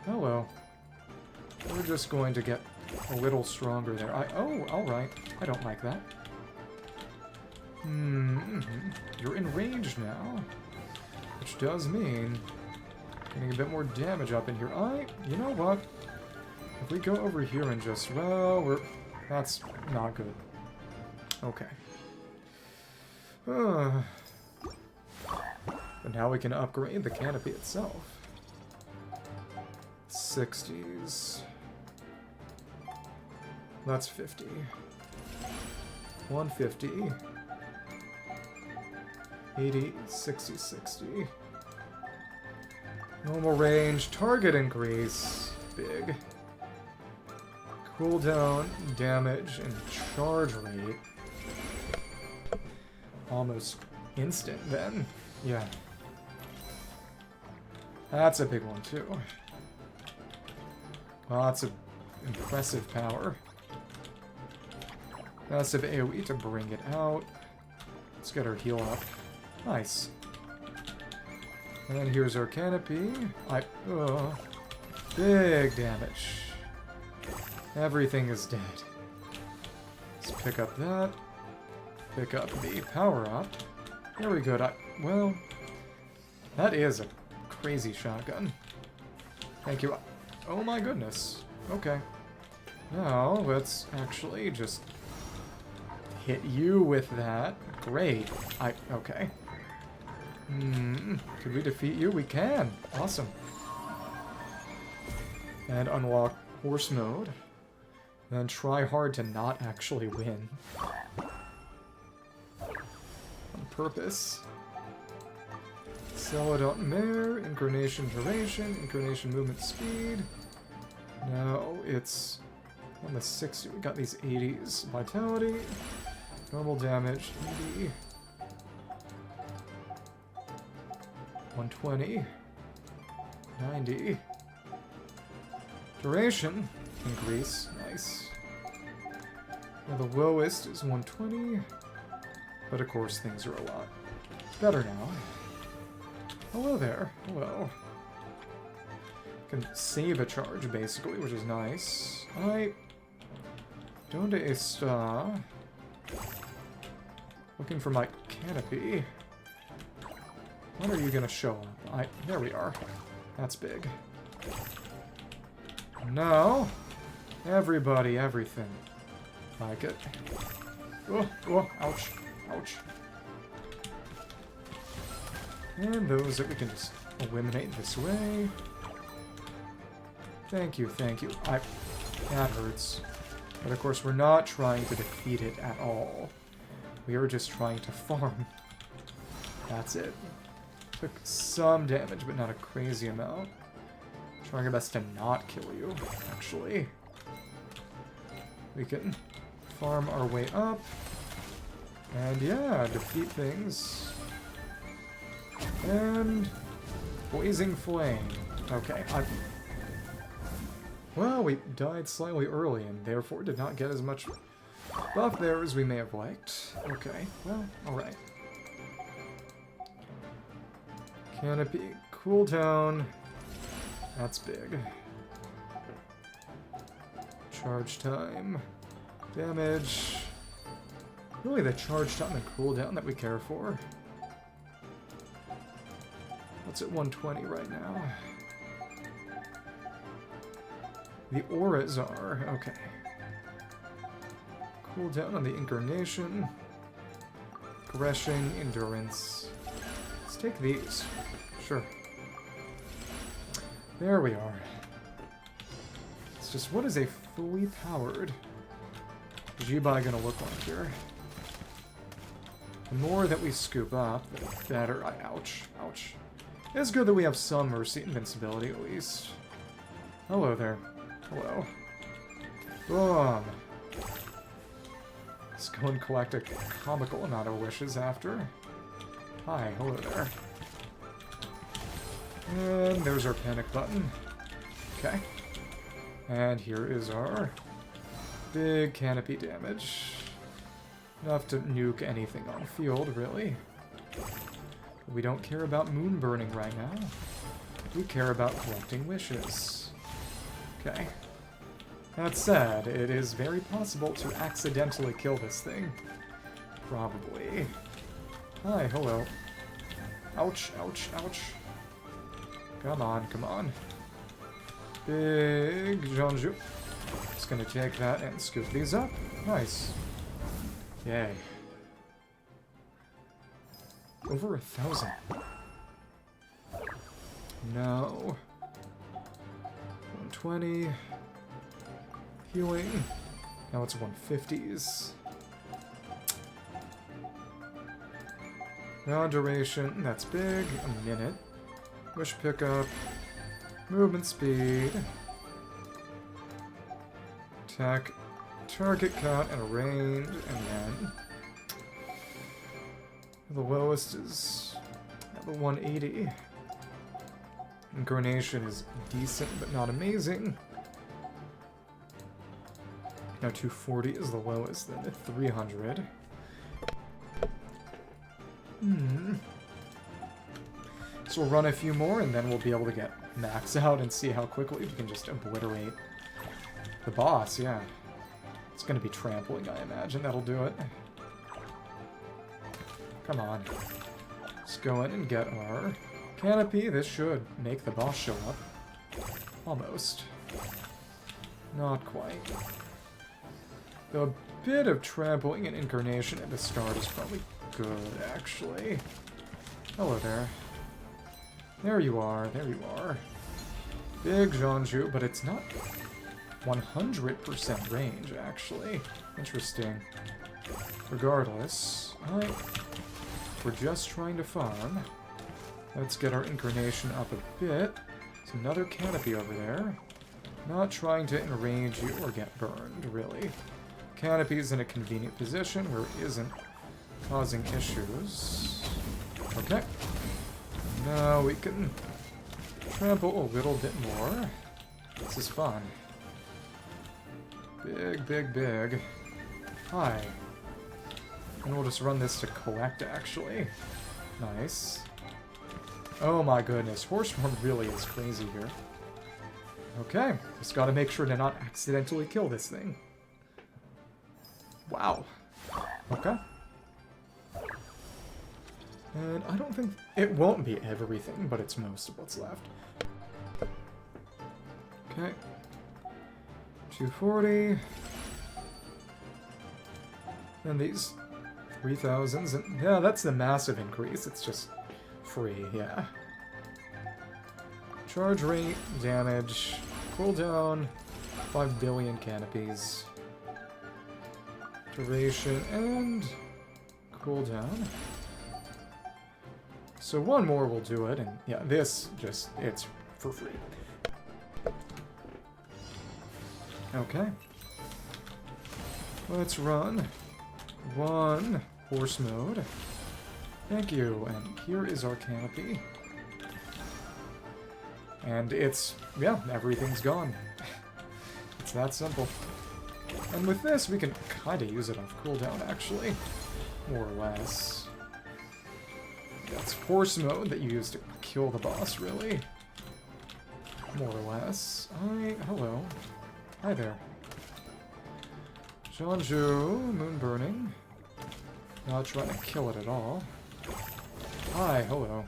Hello. We're just going to get a little stronger there. Oh, alright. I don't like that. You're in range now. Which does mean getting a bit more damage up in here. You know what? If we go over here and just, well, that's not good. Okay. But now we can upgrade the canopy itself. 60s. That's 50. 150. 80, 60, 60. Normal range, target increase. Big. Cooldown, damage, and charge rate. Almost instant then. Yeah. That's a big one too. Lots of impressive power. Massive AoE to bring it out. Let's get our heal up. Nice. And then here's our canopy. Big damage. Everything is dead. Let's pick up that. Pick up the power-up. Very good. Well, that is a crazy shotgun. Thank you. Oh my goodness. Okay. Now, let's actually just hit you with that. Great. Okay. Could we defeat you? We can. Awesome. And unlock horse mode. Then try hard to not actually win. On purpose. Celadon Mare, Incarnation Duration, Incarnation Movement Speed. Now it's on the 60. We got these 80s. Vitality. Normal damage. 80. 120. 90. Duration. Increase. Nice. Now the lowest is 120. But of course things are a lot better now. Hello there. Hello. Can save a charge basically, which is nice. Donde está? Looking for my canopy. When are you gonna show up? There we are. That's big. Now, everybody, everything. Like it. Oh, ouch. Ouch. And those that we can just eliminate this way. Thank you, thank you. That hurts. But of course, we're not trying to defeat it at all. We are just trying to farm. That's it. Took some damage, but not a crazy amount. Trying our best to not kill you, actually. We can farm our way up. And yeah, defeat things. And Blazing Flame. Okay, well, we died slightly early and therefore did not get as much buff there as we may have liked. Okay, well, alright. Canopy, cooldown. That's big. Charge time. Damage. Really the charge time and cooldown that we care for. What's at 120 right now? The auras are... okay. Cooldown on the Incarnation. Greshing, Endurance. Let's take these. Sure. There we are. It's just, what is a fully powered Zibai gonna look like here? The more that we scoop up, the better. Ouch. Ouch. It's good that we have some Mercy invincibility, at least. Hello there. Hello. Boom. Let's go and collect a comical amount of wishes after. Hi, hello there. And there's our panic button. Okay. And here is our big canopy damage. Enough to nuke anything on field, really. We don't care about moon burning right now. We care about collecting wishes. Okay. That said, it is very possible to accidentally kill this thing. Probably. Hi, hello. Ouch, ouch, ouch. Come on, come on. Big Zhanzhu. Just gonna take that and scoop these up. Nice. Yay. Over 1,000. No. 120. Healing. Now it's 150s. Now duration, that's big. A minute. Wish pickup. Movement speed. Attack. Target count and range. And then the lowest is at the 180. Incarnation is decent but not amazing. Now 240 is the lowest, then 300. So we'll run a few more and then we'll be able to get max out and see how quickly we can just obliterate the boss, yeah. It's gonna be trampling, I imagine, that'll do it. Come on. Let's go in and get our canopy. This should make the boss show up. Almost. Not quite. Though a bit of trampling and incarnation at the start is probably good, actually. Hello there. There you are, there you are. Big Zhanzhu, but it's not 100% range, actually. Interesting. Regardless, we're just trying to farm. Let's get our incarnation up a bit. There's another canopy over there. Not trying to enrage you or get burned, really. Canopy's in a convenient position where it isn't causing issues. Okay. Now we can trample a little bit more. This is fun. Big, big, big. Hi. And we'll just run this to collect, actually. Nice. Oh my goodness, Horseform really is crazy here. Okay, just gotta make sure to not accidentally kill this thing. Wow. Okay. And I don't think... It won't be everything, but it's most of what's left. Okay. 240. And these 3,000s. And yeah, that's the massive increase. It's just free, yeah. Charge rate, damage, cooldown, 5 billion canopies. Duration, and cooldown. So one more will do it, and yeah, this just, it's for free. Okay. Let's run one horse mode. Thank you, and here is our canopy. And it's, yeah, everything's gone. It's that simple. And with this, we can kind of use it off cooldown, actually. More or less. That's horse mode that you use to kill the boss, really. More or less. Hello. Hi there. Zhanzhu, moon burning. Not trying to kill it at all. Hi, hello.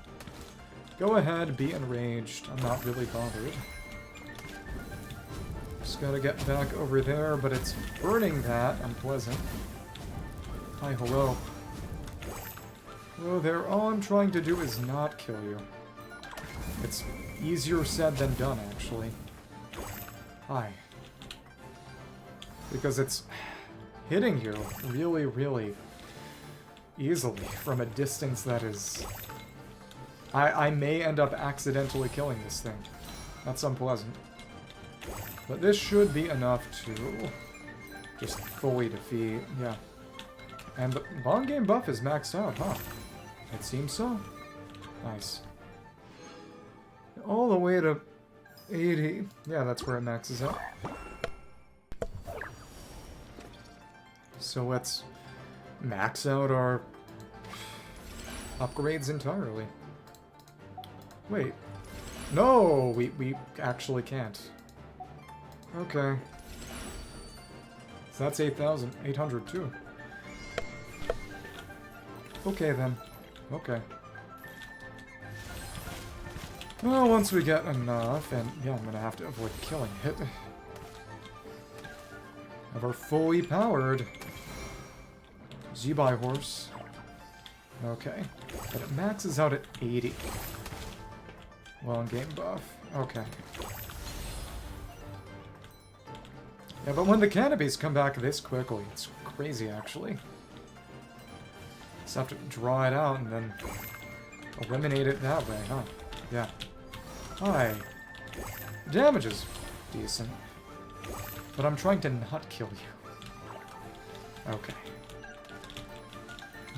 Go ahead, be enraged. I'm not really bothered. Just gotta get back over there, but it's burning that. Unpleasant. Hi, hello. Hello there. All I'm trying to do is not kill you. It's easier said than done, actually. Hi. Because it's hitting you really, really easily from a distance that is... I may end up accidentally killing this thing. That's unpleasant. But this should be enough to just fully defeat, yeah. And the long game buff is maxed out, huh? It seems so. Nice. All the way to 80. Yeah, that's where it maxes out. So let's max out our upgrades entirely. Wait. No! We actually can't. Okay. So that's 8,800 too. Okay then. Okay. Well, once we get enough, and yeah, I'm gonna have to avoid killing it. Of our fully powered Zibai horse. Okay. But it maxes out at 80. Long game buff. Okay. Yeah, but when the canopies come back this quickly, it's crazy, actually. Just have to draw it out and then eliminate it that way, huh? Yeah. Hi. Damage is decent. But I'm trying to not kill you. Okay.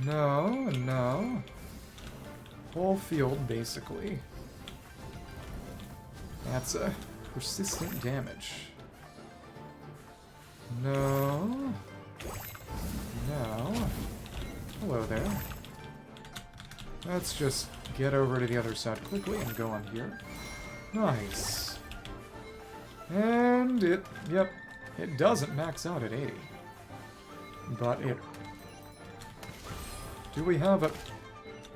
No, no. Whole field, basically. That's a persistent damage. No. No. Hello there. Let's just get over to the other side quickly and go on here. Nice. And it, yep, it doesn't max out at 80. But it... Do we have a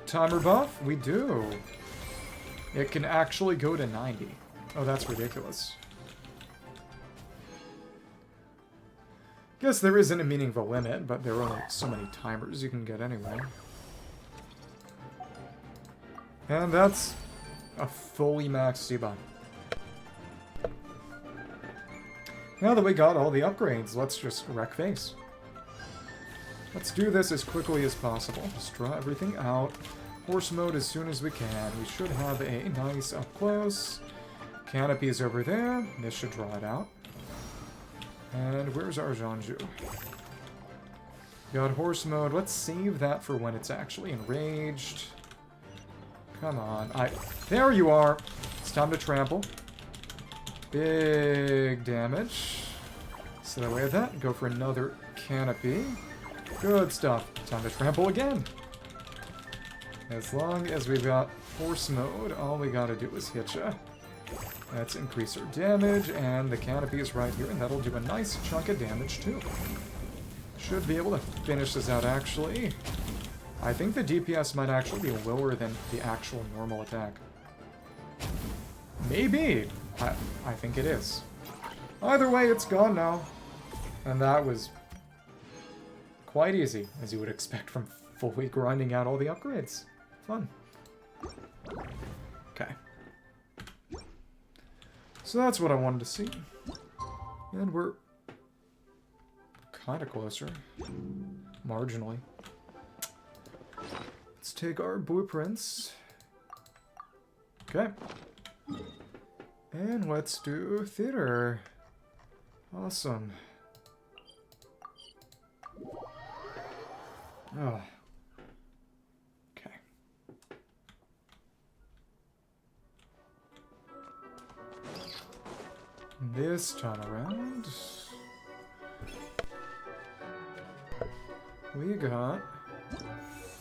timer buff? We do. It can actually go to 90. Oh, that's ridiculous. Guess there isn't a meaningful limit, but there are only so many timers you can get anyway. And that's a fully maxed Zibai. Now that we got all the upgrades, let's just wreck face. Let's do this as quickly as possible. Just draw everything out. Horse mode as soon as we can. We should have a nice up close. Canopies over there. This should draw it out. And where's our Zhanzhu? Got horse mode. Let's save that for when it's actually enraged. Come on. There you are. It's time to trample. Big damage. So that way of that, go for another canopy. Good stuff. Time to trample again. As long as we've got horse mode, all we gotta do is hit ya. Let's increase our damage, and the canopy is right here, and that'll do a nice chunk of damage too. Should be able to finish this out, actually. I think the DPS might actually be lower than the actual normal attack. Maybe. I think it is. Either way, it's gone now. And that was quite easy, as you would expect from fully grinding out all the upgrades. Fun. Okay. So that's what I wanted to see. And we're kind of closer. Marginally. Let's take our blueprints. Okay. And let's do theater. Awesome. Oh. Okay. This time around, we got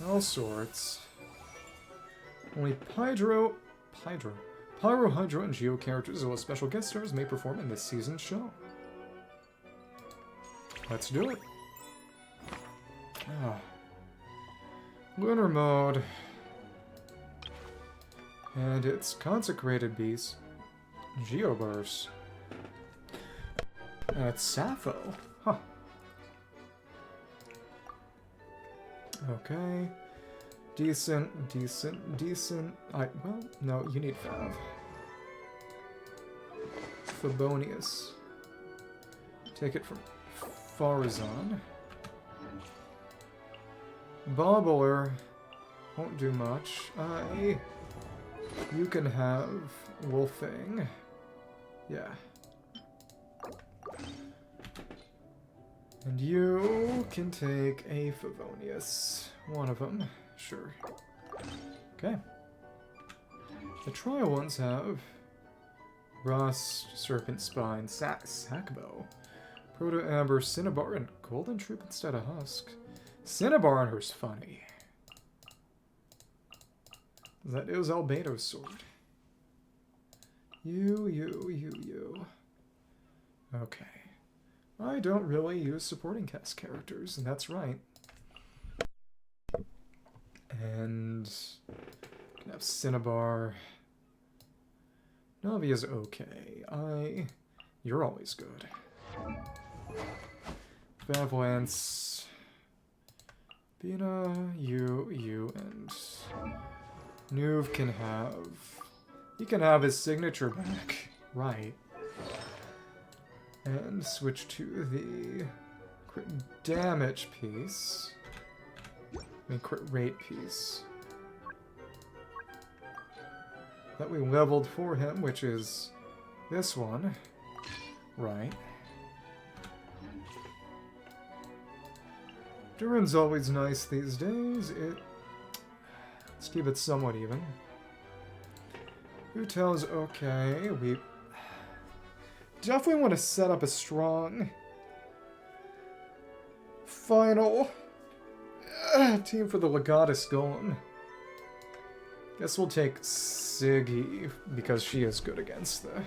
all sorts. Only Pyro, Hydro, and Geo characters, as well as special guest stars, may perform in this season's show. Let's do it. Ah. Lunar mode. And it's Consecrated Beast. Geoburst. And it's Sappho. Huh. Okay. Decent. Well, no, you need Fav. Fabonius. Take it from Farazan. Bobbler won't do much. You can have Wolfing. Yeah. And you can take a Favonius. One of them. Sure. Okay. The trial ones have Rust, Serpent Spine, Sackbow, Proto-Amber, Cinnabar, and Golden Troop instead of Husk. Cinnabar on her's funny. That is Albedo's sword. You. Okay. I don't really use supporting cast characters, and that's right. And can have Cinnabar. Navi is okay. You're always good. Avalanche. Bina, you, and Nuve can have... He can have his signature back. Right. And switch to the crit damage piece. Crit rate piece. That we leveled for him, which is this one. Right. Durin's always nice these days. Let's keep it somewhat even. Utel's okay. We definitely want to set up a strong final team for the Legatus Golem. Guess we'll take Siggy because she is good against the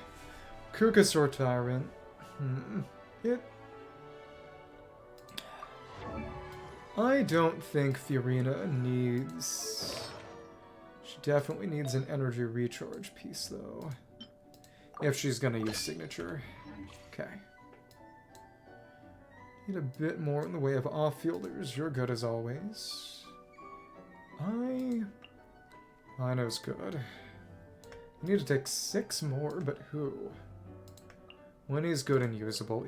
Kukasaur Tyrant. I don't think Fiorina needs... She definitely needs an energy recharge piece, though. If she's gonna use signature. Okay. Need a bit more in the way of off-fielders. You're good as always. Ino's good. We need to take 6 more, but who? When he's good and usable,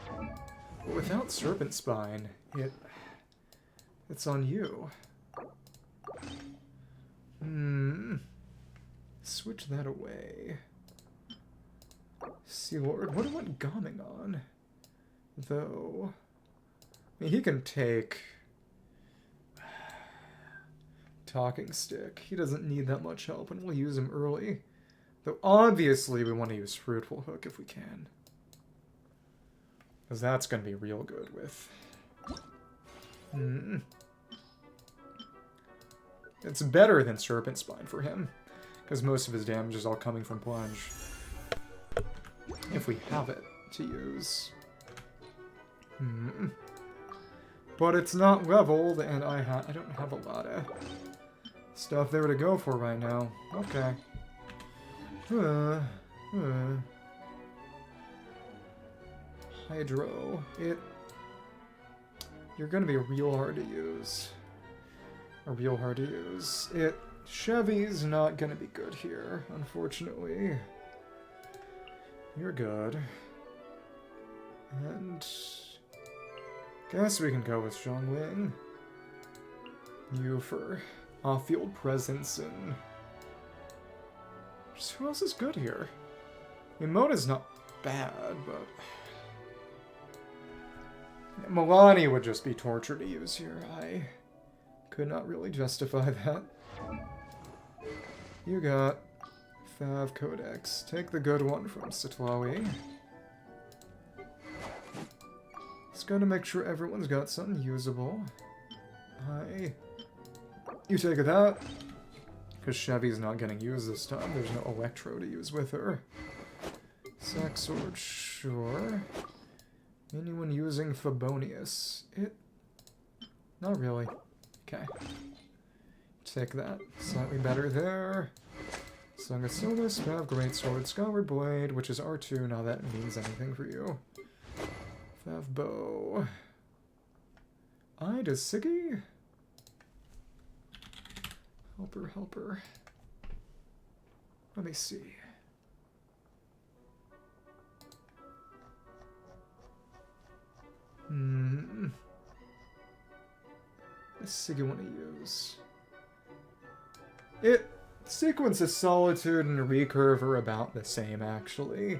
But without Serpent Spine, it's on you. Switch that away. Sea Lord, what do I want Gaming on? Though, I mean, he can take Talking Stick. He doesn't need that much help, and we'll use him early. Though obviously we want to use Fruitful Hook if we can. Because that's going to be real good with... It's better than Serpent Spine for him. Because most of his damage is all coming from Plunge. If we have it to use. But it's not leveled, and I don't have a lot of stuff there to go for right now. Okay. Hydro. You're gonna be real hard to use. Chevy's not gonna be good here, unfortunately. You're good. And... guess we can go with Zhongli. You for off-field presence and... just who else is good here? I mean, Mona's not bad, but... Milani would just be torture to use here. I could not really justify that. You got Fav Codex. Take the good one from Sitlawi. Just gotta make sure everyone's got something usable. You take that. Because Chevy's not getting used this time. There's no Electro to use with her. Sack Sword, sure. Anyone using Fabonius? Not really. Okay. Take that. Slightly better there. Sangasolis, Fav Greatsword, Skyward Blade, which is R2. Now that means anything for you. Fav Bow. Does Siggy? Helper, helper. Let me see. What does Siggy want to use? Sequence of Solitude and Recurve are about the same, actually.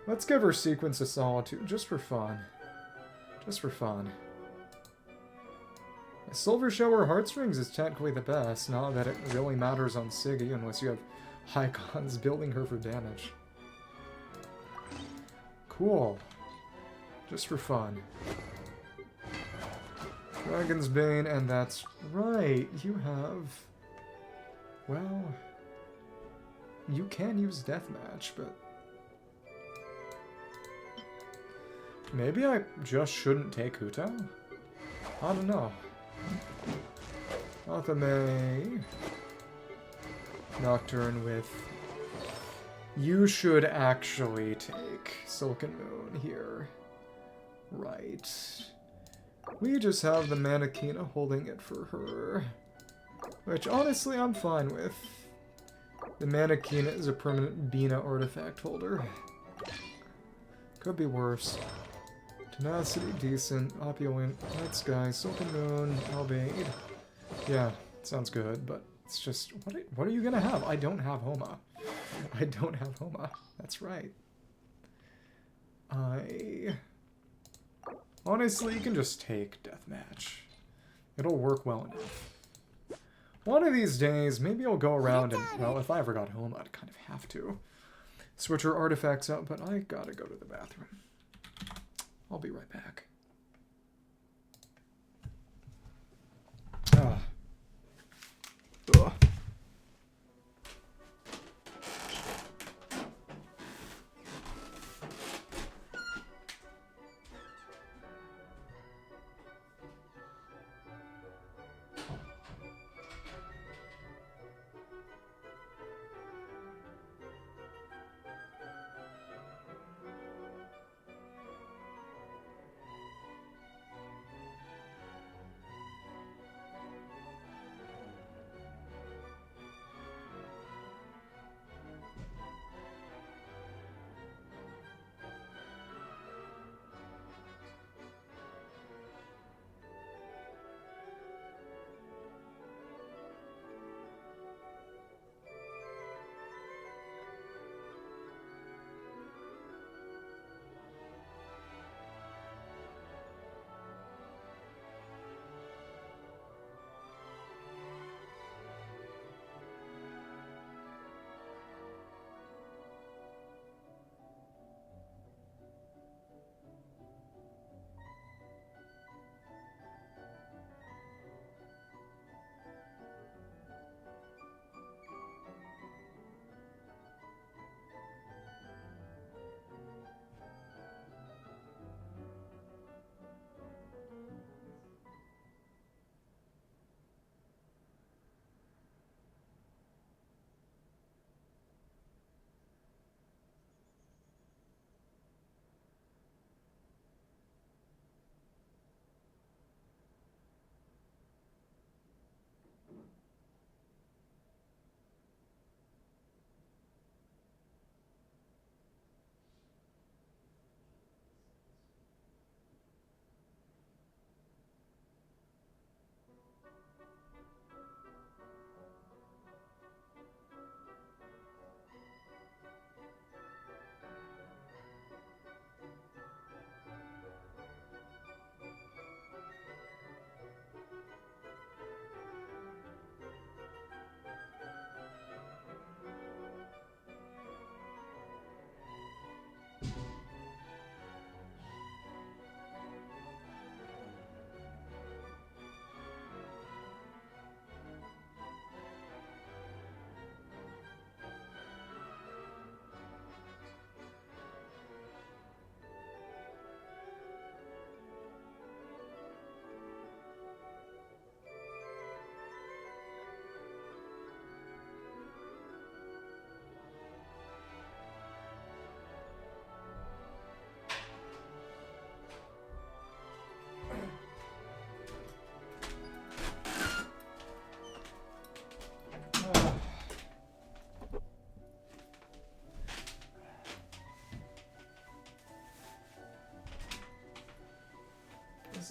Let's give her Sequence of Solitude, just for fun. Just for fun. Silver Shower Heartstrings is technically the best, not that it really matters on Siggy unless you have Icons building her for damage. Cool. Just for fun. Dragon's Bane, and that's right, you have... Well... You can use Deathmatch, but... Maybe I just shouldn't take Huto? I don't know. Athame... Nocturne with... You should actually take Silken Moon here. Right. We just have the Manakina holding it for her. Which, honestly, I'm fine with. The Manakina is a permanent Bina artifact holder. Could be worse. Tenacity, decent. Opulent, Night Sky, Silken Moon, Albaid. Yeah, sounds good, but it's just... What are you gonna have? I don't have Homa. I don't have Homa. That's right. Honestly, you can just take Deathmatch. It'll work well enough. One of these days, maybe I'll go around and, well, if I ever got home, I'd kind of have to switch her artifacts out, but I gotta go to the bathroom. I'll be right back. Ugh.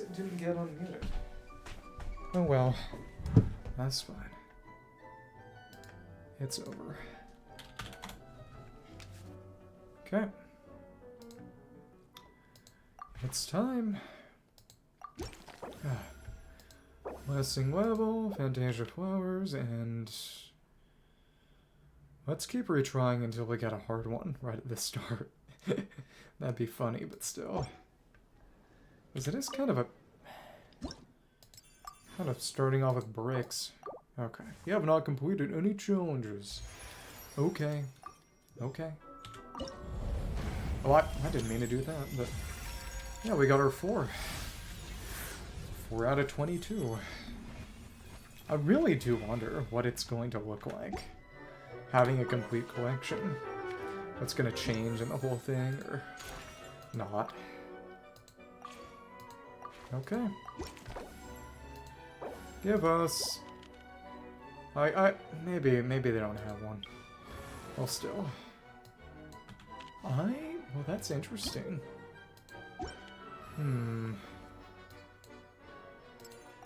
it didn't get unmuted. Oh well. That's fine. It's over. Okay. It's time. Blessing level, Fantasia flowers, and let's keep retrying until we get a hard one right at the start. That'd be funny, but still. Because it is kind of starting off with bricks. Okay. You have not completed any challenges. Okay. Okay. Oh, I didn't mean to do that, but yeah, we got our 4. 4 out of 22. I really do wonder what it's going to look like having a complete collection. What's going to change in the whole thing, or not. Okay. Give us... maybe they don't have one. Well, still. Well, that's interesting.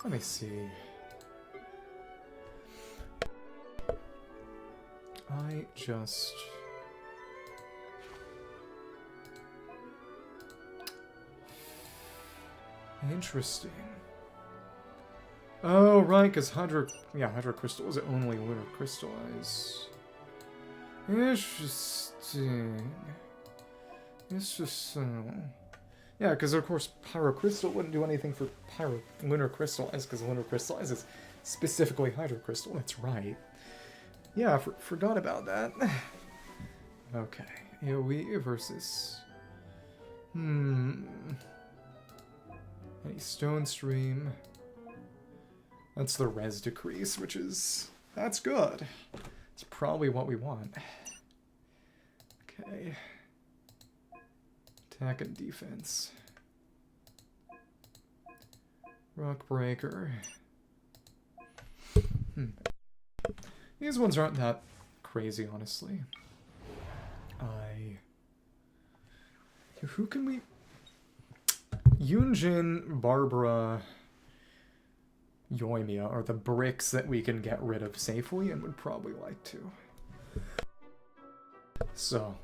Let me see. Interesting. Oh, right, because Hydro Crystal is only lunar crystallize. Interesting. Yeah, because of course Pyro Crystal wouldn't do anything for lunar crystallize, because lunar crystallize is specifically Hydro Crystal. That's right. Yeah, forgot about that. Okay, AoE versus... Any Stone Stream. That's the res decrease, which is... That's good. It's probably what we want. Okay. Attack and defense. Rock Breaker. These ones aren't that crazy, honestly. Who can we... Yunjin, Barbara, Yoimiya are the bricks that we can get rid of safely and would probably like to. So.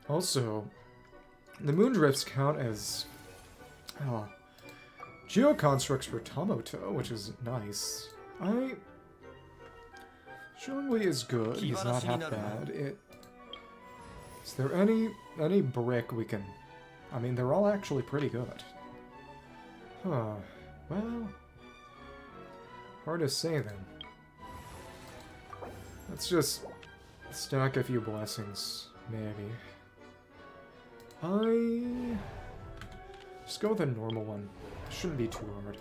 Also, the Moondrifts count as geoconstructs for Tamoto, which is nice. Zhongli is good. He's not half bad. Is there any brick we can... I mean, they're all actually pretty good. Huh. Well... Hard to say, then. Let's just stack a few blessings, maybe. Just go with a normal one. Shouldn't be too hard.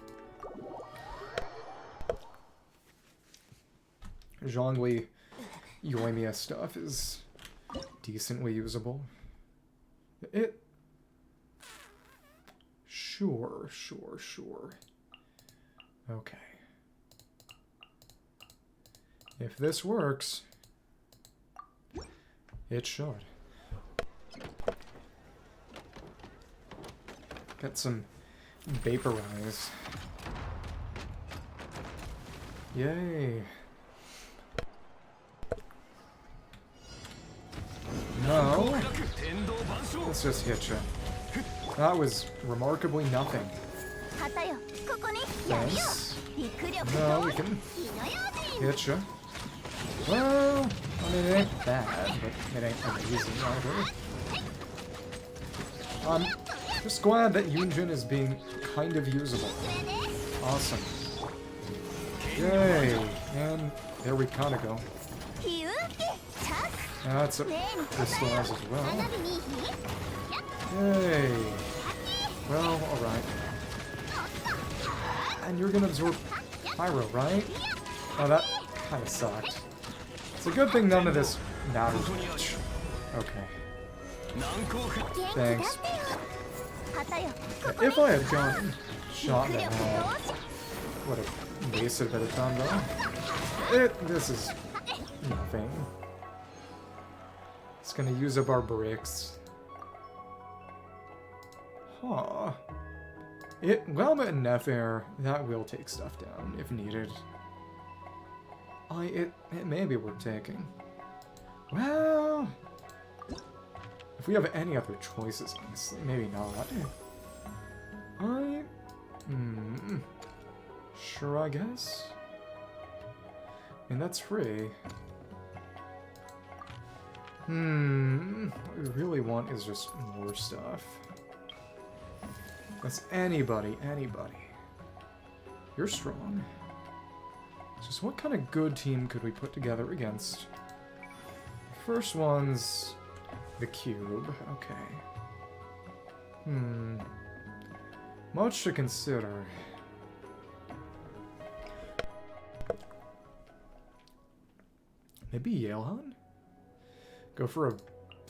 Zhongli Yoimiya stuff is decently usable. Sure. Okay. If this works, it should. Get some vaporize. Yay. No. Let's just hit you. That was remarkably nothing. Thanks. No, we can hit you. Well, I mean, it ain't bad, but it ain't amazing either. I'm just glad that Yunjin is being kind of usable. Awesome. Yay! And there we kind of go. That's a crystallize as well. Yay! Well, alright. And you're gonna absorb Pyro, right? Oh, that kind of sucked. It's a good thing none of this matters much. Okay. Thanks. If I had gone and shot that would have wasted a bit of time though. This is nothing. It's gonna use up our bricks. Huh. Well, and Nefair, that will take stuff down if needed. It may be worth taking. Well, if we have any other choices, honestly, maybe not. Sure, I guess. I mean, that's free. What we really want is just more stuff. That's anybody. You're strong. Just what kind of good team could we put together against? The first one's the cube. Okay. Much to consider. Maybe Yalehan? Go for a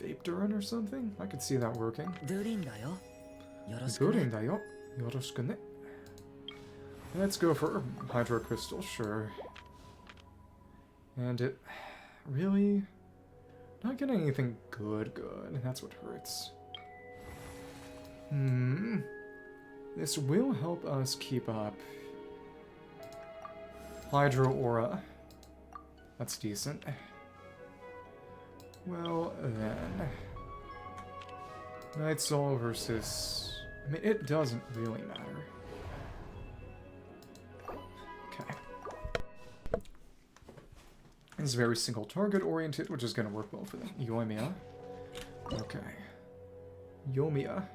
Vape Durin or something? I could see that working. Durin da yo. Yoroshiku ne. Let's go for Hydro Crystal, sure. And it... really? Not getting anything good. That's what hurts. This will help us keep up. Hydro Aura. That's decent. Well, then... Night Soul versus... I mean, it doesn't really matter. Okay. It's very single target oriented, which is going to work well for them. Yoimiya. Okay. Yoimiya.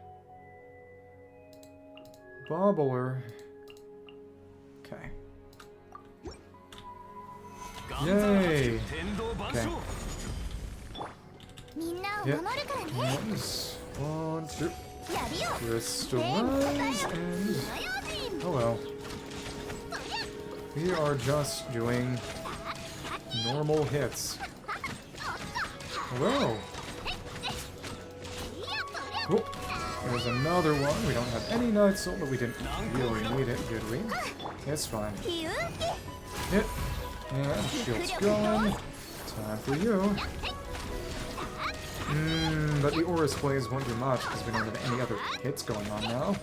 Bobbler. Okay. Yay! Okay. Yep. One, two. Crystallize and... oh well. We are just doing normal hits. Hello! Oh, there's another one. We don't have any Night Soul, but we didn't really need it, did we? It's fine. Hit. And shield's gone. Time for you. But the Aura's Blaze won't do much because we don't have any other hits going on now.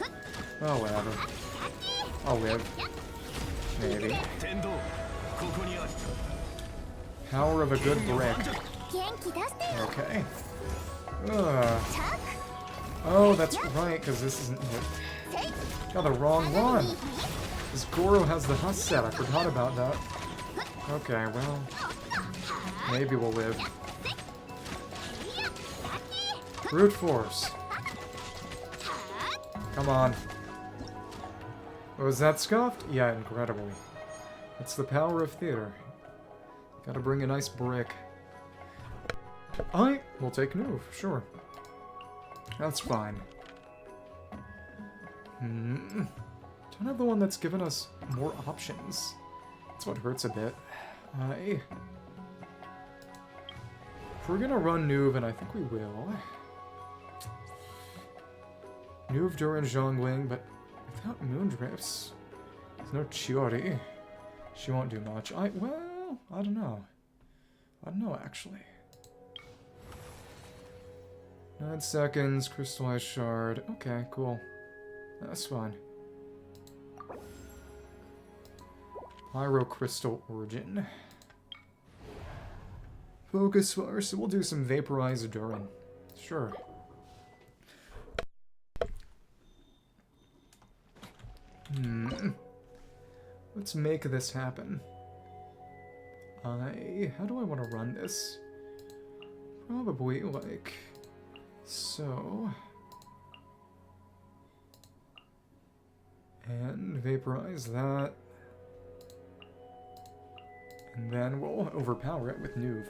Oh, whatever. I'll live. Maybe. Power of a good brick. Okay. Oh, that's right, because this isn't it. Got the wrong one. This Goro has the Huss set. I forgot about that. Okay, well, maybe we'll live. Brute Force. Come on. Was that scuffed? Yeah, incredibly. It's the power of theater. Gotta bring a nice brick. We'll take Nuve, sure. That's fine. Don't have the one that's given us more options. That's what hurts a bit. If we're gonna run Nuve, and I think we will. Nuve during Zhongli, but without Moondrifts. There's no Chiori. She won't do much. Well, I don't know. I don't know, actually. 9 seconds, Crystallized Shard. Okay, cool. That's fine. Pyro Crystal Origin. Focus Fire, so we'll do some Vaporized Durin. Sure. Let's make this happen. How do I want to run this? Probably like so. And vaporize that. And then we'll overpower it with Nuve.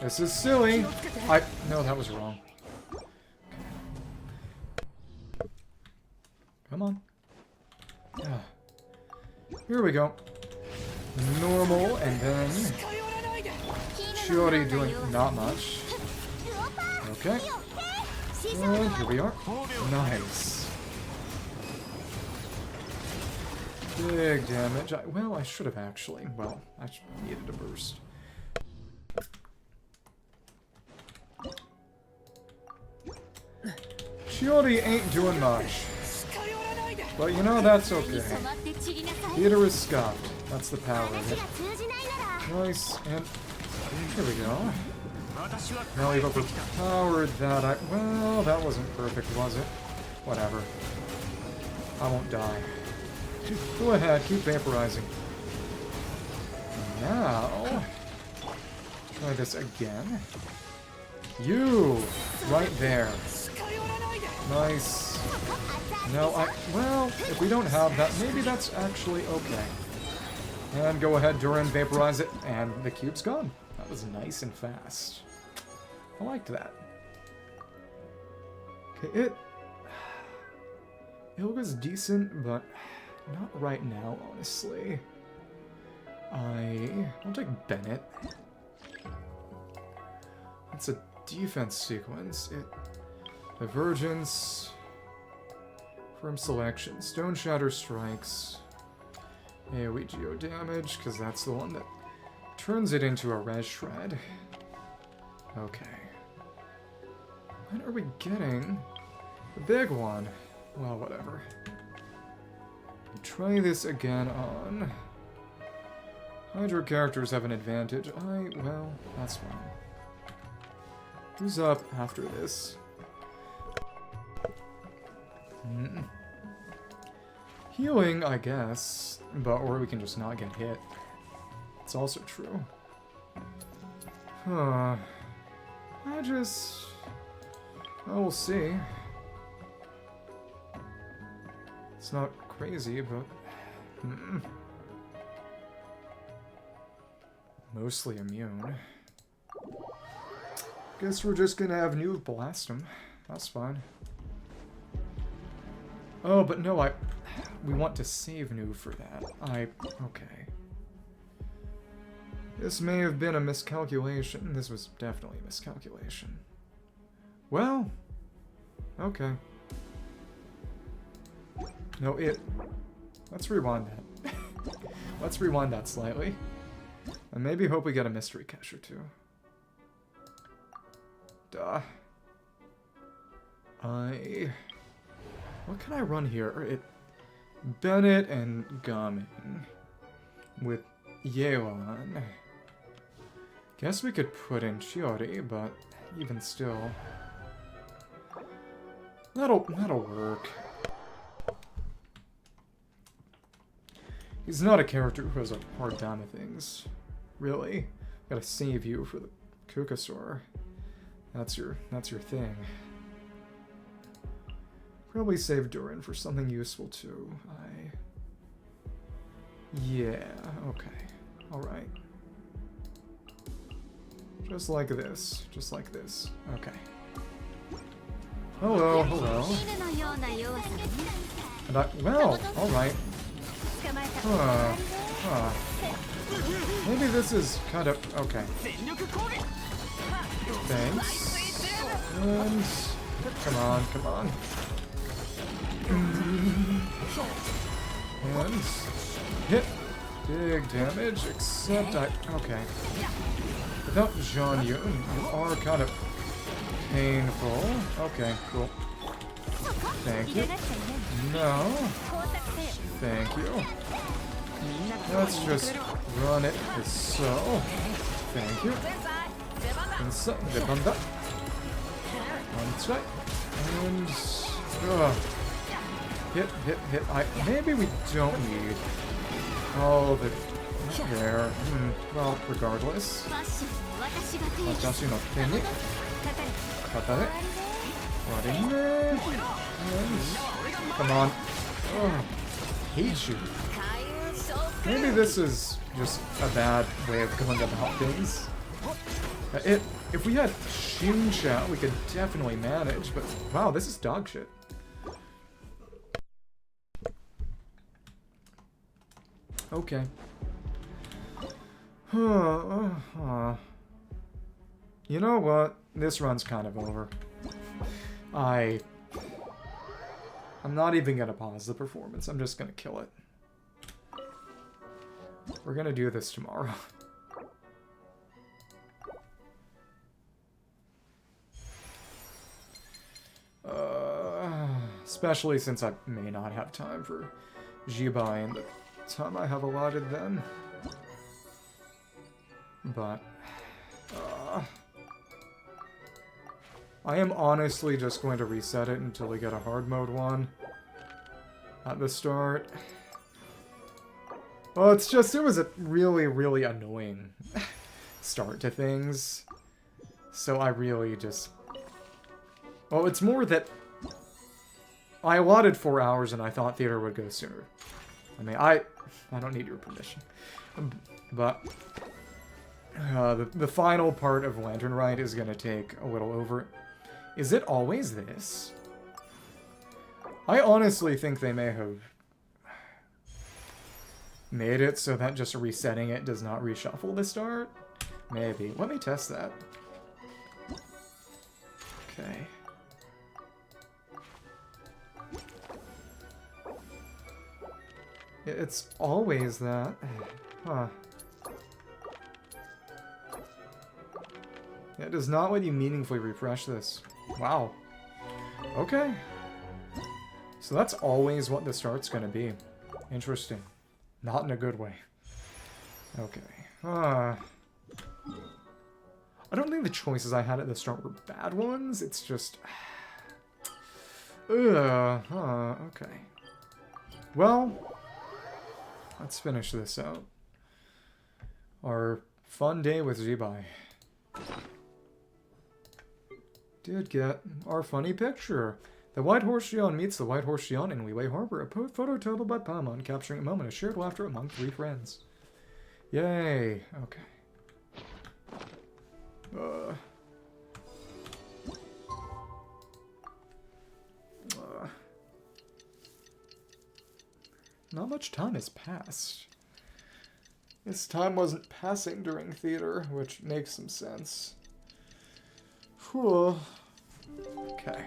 This is silly! No, that was wrong. Come on. Yeah. Here we go. Normal, and then... Chiori doing not much. Okay. And here we are. Nice. Big damage. Well, I should have actually. Well, I needed a burst. Shiori ain't doing much. But you know, that's okay. Theater is scuffed. That's the power of it. Nice, and here we go. Now we've overpowered that. Well, that wasn't perfect, was it? Whatever. I won't die. Go ahead, keep vaporizing. Now, try this again. You! Right there. Nice. No, well, if we don't have that, maybe that's actually okay. And go ahead, Durin, vaporize it, and the cube's gone. That was nice and fast. I liked that. Okay, it was decent, but not right now, honestly. I'll take Bennett. It's a defense sequence. Divergence. Firm selection. Stone Shatter strikes. AoE geo damage, because that's the one that turns it into a res shred. Okay. When are we getting the big one? Well, whatever. Try this again on... Hydro characters have an advantage. Well, that's fine. Who's up after this? Healing, I guess. Or we can just not get hit. It's also true. Huh. We'll see. It's not crazy, but... Mostly immune. Guess we're just gonna have New blast him. That's fine. Oh, but no, we want to save New for that. Okay. This may have been a miscalculation. This was definitely a miscalculation. Well, okay. No, let's rewind that. Let's rewind that slightly. And maybe hope we get a mystery cache or two. Duh. What can I run here? Bennett and Gaming. With Yeon. Guess we could put in Chiori, but even still. That'll work. He's not a character who has a hard time of things. Really. Gotta save you for the Kukasaur. That's your thing. Probably save Durin for something useful too. Yeah, okay. Alright. Just like this. Just like this. Okay. Hello, hello. And well, alright. Maybe this is kind of... Okay. Thanks. And... Come on, come on. And... Hit. Big damage, except okay. Without Zhanyun, you are kind of painful. Okay, cool. Thank you. No. Thank you. Let's just run it as so. Thank you. Inside the bunda. One side. And hit. Maybe we don't need all the there. Well, regardless. Watashi no te ni kata de wari ne. Come on. Hate you. Maybe this is just a bad way of going about things. If we had Xiao, we could definitely manage, but wow, this is dog shit. Okay. You know what? This run's kind of over. I'm not even gonna pause the performance. I'm just gonna kill it. We're gonna do this tomorrow. Especially since I may not have time for Zibai in the time I have allotted then. But... I am honestly just going to reset it until we get a hard mode one at the start. Well, it's just, it was a really, really annoying start to things. So I really just... Well, it's more that I allotted 4 hours and I thought theater would go sooner. I mean, I don't need your permission. But the final part of Lantern Rite is going to take a little over. Is it always this? I honestly think they may have made it so that just resetting it does not reshuffle the start. Maybe. Let me test that. Okay. It's always that. Huh. It does not let you meaningfully refresh this. Wow. Okay. So that's always what the start's gonna be. Interesting. Not in a good way. Okay. I don't think the choices I had at the start were bad ones. It's just... okay. Well, let's finish this out. Our fun day with Zibai. Did get our funny picture. The White Horse Xian meets the White Horse Xian in Liyue Harbor. A photo tabled by Paimon, capturing a moment of shared laughter among 3 friends. Yay. Okay. Not much time has passed. This time wasn't passing during theater, which makes some sense. Whew. Okay.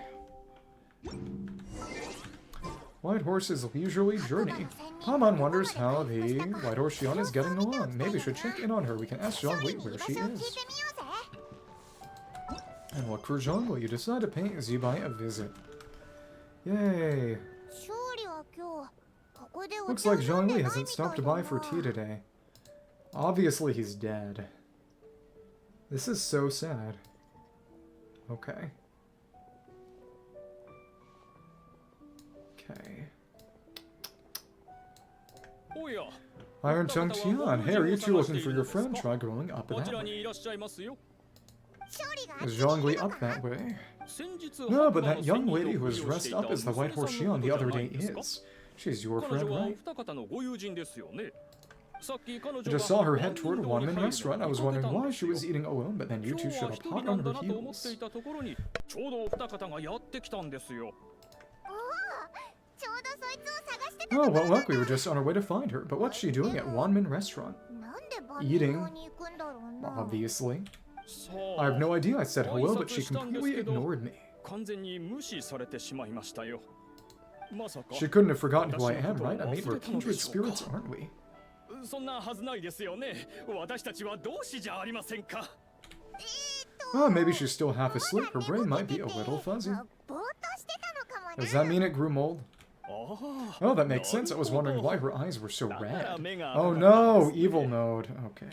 White Horse's leisurely journey. Paimon wonders how the White Horse Xian is getting along. Maybe we should check in on her. We can ask Zhongli where she is. And look for Zhongli. You decide to pay Zibai a visit. Yay. Looks like Zhongli hasn't stopped by for tea today. Obviously he's dead. This is so sad. Okay. Okay. Iron Tongue Tian, hey, are you two looking for your friend? Try growing up that way. Is Zhongli up that way? No, but that young lady who was dressed up as the White Horse Xian the other day is. She's your friend, right? I just saw her head toward a one-man restaurant. I was wondering why she was eating alone, but then you two showed up hot on her heels. Oh, well, look, we were just on our way to find her. But what's she doing at one-man restaurant? Eating. Obviously. I have no idea. I said hello, but she completely ignored me. She couldn't have forgotten who I am, right? I mean, we're kindred spirits, aren't we? Oh, maybe she's still half asleep. Her brain might be a little fuzzy. Does that mean it grew mold? Oh, that makes sense. I was wondering why her eyes were so red. Oh no, evil mode. Okay.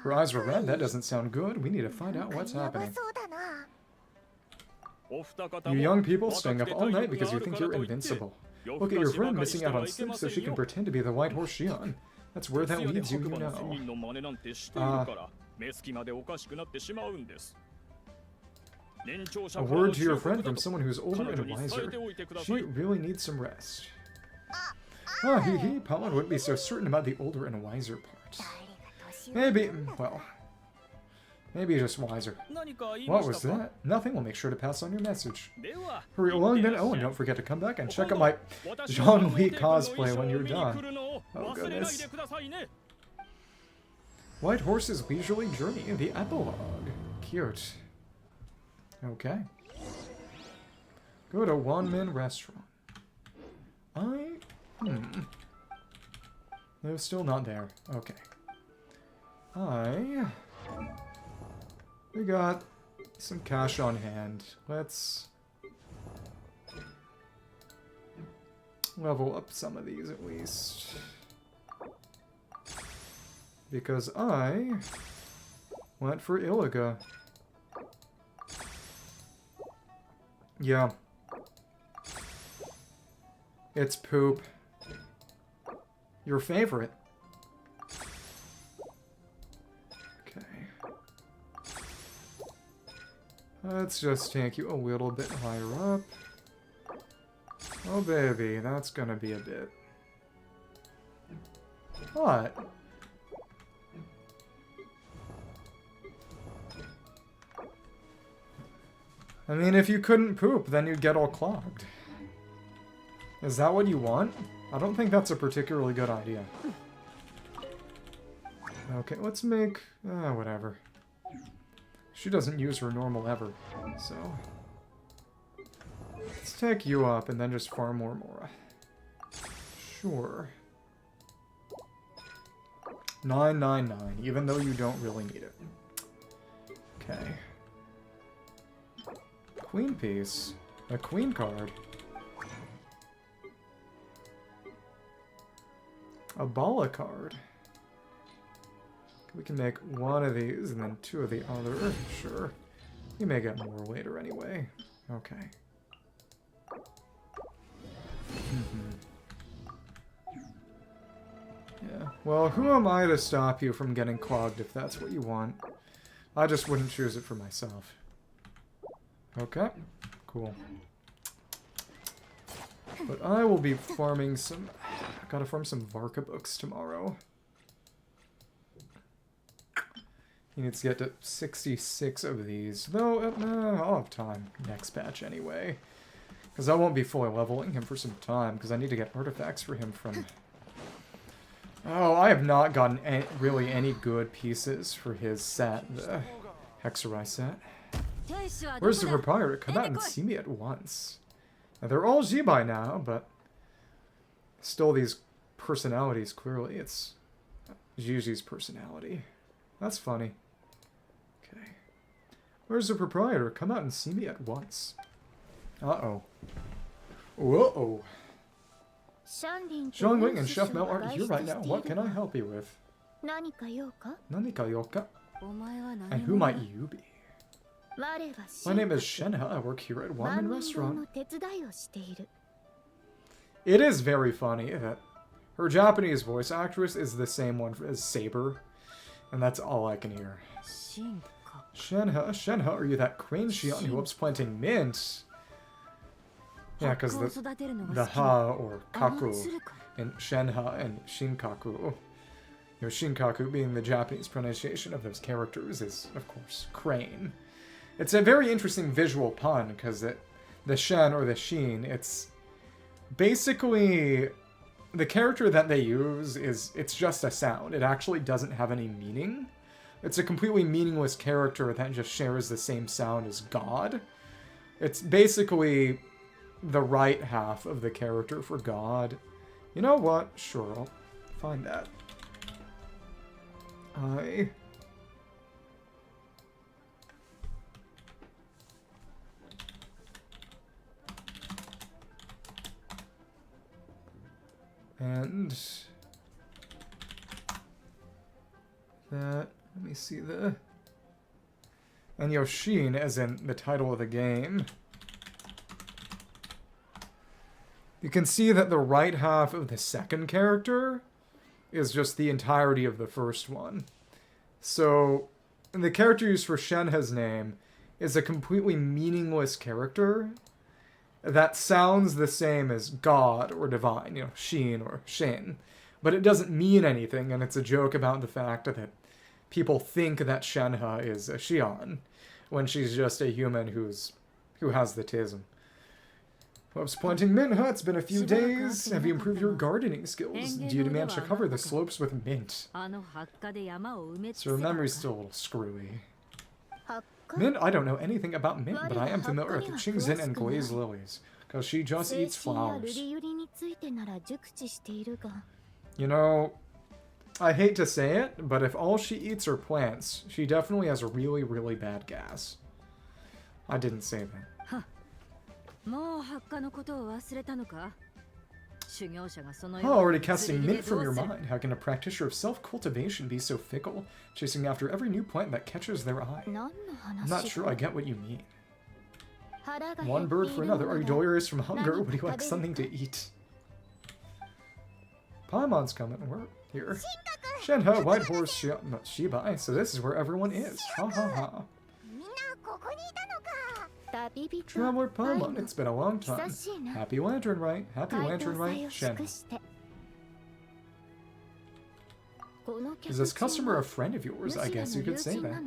Her eyes were red? That doesn't sound good. We need to find out what's happening. You young people staying up all night because you think you're invincible. Look at your friend missing out on sleep so she can pretend to be the White Horse Xian. That's where that leads you, you know. A word to your friend from someone who's older and wiser. She really needs some rest. Ah, hee hee, Paimon wouldn't be so certain about the older and wiser part. Maybe, well, maybe just wiser. What was that? Nothing. We'll make sure to pass on your message. Hurry along then. Oh, and don't forget to come back and check out my Zhongli cosplay when you're done. Oh, goodness. White Horse's leisurely journey, the epilogue. Cute. Okay. Go to one-man restaurant. They're still not there. Okay. We got some cash on hand. Let's level up some of these at least. Because I went for Iliga. Yeah. It's poop. Your favorite. Okay. Let's just take you a little bit higher up. Oh baby, that's gonna be a bit. What? I mean, if you couldn't poop, then you'd get all clogged. Is that what you want? I don't think that's a particularly good idea. Okay, let's make... whatever. She doesn't use her normal ever, so... Let's take you up and then just farm more Mora. Sure. 999, even though you don't really need it. Okay. Queen piece. A queen card. A Bala card. We can make one of these and then two of the other. Sure. We may get more later anyway. Okay. Yeah. Well, who am I to stop you from getting clogged if that's what you want? I just wouldn't choose it for myself. Okay. Cool. But I will be farming some... Gotta farm some Varka books tomorrow. He needs to get to 66 of these. Though, I'll have time next patch anyway. Because I won't be fully leveling him for some time, because I need to get artifacts for him from... Oh, I have not gotten really any good pieces for his set, the Hexerai set. Where's the proprietor? Come out and see me at once. Now, they're all Zibai now, but still these personalities, clearly. It's Gigi's personality. That's funny. Okay. Where's the proprietor? Come out and see me at once. Uh-oh. Whoa-oh. Zhongli and Chef Mel aren't here right now. What can I help you with? Nanika yoka? And who might you be? My name is Shenha. I work here at Wanmin Restaurant. It is very funny that her Japanese voice actress is the same one as Saber. And that's all I can hear. Shenha, are you that crane Xianyun who loves planting mint? Yeah, because the ha or kaku in Shenha and Shinkaku, you know, Shinkaku being the Japanese pronunciation of those characters is, of course, crane. It's a very interesting visual pun because the Shen or the Shin, it's basically the character that they use it's just a sound. It actually doesn't have any meaning. It's a completely meaningless character that just shares the same sound as God. It's basically the right half of the character for God. You know what? Sure, I'll find that. And that, let me see and Yoshin, as in the title of the game. You can see that the right half of the second character is just the entirety of the first one. So, the character used for Shenhe's name is a completely meaningless character that sounds the same as God or divine, you know, Shin or Shin. But it doesn't mean anything, and it's a joke about the fact that people think that Shenhe is a Xian, when she's just a human who has the tism. Loves planting mint, huh? It's been a few days. Have you improved your gardening skills? Do you manage to cover the slopes with mint? So her memory's still a little screwy. Mint? I don't know anything about mint, but I am familiar with Qingce and glazed lilies, because she just eats flowers. You know, I hate to say it, but if all she eats are plants, she definitely has a really, really bad gas. I didn't say that. Oh, already casting mint from your mind. How can a practitioner of self-cultivation be so fickle, chasing after every new plant that catches their eye? I'm not sure I get what you mean. One bird for another. Are you delirious from hunger, or would you like something to eat? Paimon's coming. We're here. Shenhe, White Horse, Zibai. So this is where everyone is. Ha ha ha. Traveler Paimon, it's been a long time. Happy Lantern Rite. Happy Lantern Rite, Shen. Is this customer a friend of yours? I guess you could say that.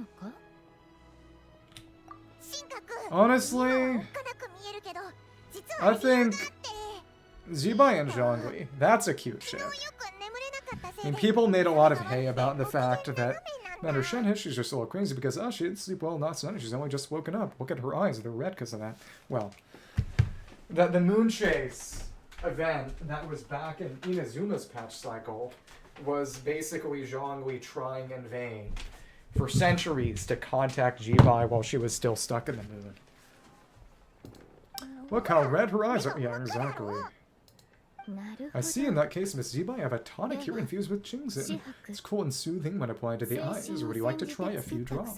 Honestly, I think Zibai and Zhongli, that's a cute ship. I mean, people made a lot of hay about the fact that her Shenhe, she's just a little crazy because, oh, she didn't sleep well last night. She's only just woken up. Look at her eyes. They're red because of that. Well, the Moon Chase event that was back in Inazuma's patch cycle was basically Zhongli trying in vain for centuries to contact Zibai while she was still stuck in the moon. Look how red her eyes are. Yeah, exactly. I see in that case, Miss Zibai, I have a tonic here infused with Qingce. It's cool and soothing when applied to the eyes. Would you like to try a few drops?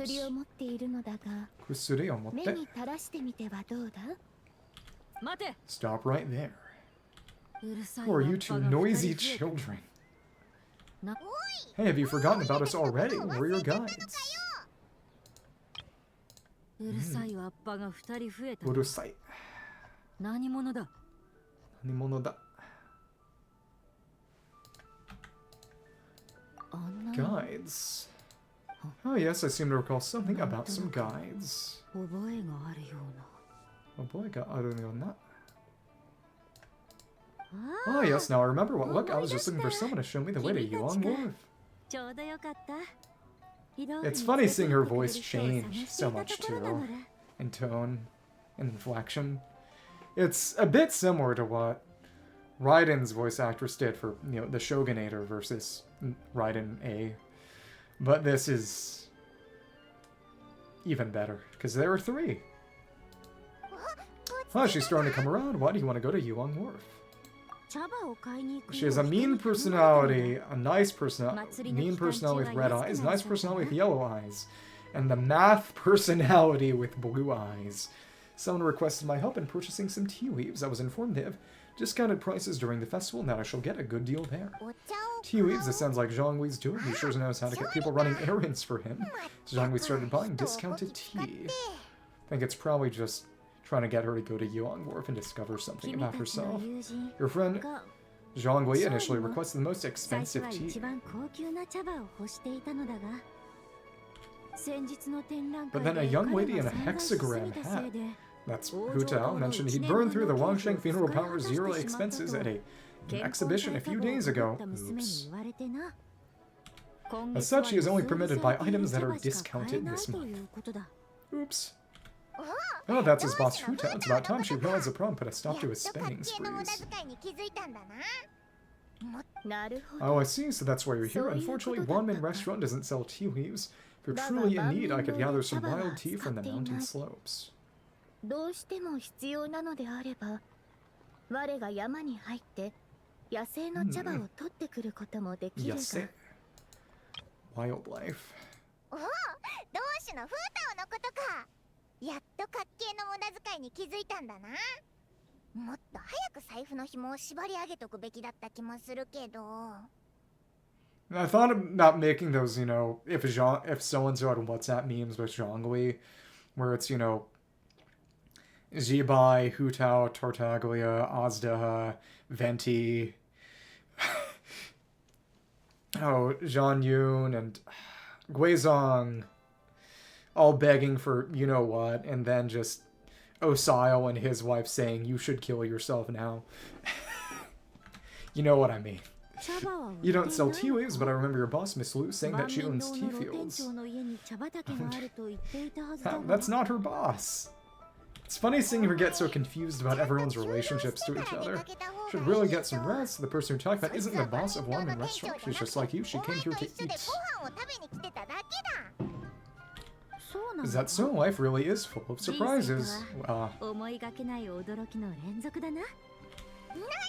Stop right there. Who are you two noisy children? Hey, have you forgotten about us already? We're your guides. Urusai. Nanimono da. Guides. Oh yes, I seem to recall something about some guides. Oh yes, now I remember what. Look, I was just looking for someone to show me the way to Yuan Wharf. It's funny seeing her voice change so much too, in tone and inflection. It's a bit similar to what Raiden's voice actress did for, you know, the Shogunator versus Raiden A. But this is even better, because there are 3. Oh, she's starting to come around. Why do you want to go to Yuan Wharf? She has a mean personality, a nice personality, mean personality with red eyes, nice personality with yellow eyes, and the math personality with blue eyes. Someone requested my help in purchasing some tea leaves. I was informed they have discounted prices during the festival, and that I shall get a good deal there. Tea leaves, it sounds like Zhongli's doing. He sure knows how to get people running errands for him. So Zhongli started buying discounted tea. I think it's probably just trying to get her to go to Yuan Wharf and discover something about herself. Your friend Zhongli initially requested the most expensive tea. But then a young lady in a hexagram hat, that's Hu Tao, mentioned he'd burned through the Wangsheng funeral parlor's yearly expenses at an exhibition a few days ago. Oops. As such, he is only permitted by items that are discounted this month. Oops. Oh, that's his boss Hu Tao. It's about time she realized the problem, put a stop to his spending sprees. Oh, I see, so that's why you're here. Unfortunately, Wanmin Restaurant doesn't sell tea leaves. If you're truly in need, I could gather some wild tea from the mountain slopes. Yase. Wildlife. I thought about making those, you know, if so-and-so had WhatsApp memes with Zhongli, where it's, you know, Zibai, Hu Tao, Tartaglia, Azda, Venti, Xianyun, and Guizhong, all begging for you-know-what, and then just Osial and his wife saying, you should kill yourself now. You know what I mean. You don't sell tea leaves, but I remember your boss, Miss Lu, saying that she owns tea fields. That's not her boss. It's funny seeing her get so confused about everyone's relationships to each other. Should really get some rest. The person you're talking about isn't the boss of Wanmin Restaurant. She's just like you. She came here to eat. Is that so? Life really is full of surprises.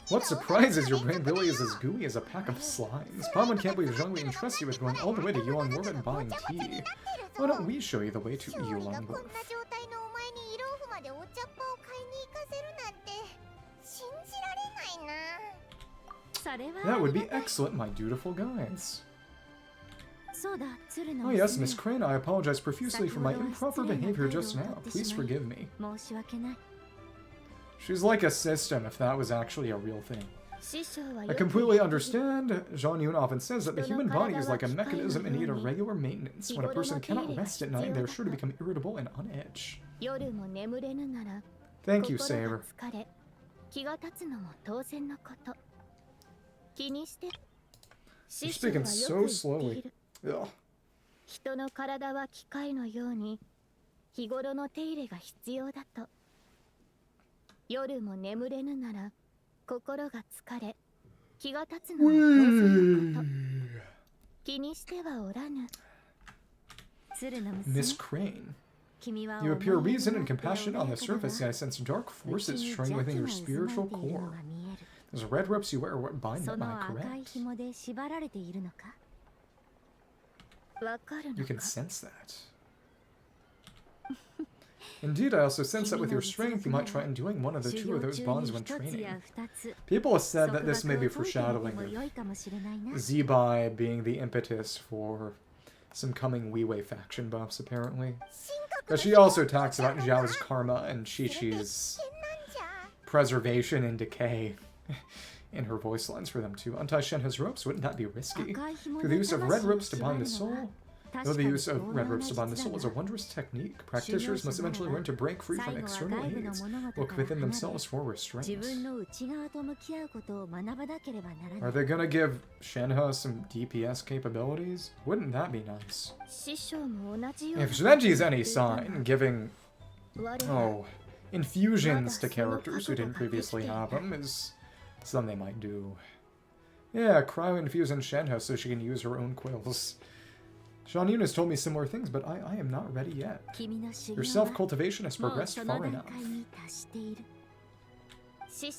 What surprises, your brain really is as gooey as a pack of slimes. Paimon can't believe Zhongli entrusts you with going all the way to Yuan Wharf and buying tea. Why don't we show you the way to Yuan Wharf? That would be excellent, my dutiful guides. Oh yes, Miss Crane, I apologize profusely for my improper behavior just now. Please forgive me. She's like a system, if that was actually a real thing. I completely understand. Xianyun often says that the human body is like a mechanism in need of regular maintenance. When a person cannot rest at night, they are sure to become irritable and on edge. Thank you, Saber. You're speaking so slowly. Ugh. 人の体は機械のように日頃の手入れが必要だと。夜も眠れぬなら心が疲れ気が立つのは当然のこと。気にしてはおらぬ。Miss Crane, you appear reasoned and compassionate on the surface, yet I sense dark forces stirring within your spiritual core. Those red ropes you wear are what bind them, am I correct? You can sense that. Indeed, I also sense that with your strength, you might try undoing one of the two of those bonds when training. People have said that this may be foreshadowing of Zibai being the impetus for some coming Weiwei faction buffs, apparently. But she also talks about Xiao's karma and Qiqce's preservation and decay in her voice lines for them too. Untie Shenhe's ropes, wouldn't that be risky? Through the use of red ropes to bind the soul? Though the use of red ropes to bind the soul is a wondrous technique, practitioners must eventually learn to break free from external aids, look within themselves for restraint. Are they gonna give Shenhe some DPS capabilities? Wouldn't that be nice? If Zhenji's any sign, giving, infusions to characters who didn't previously have them is something they might do. Yeah, cryo-infusing Shenhe so she can use her own quills. Xianyun has told me similar things, but I am not ready yet. Your self-cultivation has progressed far enough.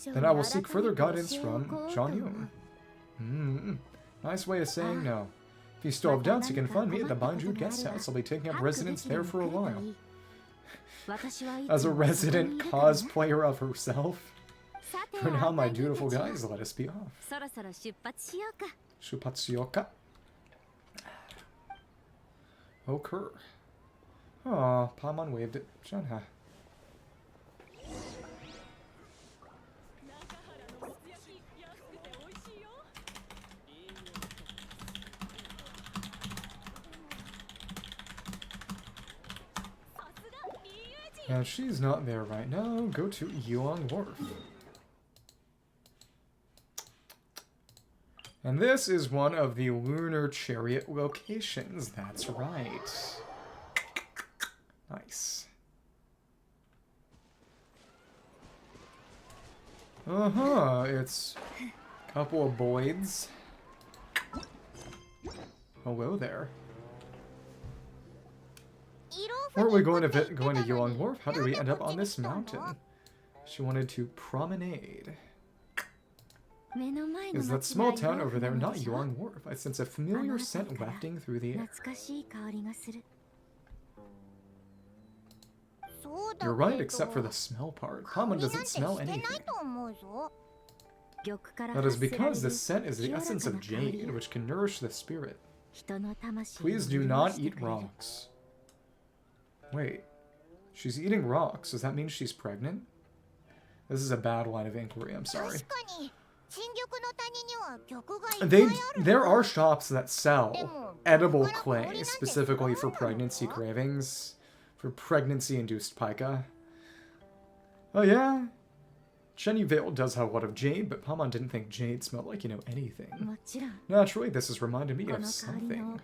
Then I will seek further guidance from Xianyun. Nice way of saying no. If you still have doubts, you can find me at the Banju guest house. I'll be taking up residence there for a while. As a resident cosplayer of herself. For now, my dutiful guys, let us be off. Shupatsuyoka. Occur. Aw, Paimon waved at Shenhe. Now she's not there right now. Go to Yuan Wharf. And this is one of the Lunar Chariot locations. That's right. Nice. It's a couple of Boyds. Hello there. Weren't we going to Yuan Wharf? How did we end up on this mountain? She wanted to promenade. Is that small town over there not Yuan Wharf? I sense a familiar scent wafting through the air. You're right, except for the smell part. Paimon doesn't smell anything. That is because the scent is the essence of jade, which can nourish the spirit. Please do not eat rocks. Wait, she's eating rocks. Does that mean she's pregnant? This is a bad line of inquiry, I'm sorry. There are shops that sell edible clay specifically for pregnancy cravings, for pregnancy-induced pica. Oh yeah? Qingce Village does have a lot of jade, but Paimon didn't think jade smelled like, anything. Naturally, this has reminded me of something.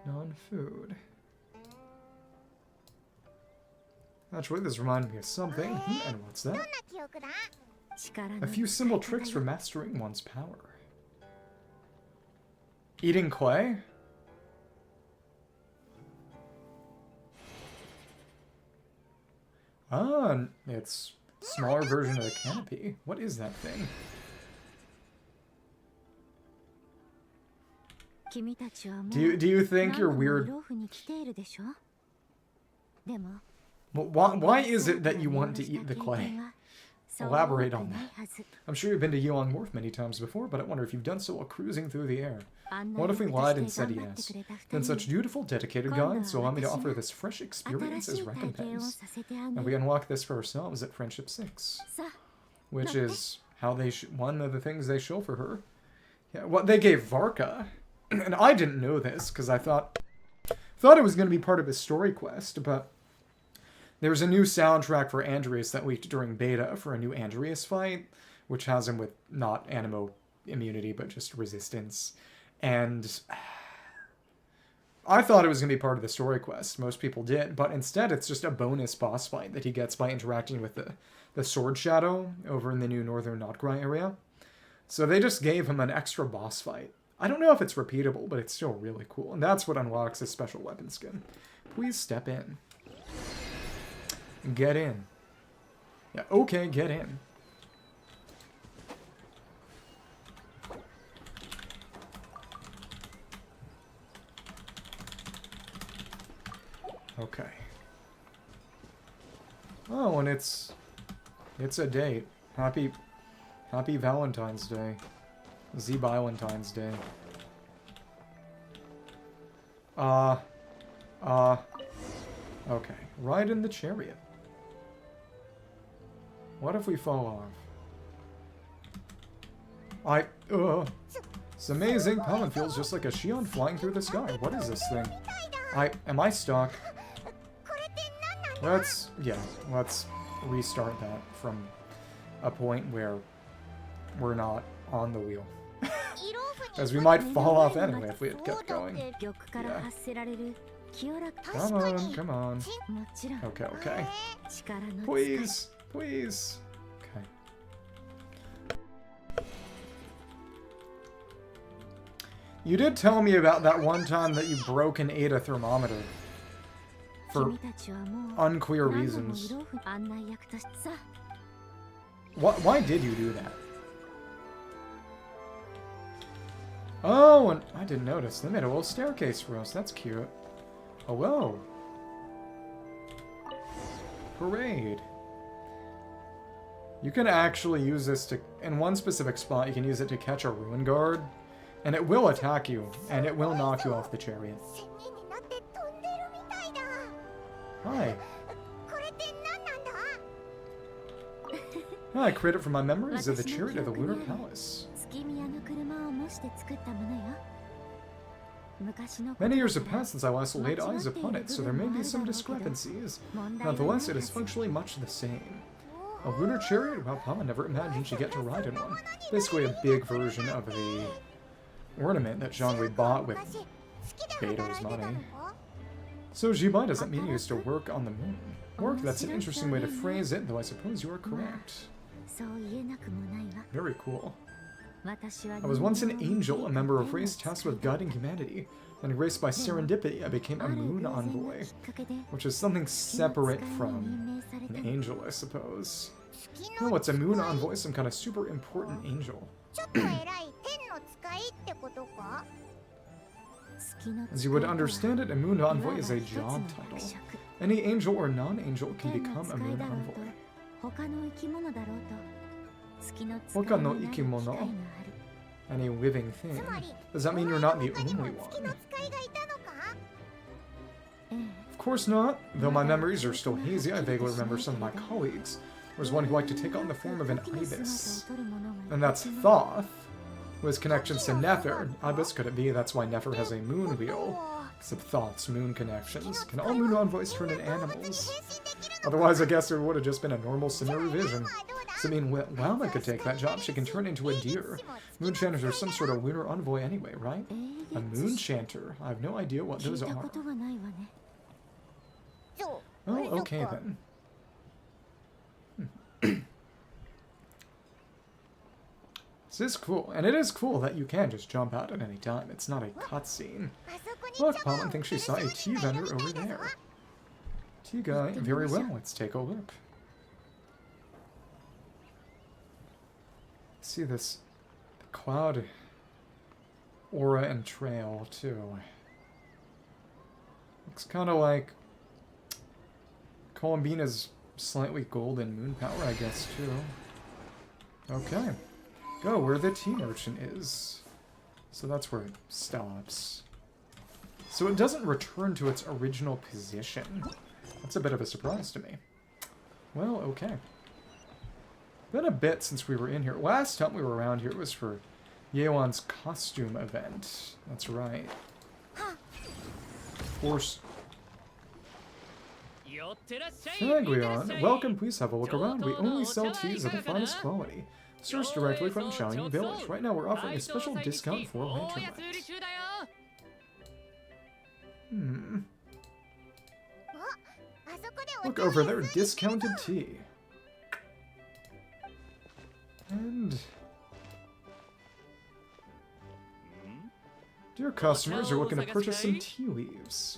Non-food. Naturally, this reminded me of something. And what's that? A few simple tricks for mastering one's power. Eating clay? Ah, it's a smaller version of the canopy. What is that thing? Do you think you're weird? Well, why is it that you want to eat the clay? Elaborate on that. I'm sure you've been to Yulong Wharf many times before, but I wonder if you've done so while cruising through the air. What if we lied and said yes? Then such dutiful, dedicated guides, so allow me to offer this fresh experience as recompense. And we unlock this for ourselves at Friendship 6. Which is how they one of the things they show for her. Yeah, well, they gave Varka, and I didn't know this, because I thought it was going to be part of his story quest, but there's a new soundtrack for Andreas that leaked during beta for a new Andreas fight, which has him with not animo immunity, but just resistance. And I thought it was going to be part of the story quest. Most people did, but instead it's just a bonus boss fight that he gets by interacting with the Sword Shadow over in the new Northern Notgrai area. So they just gave him an extra boss fight. I don't know if it's repeatable, but it's still really cool. And that's what unlocks his special weapon skin. Please step in. Get in. Yeah, okay, get in. Okay. Oh, and it's a date. Happy Valentine's Day. Zibai-Valentine's Day. Okay. Ride in the chariot. What if we fall off? It's amazing. Palan feels just like a Xion flying through the sky. What is this thing? Am I stuck? Let's restart that from a point where we're not on the wheel. As we might fall off anyway if we had kept going. Yeah. Come on. Okay. Please. Okay. You did tell me about that one time that you broke an Ada thermometer. For unclear reasons. Why did you do that? Oh, and I didn't notice. They made a little staircase for us. That's cute. Hello. Parade. You can actually use this to... In one specific spot, you can use it to catch a ruin guard. And it will attack you. And it will knock you off the chariot. Hi. I credit for my memories of the chariot of the Lunar Palace. Many years have passed since I last laid eyes upon it, so there may be some discrepancies. Nonetheless, it is functionally much the same. A lunar chariot? Well, Pama never imagined she'd get to ride in one. Basically a big version of the ornament that Zhongli bought with Beto's money. So Zibai doesn't mean he used to work on the moon. Work? That's an interesting way to phrase it, though I suppose you are correct. Very cool. I was once an angel, a member of race tasked with guiding humanity. Then, graced by serendipity, I became a moon envoy, which is something separate from an angel, I suppose. Oh, what's a moon envoy? Some kind of super important angel. As you would understand it, a moon envoy is a job title. Any angel or non-angel can become a moon envoy. Hoka no ikimono? Any living thing. Does that mean you're not the only one? Of course not. Though my memories are still hazy, I vaguely remember some of my colleagues. There was one who liked to take on the form of an ibis. And that's Thoth, who has connections to Nefer. Ibis could it be? That's why Nefer has a moon wheel. Except Thoth's moon connections. Can all moon envoys turn into animals? Otherwise, I guess there would have just been a normal similar revision. Does it mean Walma could take that job? She can turn into a deer. Moon chanters are some sort of lunar envoy anyway, right? A moon chanter? I have no idea what those are. Oh, okay then. This is cool, and it is cool that you can just jump out at any time. It's not a cutscene. Look, Paimon thinks she saw a tea vendor over there. Tea guy, very well, let's take a look. See this cloud aura and trail, too. Looks kind of like Columbina's slightly golden moon power, I guess, too. Okay. Go where the tea merchant is. So that's where it stops. So it doesn't return to its original position. That's a bit of a surprise to me. Well, okay. Been a bit since we were in here. Last time we were around here, it was for Yeon's costume event. That's right. Horse. Xianyun, welcome, please have a look around. We only sell teas of the finest quality. Sourced directly from Qingce Village. Right now we're offering a special discount for Lanternlit. Look over there, discounted tea. And... dear customers are looking to purchase some tea leaves.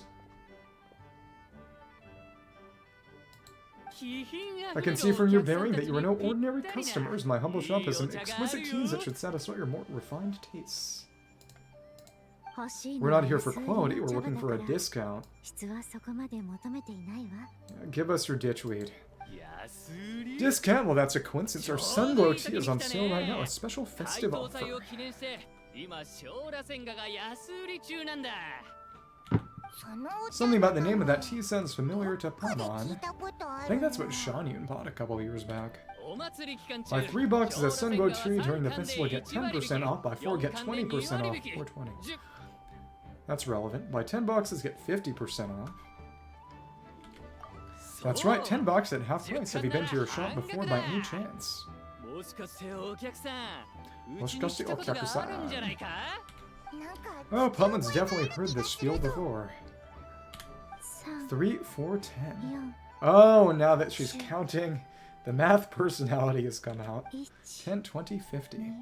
I can see from your bearing that you are no ordinary customers. My humble shop has some exquisite teas that should satisfy your more refined tastes. We're not here for quality, we're looking for a discount. Give us your ditchweed. Discount? Well, that's a coincidence. Our Sunglow tea is on sale right now, a special festive offer. Something about the name of that tea sounds familiar to Paimon. I think that's what Xianyun bought a couple years back. Buy 3 boxes of Sunglow tea during the festival, get 10% off. Buy 4, get 20% off. 420. That's relevant. Buy 10 boxes, get 50% off. That's right, 10 boxes at half price. Have you been to your shop before by any chance? Moshikaste okyaku-san. Oh, Paimon's definitely heard this spiel before. 3, 4, 10. Oh, now that she's counting, the math personality has come out. 10, 20, 50.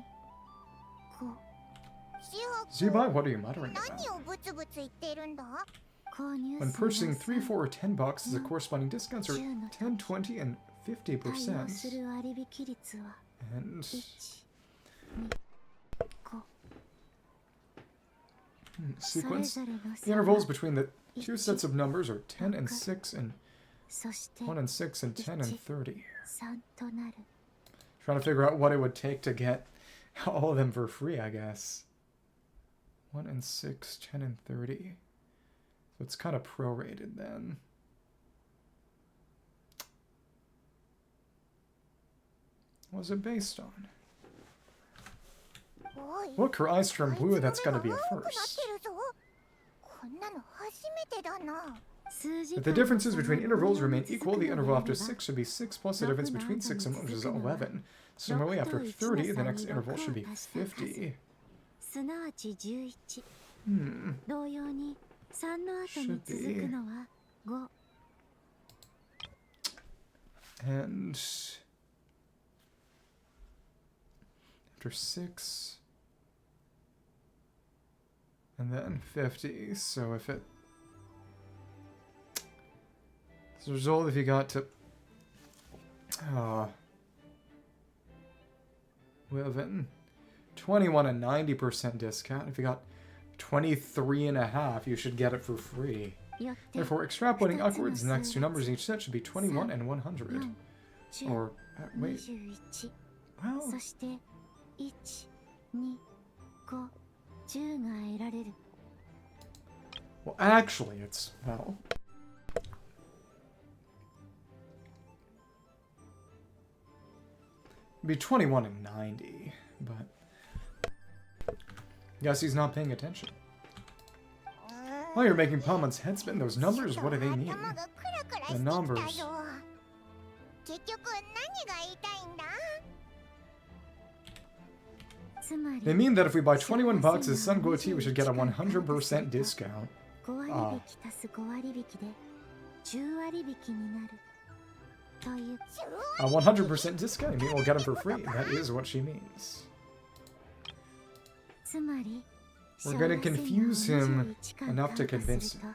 Zibai, what are you muttering about? When purchasing 3, 4, or 10 boxes, the corresponding discounts are 10, 20, and 50%. And... sequence. The intervals between the 2 sets of numbers are 10 and 6 and 1 and 6 and 10 and 30. Trying to figure out what it would take to get all of them for free, I guess. 1 and 6, 10 and 30. So it's kind of prorated then. What was it based on? Look, her eyes turn blue, that's gotta be a first. If the differences between intervals remain equal, the interval after 6 should be 6 plus the difference between 6 and 1, which is 11. Similarly, after 30, the next interval should be 50. Should be. And after 6, and then 50. So if it, as a result, if you got to within 21 and 90% discount, if you got 23.5, you should get it for free. Therefore, extrapolating upwards, the next 2 numbers in each set should be 21 and 100. Or, wait. Well, actually, it's, well... it'd be 21 and 90, but... guess he's not paying attention. Oh, you're making Paimon's head spin. Those numbers, what do they mean? The numbers. They mean that if we buy 21 boxes of Sunglow tea, we should get a 100% discount. Ah. A 100% discount, you mean we'll get them for free. That is what she means. We're gonna confuse him enough to convince him.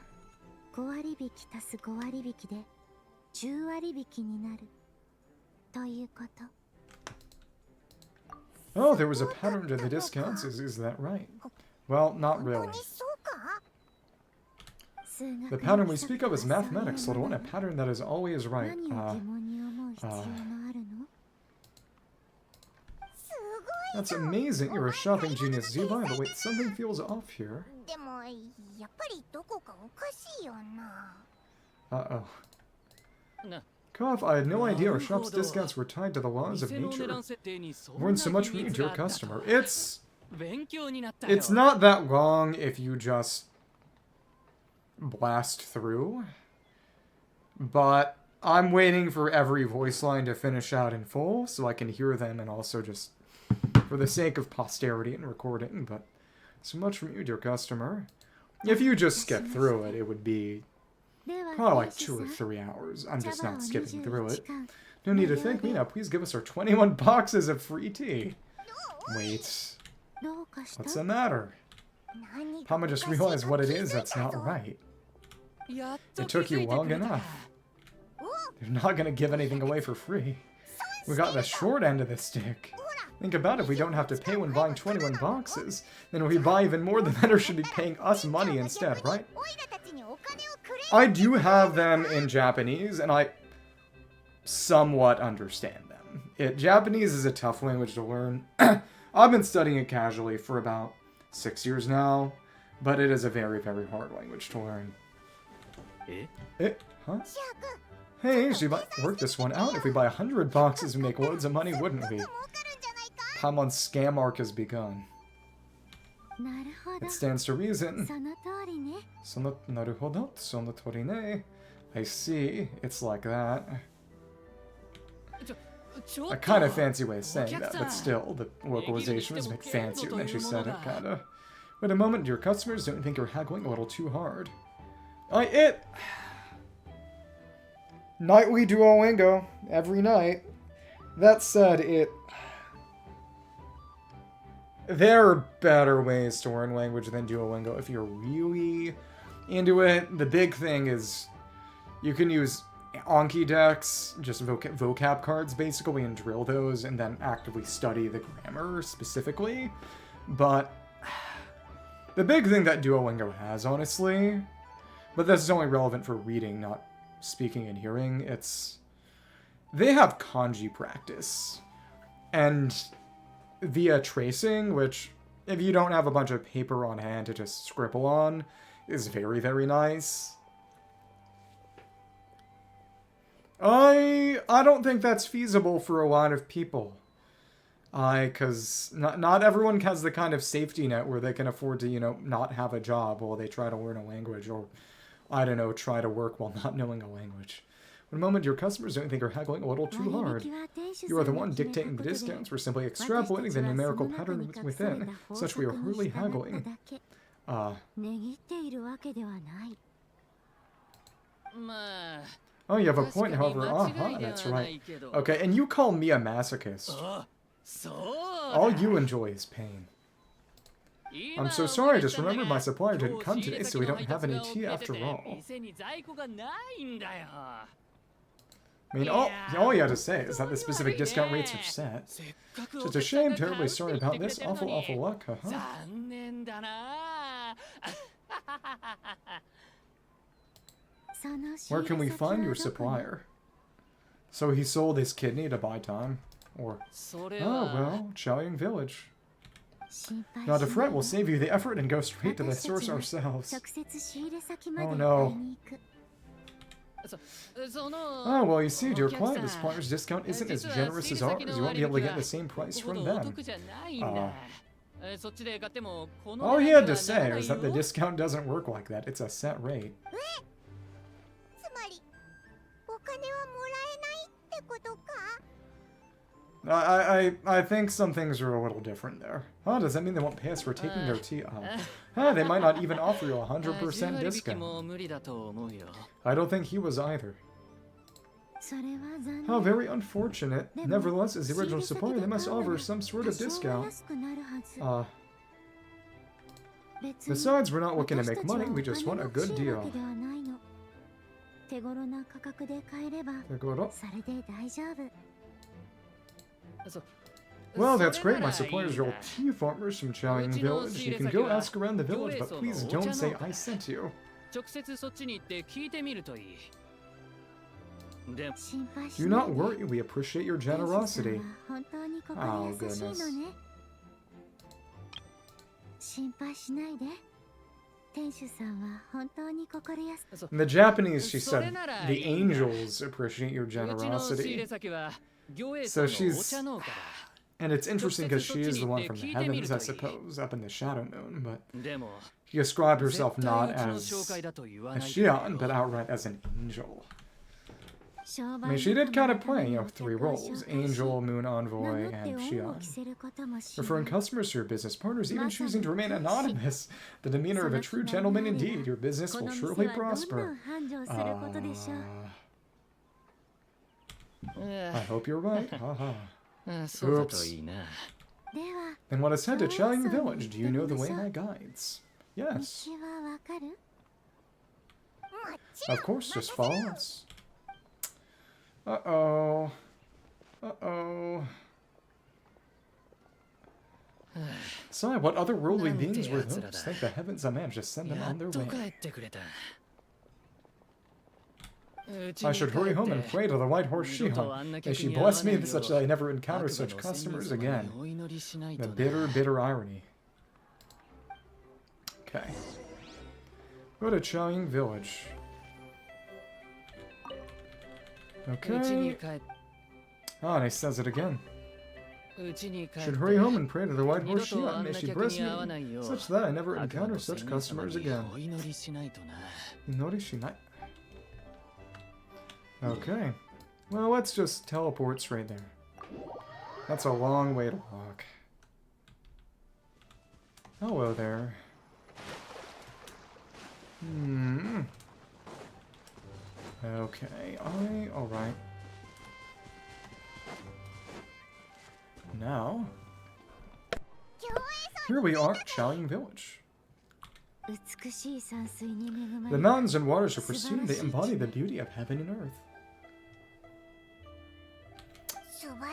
Oh, there was a pattern to the discounts, is that right? Well, not really. The pattern we speak of is mathematics, little one, a pattern that is always right. That's amazing, you're a shopping genius, Zibai, but wait, something feels off here. Uh-oh. Koff, I had no idea our shop's discounts were tied to the laws of nature. Weren't so much mean to your customer. It's not that long if you just blast through. But I'm waiting for every voice line to finish out in full so I can hear them and also just for the sake of posterity and recording. But so much from you, dear customer. If you just skip through it, it would be probably like 2 or 3 hours. I'm just not skipping through it. No need to thank me now. Please give us our 21 boxes of free tea. Wait. What's the matter? Pama just realized what it is that's not right. It took you long enough. You're not gonna give anything away for free. We got the short end of the stick. Think about it, if we don't have to pay when buying 21 boxes, then if we buy even more, the vendor should be paying us money instead, right? I do have them in Japanese, and I somewhat understand them. Japanese is a tough language to learn. I've been studying it casually for about 6 years now, but it is a very, very hard language to learn. Huh? Hey, she might work this one out. If we buy 100 boxes, we make loads of money, wouldn't we? Pamon's scam arc has begun. It stands to reason. Naruhodo, sonotori ne. I see. It's like that. A kind of fancy way of saying that, but still, the localization was a bit fancier than she said it, kinda. Wait a moment, your customers don't think you're haggling a little too hard. Nightly Duolingo, every night. That said, there are better ways to learn language than Duolingo if you're really into it. The big thing is you can use Anki decks, just vocab cards basically, and drill those and then actively study the grammar specifically. But the big thing that Duolingo has, honestly, but this is only relevant for reading, not speaking and hearing, they have kanji practice. And via tracing, which, if you don't have a bunch of paper on hand to just scribble on, is very, very nice. I don't think that's feasible for a lot of people. Because not everyone has the kind of safety net where they can afford to, not have a job while they try to learn a language, or, I don't know, try to work while not knowing a language. One moment, your customers don't think you're haggling a little too hard. You are the one dictating the discounts. We're simply extrapolating the numerical pattern within, such we are hardly haggling. Oh, you have a point, however. That's right. Okay, and you call me a masochist. All you enjoy is pain. I'm so sorry, just remember my supplier didn't come today, so we don't have any tea after all. I mean, all you had to say is that the specific discount rates are set. Just a shame, terribly sorry about this. Awful, awful luck, haha. Where can we find your supplier? So he sold his kidney to buy time? Or, oh well, Qingce Village. Not to fret, we'll save you the effort and go straight to the source ourselves. Oh no. Oh, well, you see, dear client, this supplier's discount isn't as generous as ours. You won't be able to get the same price from them. All he had to say is that the discount doesn't work like that. It's a set rate. I think some things are a little different there. Huh, does that mean they won't pay us for taking their tea? Huh, they might not even offer you a 100% discount. I don't think he was either. How very unfortunate. Nevertheless, as the original supplier, they must offer some sort of discount. Besides, we're not looking to make money, we just want a good deal. Well, that's great. My suppliers are all tea farmers from Qianyun Village. You can go ask around the village, but please don't say I sent you. Do not worry, we appreciate your generosity. Oh, goodness. In the Japanese, she said, the angels appreciate your generosity. So she's... And it's interesting because she is the one from the heavens, I suppose, up in the Shadow Moon, but she described herself not as Xiao, but outright as an angel. I mean, she did kind of play, 3 roles: Angel, Moon Envoy, and Xiao. Referring customers to your business partners, even choosing to remain anonymous. The demeanor of a true gentleman indeed. Your business will surely prosper. I hope you're right. Haha. Oops. Then let us head to Qianyun Village. Do you know the way by guides? Yes. Of course, just follow us. Uh-oh. Uh-oh. So, what other worldly beings were those? Thank the heavens I managed to send them on their way. I should hurry home and pray to the white horse Xiao. May she bless me such that I never encounter such customers again. The bitter, bitter irony. Okay. Go to Qianyun Village. Okay. Ah, and he says it again. Should hurry home and pray to the white horse Xiao. May she bless me such that I never encounter such customers again. Inori shinai. Okay. Well, let's just teleport straight there. That's a long way to walk. Hello there. Okay, alright. Now, here we are at Qianyun Village. The mountains and waters are pristine, they embody the beauty of heaven and earth.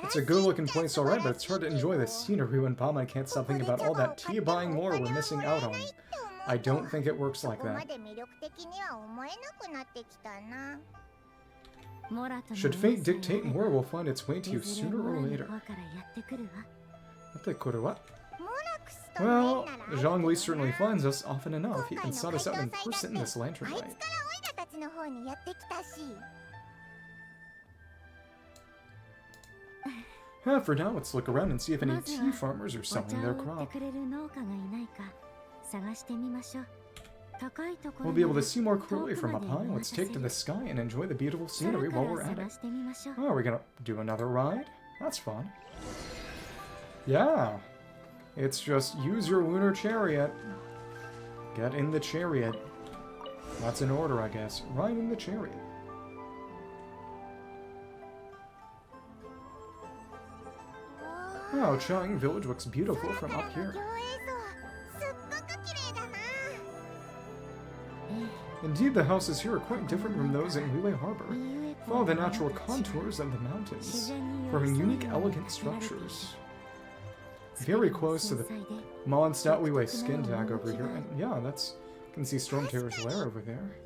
It's a good-looking place, alright, but it's hard to enjoy the scenery when Pama can't stop thinking about all that tea-buying more we're missing out on. I don't think it works like that. Should fate dictate more, will find its way to you sooner or later. Well, Zhongli certainly finds us often enough. He can sought us out in person in this Lantern Rite. For now, let's look around and see if any tea farmers are selling their crop. We'll be able to see more clearly from up high. Let's take to the sky and enjoy the beautiful scenery while we're at it. Oh, are we gonna do another ride? That's fun. Yeah. It's just use your lunar chariot. Get in the chariot. That's in order, I guess. Ride in the chariot. Wow, Qianyun Village looks beautiful from up here. Indeed, the houses here are quite different from those in Liyue Harbor. Follow the natural contours of the mountains, forming unique, elegant structures. Very close to the Mondstadt Liyue skin tag over here, and yeah, that's... You can see Stormterror's lair over there.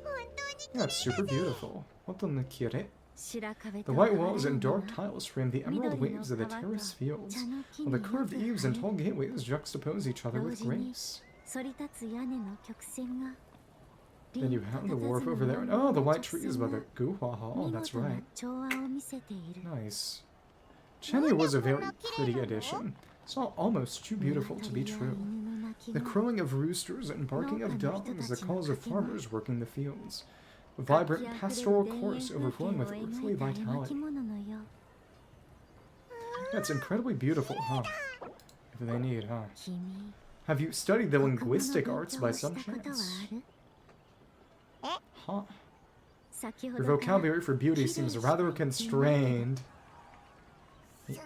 Yeah, it's super beautiful. The white walls and dark tiles frame the emerald waves of the terrace fields, while the curved eaves and tall gateways juxtapose each other with grace. Then you have the wharf over there, and oh, the white trees by the Guhua Hall, that's right. Nice. Chenny was a very pretty addition. It's all almost too beautiful to be true. The crowing of roosters and barking of dogs, the calls of farmers working the fields. A vibrant pastoral chorus overflowing with earthly vitality. That's incredibly beautiful, huh? If they need, huh? Have you studied the linguistic arts by some chance? Huh? Your vocabulary for beauty seems rather constrained.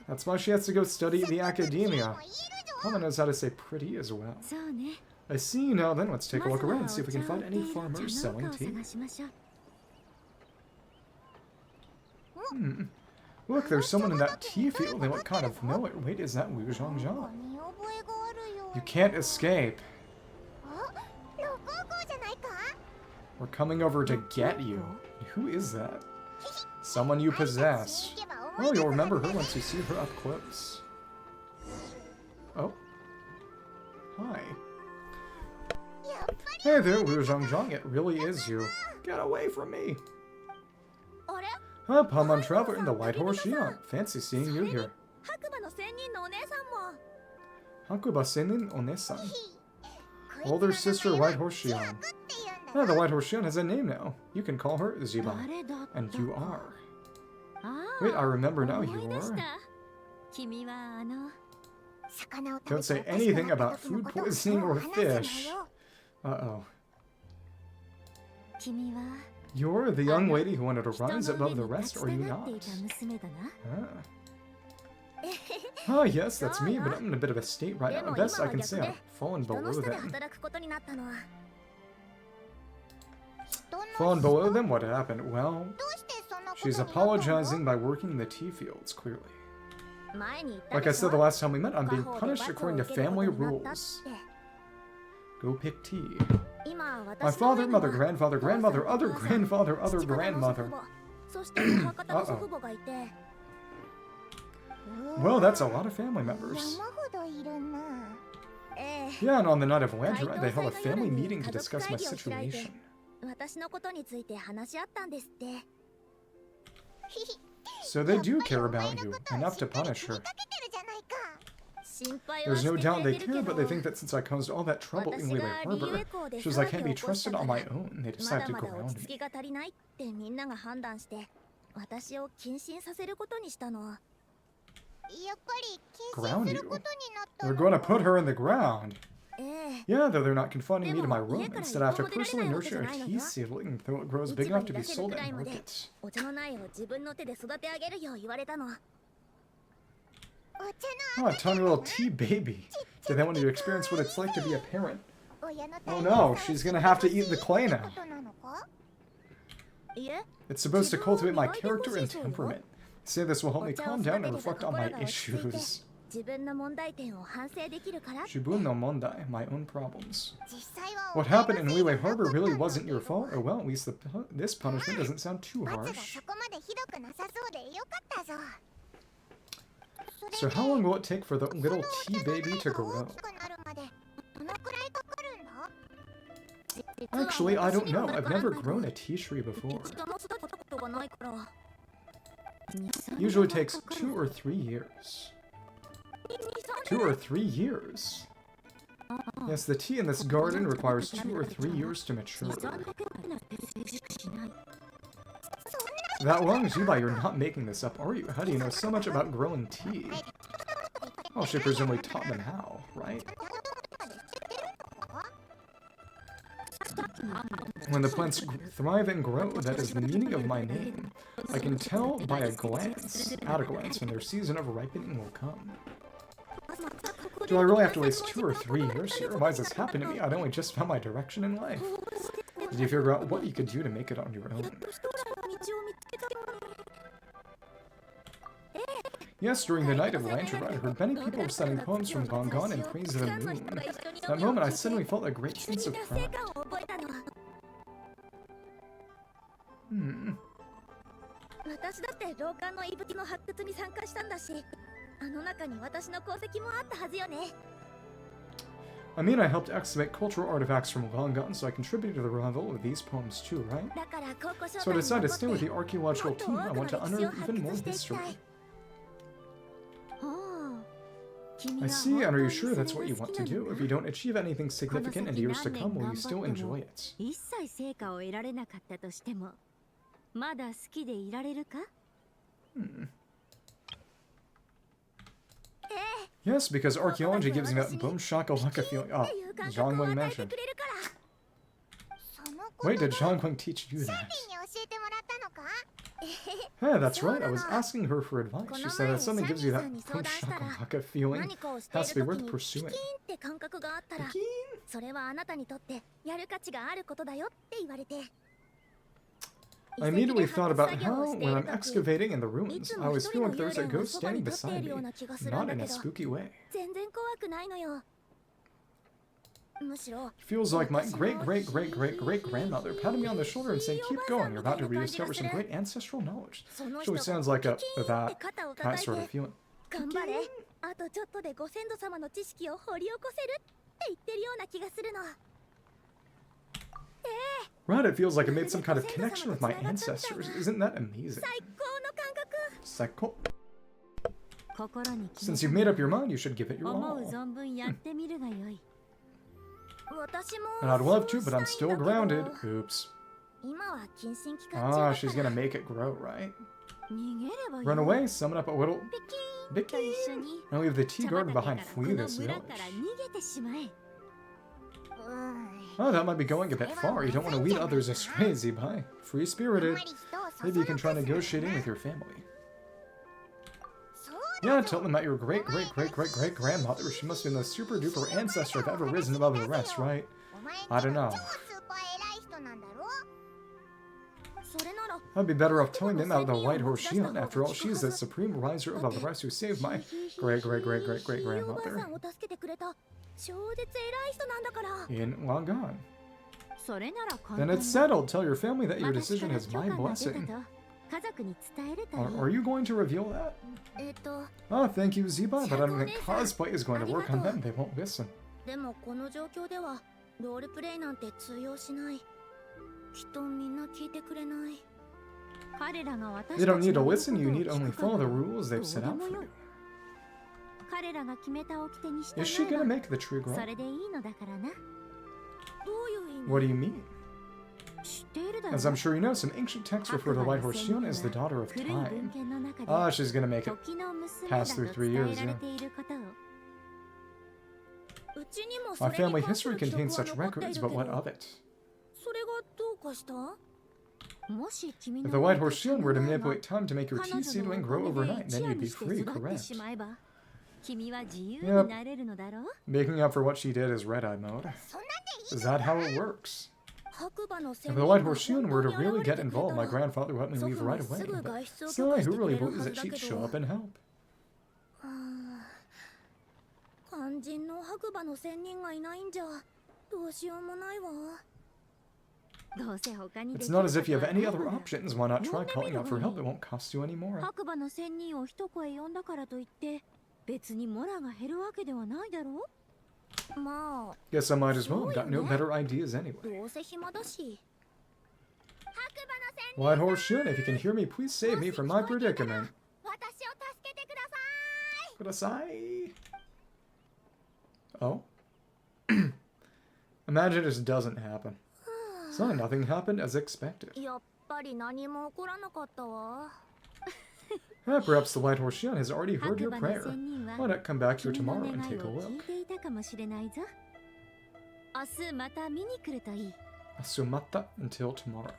That's why she has to go study at the academia. Mama knows how to say pretty as well. I see. Now then, let's take a look around and see if we can find any farmers selling tea. Look, there's someone in that tea field. They look kind of familiar. Wait, is that Wu Zhangzhang? You can't escape. We're coming over to get you. Who is that? Someone you possess. Oh, you'll remember her once you see her up close. Oh. Hi. Hey there, Wu Zhangzhang. It really is you. Get away from me. Up, I'm on traveler in the White Horse Xiao. Fancy seeing you here. Hakuba Senin Onesan. Older sister White Horse Xiao. Yeah, the White Horse Xiao has a name now. You can call her Zibai. And you are. Wait, I remember now you are. Don't say anything about food poisoning or fish. Uh-oh. You're the young lady who wanted to rise above the rest, or you not? Ah, yes, that's me, but I'm in a bit of a state right now. Best I can say I've fallen below them. Fallen below them? What happened? Well, she's apologizing by working the tea fields, clearly. Like I said the last time we met, I'm being punished according to family rules. Go pick tea. My father, mother, grandfather, grandmother, other grandfather, other grandmother. Uh-oh. Well, that's a lot of family members. Yeah, and on the night of Lantern Rite, they held a family meeting to discuss my situation. So they do care about you, enough to punish her. There's no doubt they care, but they think that since I caused all that trouble in Lily Harbor, shows I can't be trusted on my own, they decide to ground me. Ground you? They're going to put her in the ground. Yeah, though they're not confining me to my room. Instead, I have to personally nurture a tea seedling until it grows big enough to be sold at markets. Oh, a tiny little tea baby. Do they want you to experience what it's like to be a parent? Oh no, she's gonna have to eat the clay now. It's supposed to cultivate my character and temperament. Say this will help me calm down and reflect on my issues. Shibun no mondai, my own problems. What happened in Lily Harbor really wasn't your fault. Oh well, at least this punishment doesn't sound too harsh. So how long will it take for the little tea baby to grow? Actually, I don't know. I've never grown a tea tree before. Usually takes 2 or 3 years. 2 or 3 years? Yes, the tea in this garden requires 2 or 3 years to mature. That long, Zibai, you're not making this up, are you? How do you know so much about growing tea? Well, she presumably taught them how, right? When the plants thrive and grow, that is the meaning of my name. I can tell by a glance, at a glance, when their season of ripening will come. Do I really have to waste 2 or 3 years here? Why has this happened to me? I'd only just found my direction in life. Did you figure out what you could do to make it on your own? Yes, during the night of Lantern Rite, I heard many people reciting poems from Gongon in praise of the moon. That moment, I suddenly felt a great sense of pride. I mean, I helped excavate cultural artifacts from Gongon, so I contributed to the revival of these poems too, right? So I decided to stay with the archaeological team. I want to unearth even more history. I see, and are you sure that's what you want to do? If you don't achieve anything significant in years to come, will you still enjoy it? Yes, because archaeology gives me that boom shakalaka feeling. Oh, Zhongli mentioned. Wait, did Zhongli teach you that? Hey, that's right. I was asking her for advice. She said that something gives you that shaka feeling. Has to be worth pursuing. I immediately thought about how, when I'm excavating in the ruins, I always feel like there's a ghost standing beside me, not in a spooky way. Feels like my great-great-great-great-great-grandmother patting me on the shoulder and saying, "Keep going, you're about to rediscover some great ancestral knowledge." Actually sounds like that sort of feeling. Right, it feels like I made some kind of connection with my ancestors. Isn't that amazing? Psycho. Since you've made up your mind, you should give it your all. And I'd love to, but I'm still grounded. Oops. Ah, she's gonna make it grow, right? Run away, summon up a little Vicky, and leave the tea garden behind. Flee this village. Oh, that might be going a bit far. You don't want to lead others astray, Zibai. Free-spirited. Maybe you can try negotiating with your family. Yeah, tell them about your great-great-great-great-great-grandmother. She must be the super-duper ancestor I've ever risen above the rest, right? I don't know. I'd be better off telling them about the White Horse Xianyun. After all, she's the supreme riser above the rest who saved my great-great-great-great-great-grandmother. Long gone. Then it's settled. Tell your family that your decision has my blessing. Are you going to reveal that? Oh, thank you, Zibai, but I don't think cosplay is going to work on them. They won't listen. They don't need to listen, you need only follow the rules they've set out for you. Is she gonna make the tree grow? What do you mean? As I'm sure you know, some ancient texts refer to the White Horse Xianyun as the daughter of time. Ah, she's gonna make it pass through 3 years, yeah. My family history contains such records, but what of it? If the White Horse Xianyun were to manipulate time to make your tea seedling grow overnight, then you'd be free, correct? Yep. Making up for what she did is red-eye mode. Is that how it works? If the White Horse Xianyun were to really get involved, my grandfather would let me leave right away. But still, who really believes that she'd show up and help? It's not as if you have any other options. Why not try calling out for help? It won't cost you any more. Guess I might as well. Got no better ideas anyway. White Horse Xianyun, if you can hear me, please save me from my predicament. Kudasai. Oh? Imagine it just doesn't happen. So nothing happened as expected. Perhaps the White Horse Xianyun has already heard your prayer. Why not come back here tomorrow and take a look? Asumata until tomorrow.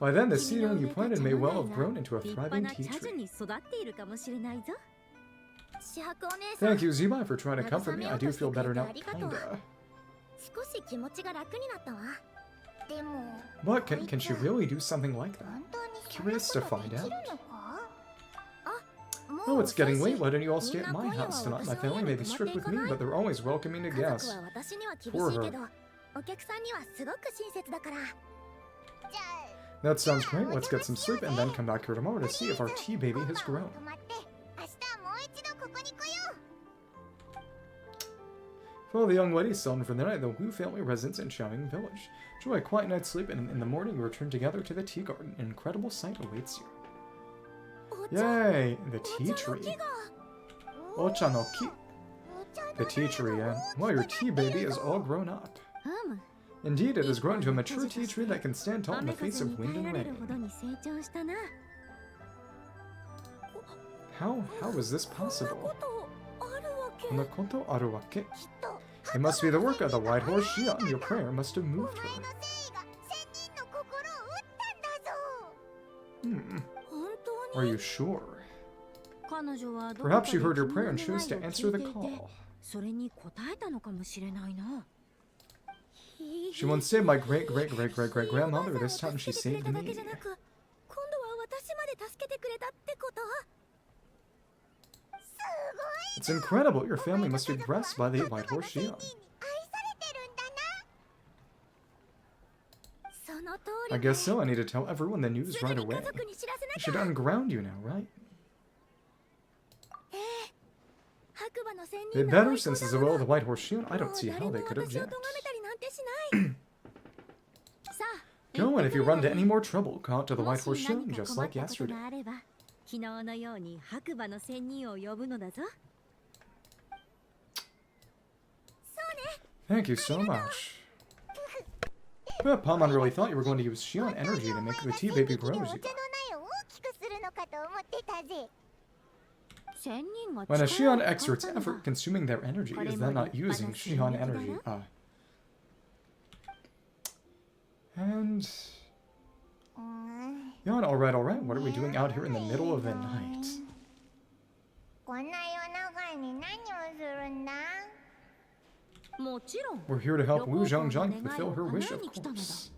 By then, the seedling you planted may well have grown into a thriving tea tree. Thank you, Zibai, for trying to comfort me. I do feel better now, kinda. But can she really do something like that? Curious to find out. Oh, it's getting late. Why don't you all stay at my house tonight? My family may be strict with me, but they're always welcoming to guests. Poor her. That sounds great. Let's get some sleep and then come back here tomorrow to see if our tea baby has grown. Follow the young lady settled for the night. The Wu family residence in Xianyun Village. Enjoy a quiet night's sleep, and in the morning we return together to the tea garden. An incredible sight awaits you. Yay! The tea tree. Ocha no ki. The tea tree, and well, your tea baby is all grown up. Indeed, it has grown to a mature tea tree that can stand tall in the face of wind and rain. How is this possible? Nakoto aruwake. It must be the work of the White Horse Xianyun. Your prayer must have moved her. Are you sure? Perhaps you heard her prayer and chose to answer the call. She once saved my great-great-great-great-great-grandmother. This time she saved me. It's incredible. Your family must be blessed by the White Horse Xiao. I guess so. I need to tell everyone the news right away. I should unground you now, right? They'd better, since it's the will of the White Horse Xiao. I don't see how they could object. Go, and if you run into any more trouble, call out to the White Horse Xiao, just like yesterday. Thank you so much. But Paimon really thought you were going to use Xion energy to make the tea baby grow. When a Xion exerts effort consuming their energy, is that not using Xion energy? And... Xion, alright, what are we doing out here in the middle of the night? We're here to help Wu Zhongzhang fulfill her wish, of course.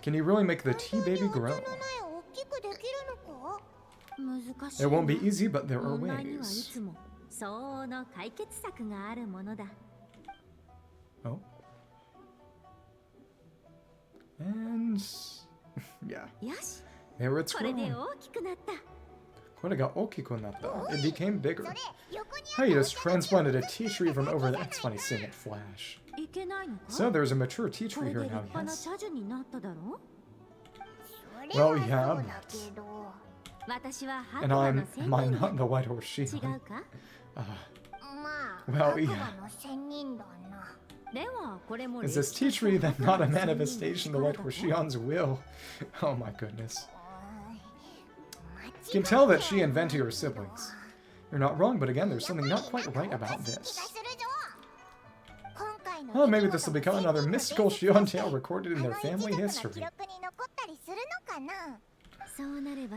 Can you really make the tea baby grow? It won't be easy, but there are ways. Oh. And... yeah. There it's grown. It became bigger. Hey, you just transplanted a tea tree from over there. That's funny seeing it flash. So there's a mature tea tree here now, yes? Well, yeah, but... And am I not the White Horse Xiao? Well, yeah. Is this tea tree then not a manifestation of the White Horse Xian's will? Oh my goodness. You can tell that she and Venti are siblings. You're not wrong, but again, there's something not quite right about this. Oh, maybe this will become another mystical Xion tale recorded in their family history.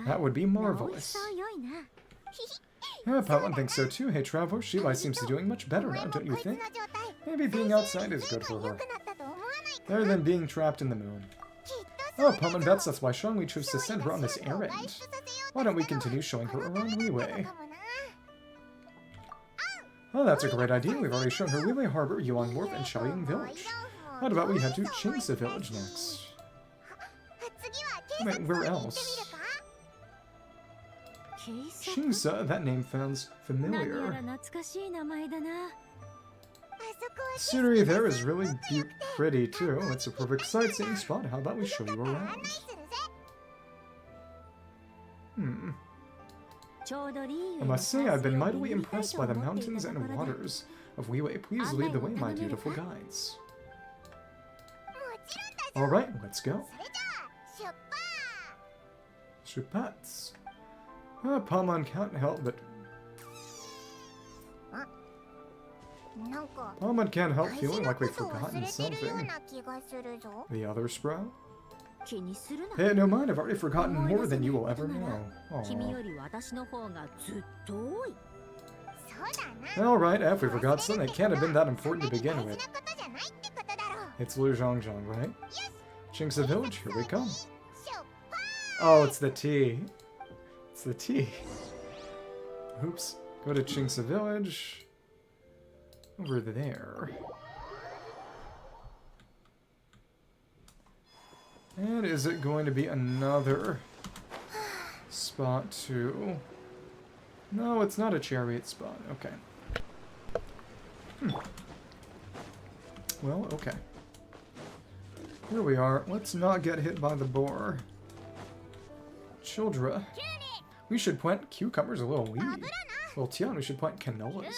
That would be marvelous. Yeah, Paimon thinks so too. Hey, Traveler, Zibai seems to be doing much better now, don't you think? Maybe being outside is good for her. Better than being trapped in the moon. Oh, Paimon bets that's why Zhongli chose to send her on this errand. Why don't we continue showing her around Liyue? Oh, that's a great idea. We've already shown her Liyue Harbor, Yuan Wharf, and Xiaoying Village. How about we head to Qingce Village next? Wait, where else? Qingce, that name sounds familiar. The scenery there is really pretty too. It's a perfect sightseeing spot. How about we show you around? I must say, I've been mightily impressed by the mountains and waters of Liyue. Please lead the way, my beautiful guides. Alright, let's go. Shupats. Paimon can't help but... Paimon can't help feeling like we've forgotten something. The other sprout? Hey, no mind, I've already forgotten more than you will ever know. Alright, if we forgot something, it can't have been that important to begin with. It's Lu Zhongzhang, right? Qingce Village, here we come. Oh, it's the tea. It's the tea. Oops. Go to Qingce Village. Over there. And is it going to be another spot too? No, it's not a chariot spot. Okay. Well, okay. Here we are. Let's not get hit by the boar. Childra. We should plant cucumbers a little weed. Well, Tian, we should plant canolas.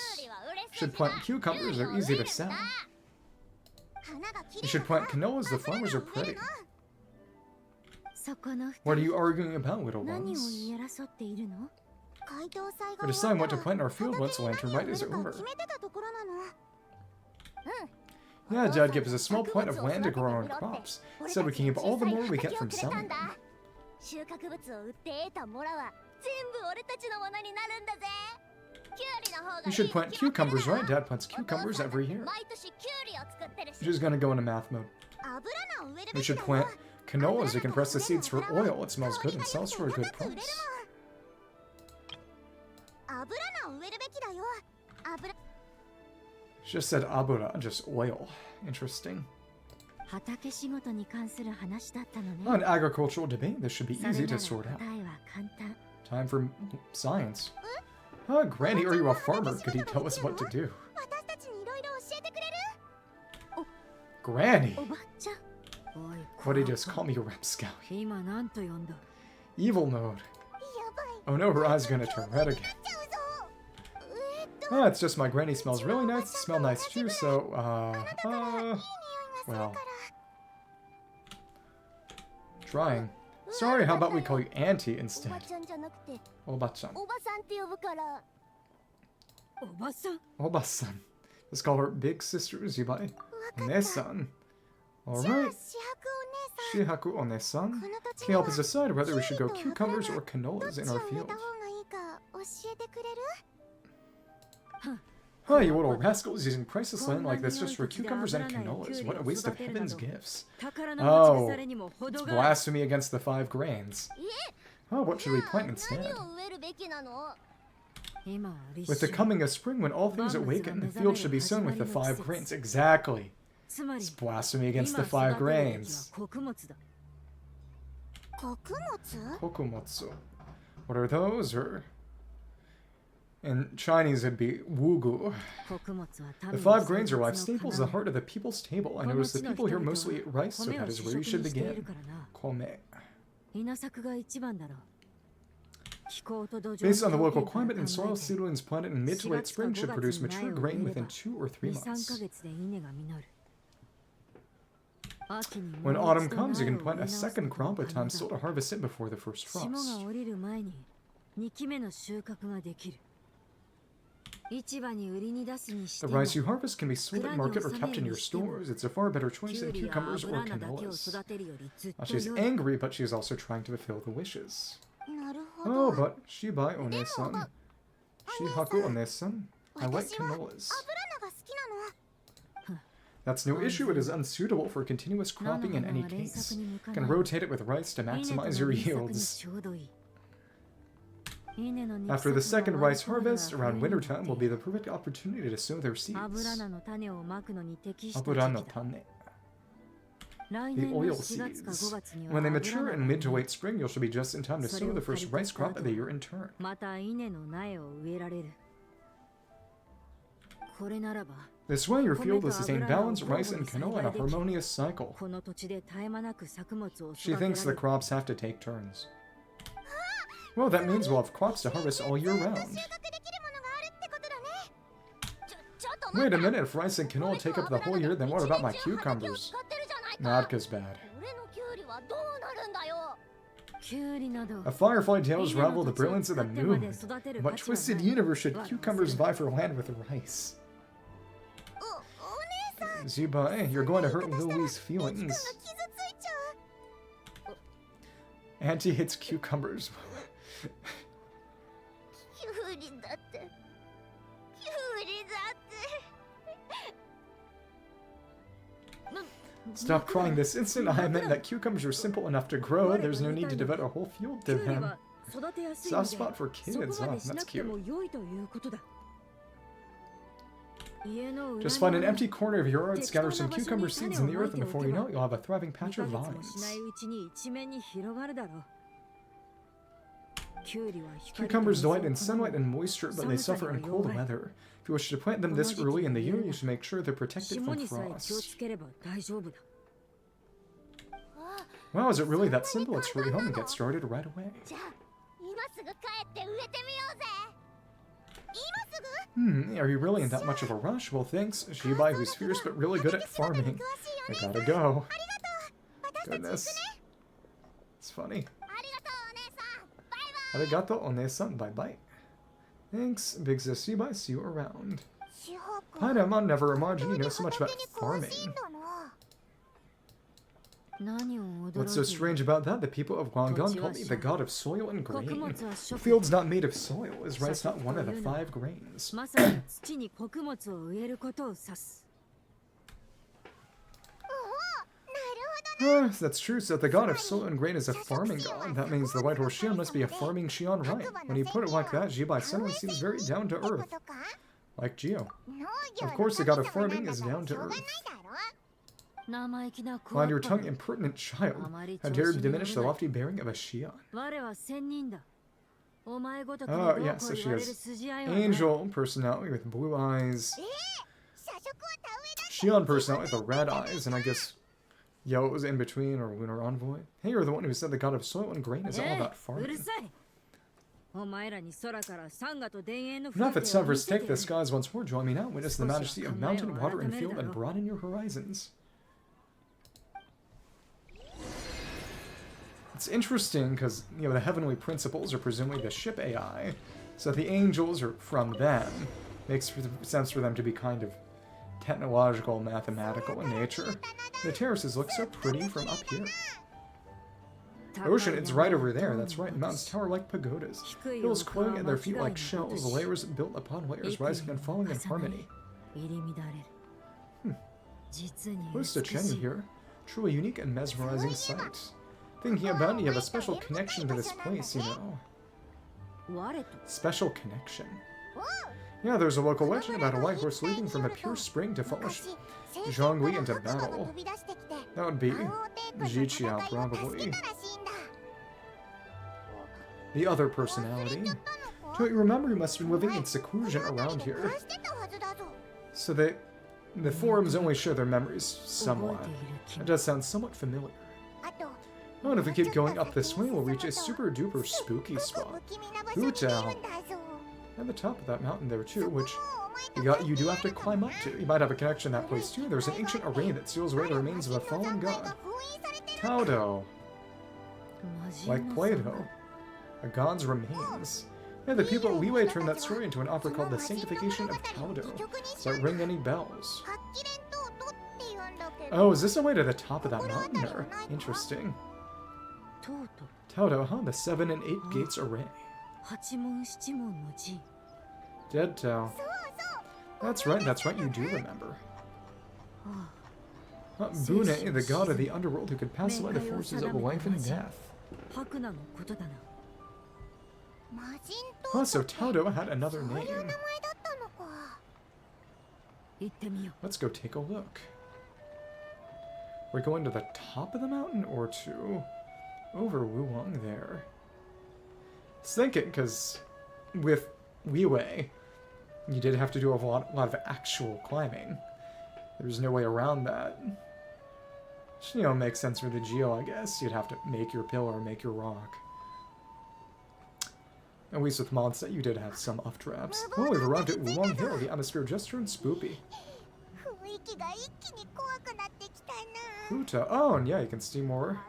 Should plant cucumbers, they're easy to sell. We should plant canolas, the flowers are pretty. What are you arguing about, little ones? We're deciding what to plant in our field once Lantern Rite is over. Yeah, Dad gives us a small point of land to grow our own crops, so we can keep all the more we get from selling them. 収穫物を売って得たモラは全部俺たちのものになるんだぜ。キュウリの方がいい。 You should plant cucumbers, right? Dad plants cucumbers every year. 毎年キュウリを作ってるし。 She's gonna go into math mode. 油菜を植える We べき should だよ。 plant canolas. You can press the seeds for oil. It smells good and sells for a good 油 price. 菜を植えるべきだよ。油 She just said abura, just oil. Interesting. 畑仕事に関する話だったのね。 An agricultural debate. This should be それ easy なら to sort out. 答えは簡単。 Time for science. Granny, are you a farmer? Could you tell us what to do? 私たちにいろいろ教えてくれる？ Granny! おばちゃん。おい、 What did he just call me, rapscallion? 今なんと呼んだ？ Evil mode. やばい。 Oh no, her eye's gonna turn red again. ちゃうぞ。 Oh, it's just my granny smells really nice. Smell nice too, so, well. Trying. Sorry, how about we call you Auntie お instead? ばちゃんじゃなくて、 Oba-chan. おばさんって呼ぶから。おばさん。 Oba-san. Let's call her Big Sister Zibai. One-san. じゃあ、 Alright. シハクお姉さん。 Shihaku One-san. この土地 Can you help us decide whether we should grow cucumbers or ど canolas っ in ちを our 植え field? た方がいいか教えてくれる？ Huh, you little rascals using priceless land like this just for cucumbers and canolas. What a waste of heaven's gifts. Oh, it's blasphemy against the 5 grains. Oh, what should we plant instead? 何を植えるべきなの？ With the coming of spring, when all things awaken, the field should be sown with the 5 grains. Exactly. It's blasphemy against the 5 grains. 穀物？ Kokumotsu. What are those? Or in Chinese, it'd be wugu. The 5 grains are life staples, the heart of the people's table. I notice the people here mostly eat rice, so that is where you should begin. Kome. Based on the local climate and soil, seedlings planted in mid to late spring should produce mature grain within 2 or 3 months. When autumn comes, you can plant a second crop with time still to harvest it before the first frost. The rice you harvest can be sold at market or kept in your stores. It's a far better choice than cucumbers or canolas. She's angry, but she's also trying to fulfill the wishes. なるほ Oh, ど。 but Shibai One-san. Shihaku One-san. I like 私は油菜 canolas. が好きなの。 That's no issue. It is unsuitable for continuous cropping in any case. Can rotate it with rice to maximize your yields. After the second rice harvest, around wintertime will be the perfect opportunity to sow their seeds. Abura no tane. The oil seeds. When they mature in mid to late spring, you should be just in time to sow the first rice crop of the year in turn. This way, your field will sustain balanced rice and canola in a harmonious cycle. She thinks the crops have to take turns. Well, that means we'll have crops to harvest all year round. 収穫できるものがあるってことだね。ちょっと待 Wait って。 a minute, if rice and canola take up the whole year, then what about my 一年中畑を cucumbers? 使ってるじゃないか。 Not as bad. 俺のキュウリはどうなるんだよ。 A firefly tales rival the brilliance of the moon. What twisted universe should cucumbers vie for land with rice? お姉さん。 Zibai, you're going to hurt Louie's いつかが feelings. 傷ついちゃう。 Auntie hates cucumbers. キュウリだって。キュウリだって。 Stop crying this instant. I meant that cucumbers are simple enough to grow. There's no need to devote a whole field to them. Soft spot for kids, huh? That's cute. Just find an empty corner of your yard, scatter some cucumber seeds in the earth, and before you know it, you'll have a thriving patch of vines. Cucumbers delight in sunlight and moisture, but they suffer in cold weather. If you wish to plant them this early in the year, you should make sure they're protected from frost. Wow, is it really that simple? Let's hurry home and get started right away. じゃあ、今すぐ帰って植えてみようぜ。今すぐ？ Are you really in that much of a rush? Well, thanks, Zibai, who's fierce but really good at farming. I gotta go. ありがとう。私たち行く Goodness. ね。 It's funny. ありがとうお姉さん。バイバイ。 Arigato, One-san. Bye-bye. Thanks, Big Sis Zibai. See you around. 収 Paimon never imagined you know so much about farming. What's so strange about that? The people of Guangdong call me the god of soil and grain. A field's not made of soil. Is rice not one of the 5 grains? That's true. So the god of soil and grain is a farming god. That means the White Horse Xian must be a farming Xian Rite. When you put it like that, Zibai suddenly seems very down to earth. Like Xiao. Of course, the god of farming is down to earth. Mind your tongue, impertinent child. How dare you diminish the lofty bearing of a Xian? Oh, yeah, so she has angel personality with blue eyes. Xian personality with the red eyes, and I guess Xiao was in between, or Lunar Envoy. Hey, you're the one who said the god of soil and grain is all about farming. Now if it's time for us to take the skies once more, join me now, witness the majesty of mountain, water, and field, and broaden your horizons. It's interesting because, you know, the heavenly principles are presumably the ship AI, so the angels are from them. Makes sense for them to be kind of technological, mathematical in nature. The terraces look so pretty from up here. Ocean, it's right over there, that's right. The mountains tower like pagodas. Hills coiling at their feet like shells, layers built upon layers, rising and falling in harmony. Who's the Xianyun here? Truly unique and mesmerizing sight. Thinking about it, you have a special connection to this place, you know. Special connection. Yeah, there's a local legend about a white horse leaping from a pure spring to follow Zhongli into battle. That would be Ziqiao, probably. The other personality. Don't you remember you must have been living in seclusion around here? So the forums only share their memories somewhat. It does sound somewhat familiar. Oh, and if we keep going up this way, we'll reach a super duper spooky spot. Xiao. At the top of that mountain there too, which you do have to climb up to. You might have a connection to that place too. There's an ancient array that seals away the remains of a fallen god. Tao Dou. Like Plato. A god's remains. Yeah, the people at Liyue turned that story into an opera called The Sanctification of Tao Dou. Does that ring any bells? Oh, is this a way to the top of that mountain there? Interesting. Tao Dou, huh? The 7 and 8 gates array. Dead Tao. That's right, you do remember. Bune, the god of the underworld who could pass away the forces of life and death. Oh, so Tao Dou had another name. Let's go take a look. We're going to the top of the mountain or to over Wuwang there? I was thinking, because with Liyue, you did have to do a lot of actual climbing. There's no way around that. Which, you know, makes sense for the Geo, I guess. You'd have to make your pillar, make your rock. At least with Mondstadt, you did have some up-traps. Oh, we've arrived at Wuwang Hill. The atmosphere just turned spoopy. Huta. Oh, and yeah, you can see more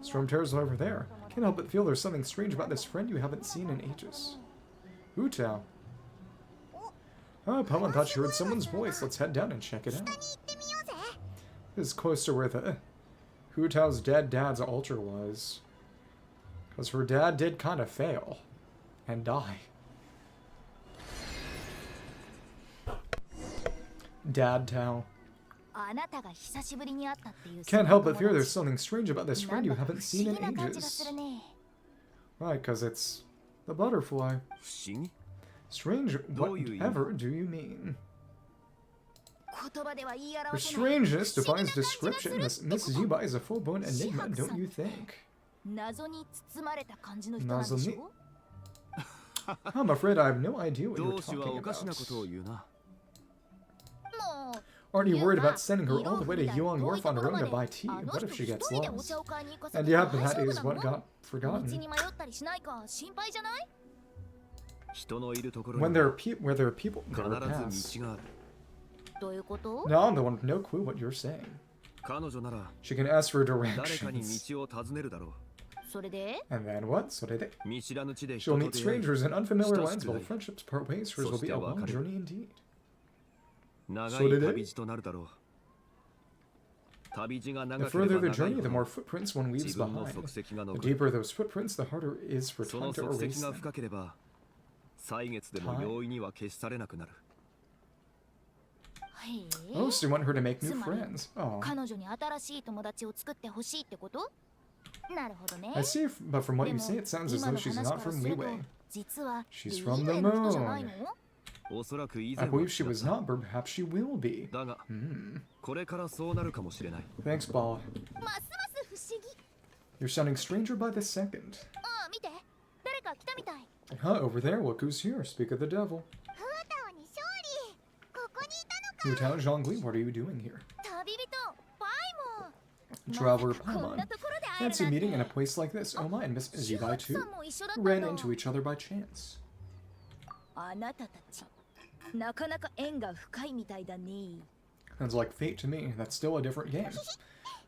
storm terrors over there. Can't help but feel there's something strange about this friend you haven't seen in ages. Huta. Oh, Paimon thought she heard someone's voice. Let's head down and check it out. This is close to where the Hu Tao's dead dad's altar was. Because her dad did kind of fail. And die. Dad Tao. Can't help but fear there's something strange about this friend you haven't seen in ages. Right, because it's the butterfly. Strange, whatever do you mean? Her strangeness defies description. Miss Zibai is a full-blown enigma, don't you think? Nazoni? I'm afraid I have no idea what you're talking about. Aren't you worried about sending her all the way to Yuan Wharf on her own to buy tea? What if she gets lost? And yeah, but that is what got forgotten. When there are where there are people, there are paths. No, I'm the one with no clue what you're saying. She can ask for directions. And then what? She'll meet strangers in unfamiliar lands while friendships part ways. Hers will be a long journey indeed. So did it? The further the journey, the more footprints one leaves behind. The deeper those footprints, the harder it is for time to erase them. Oh, so you want her to make new friends. Oh. I see, but from what you say, it sounds as though she's not from Liyue. She's from the moon. I believe she was not, but perhaps she will be. Thanks, Bala. You're sounding stranger by the second. Huh, over there, look who's here. Speak of the devil. Hu Tao, Zhongli, what are you doing here? Traveler Paimon. Fancy meeting in a place like this. Oh my, and Miss Zibai too. Ran into each other by chance. Sounds like fate to me. That's still a different game.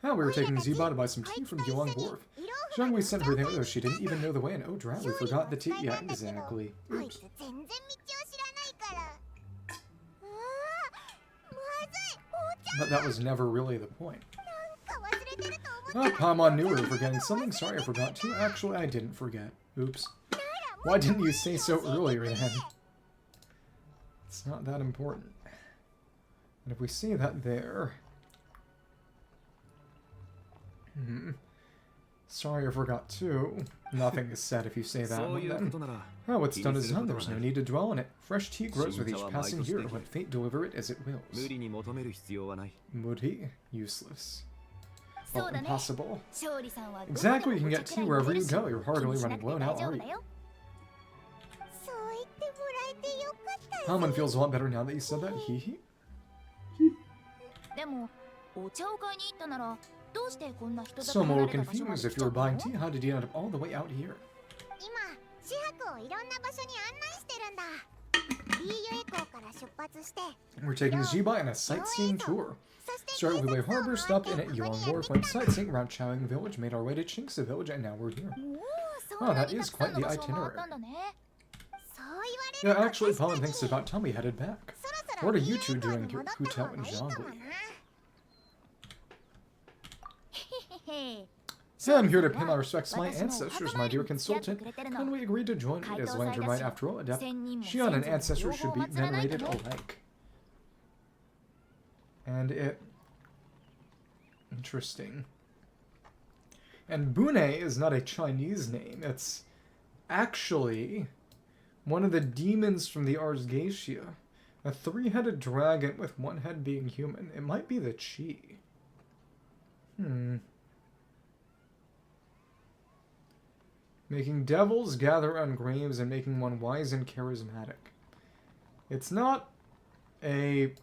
Now we were taking Zibai to buy some tea from Yuan Wharf. Zhongli sent her there, though she didn't even know the way, and oh drat, we forgot the tea. Yeah, exactly. Oops. But that was never really the point. Oh, Paimon knew we were forgetting something. Sorry, I forgot to. Actually, I didn't forget. Oops. Why didn't you say so earlier then? It's not that important. And if we see that there... Sorry, I forgot too. Nothing is said if you say that one then. Oh, what's done is done. There's no need to dwell on it. Fresh tea grows with each passing year. Let fate deliver it as it wills. Muri? Useless. Well, impossible. Exactly, you can get tea wherever you go. You're hardly running low now, are you? Paimon feels a lot better now that you said that. Hee. So I'm a little confused. If you were buying tea, how did you end up all the way out here? We're taking Zibai on a sightseeing tour. Started at Liyue Harbor, stopped in at Yuan Wharf, went sightseeing around Qingce Village, made our way to Qingce Village, and now we're here. Oh, that is quite the itinerary. Yeah, actually, Paimon thinks it's about time we headed back. What are you two doing here, Hu Tao and Zhongli? So I'm here to pay my respects to my ancestors, my dear consultant. When we agreed to join me as Lanternlit after all, Adept, Xianyun and ancestors should be venerated alike. And it... Interesting. And Bune is not a Chinese name. It's actually one of the demons from the Ars Goetia. A three-headed dragon with one head being human. It might be the Qi. Making devils gather on graves and making one wise and charismatic. It's not an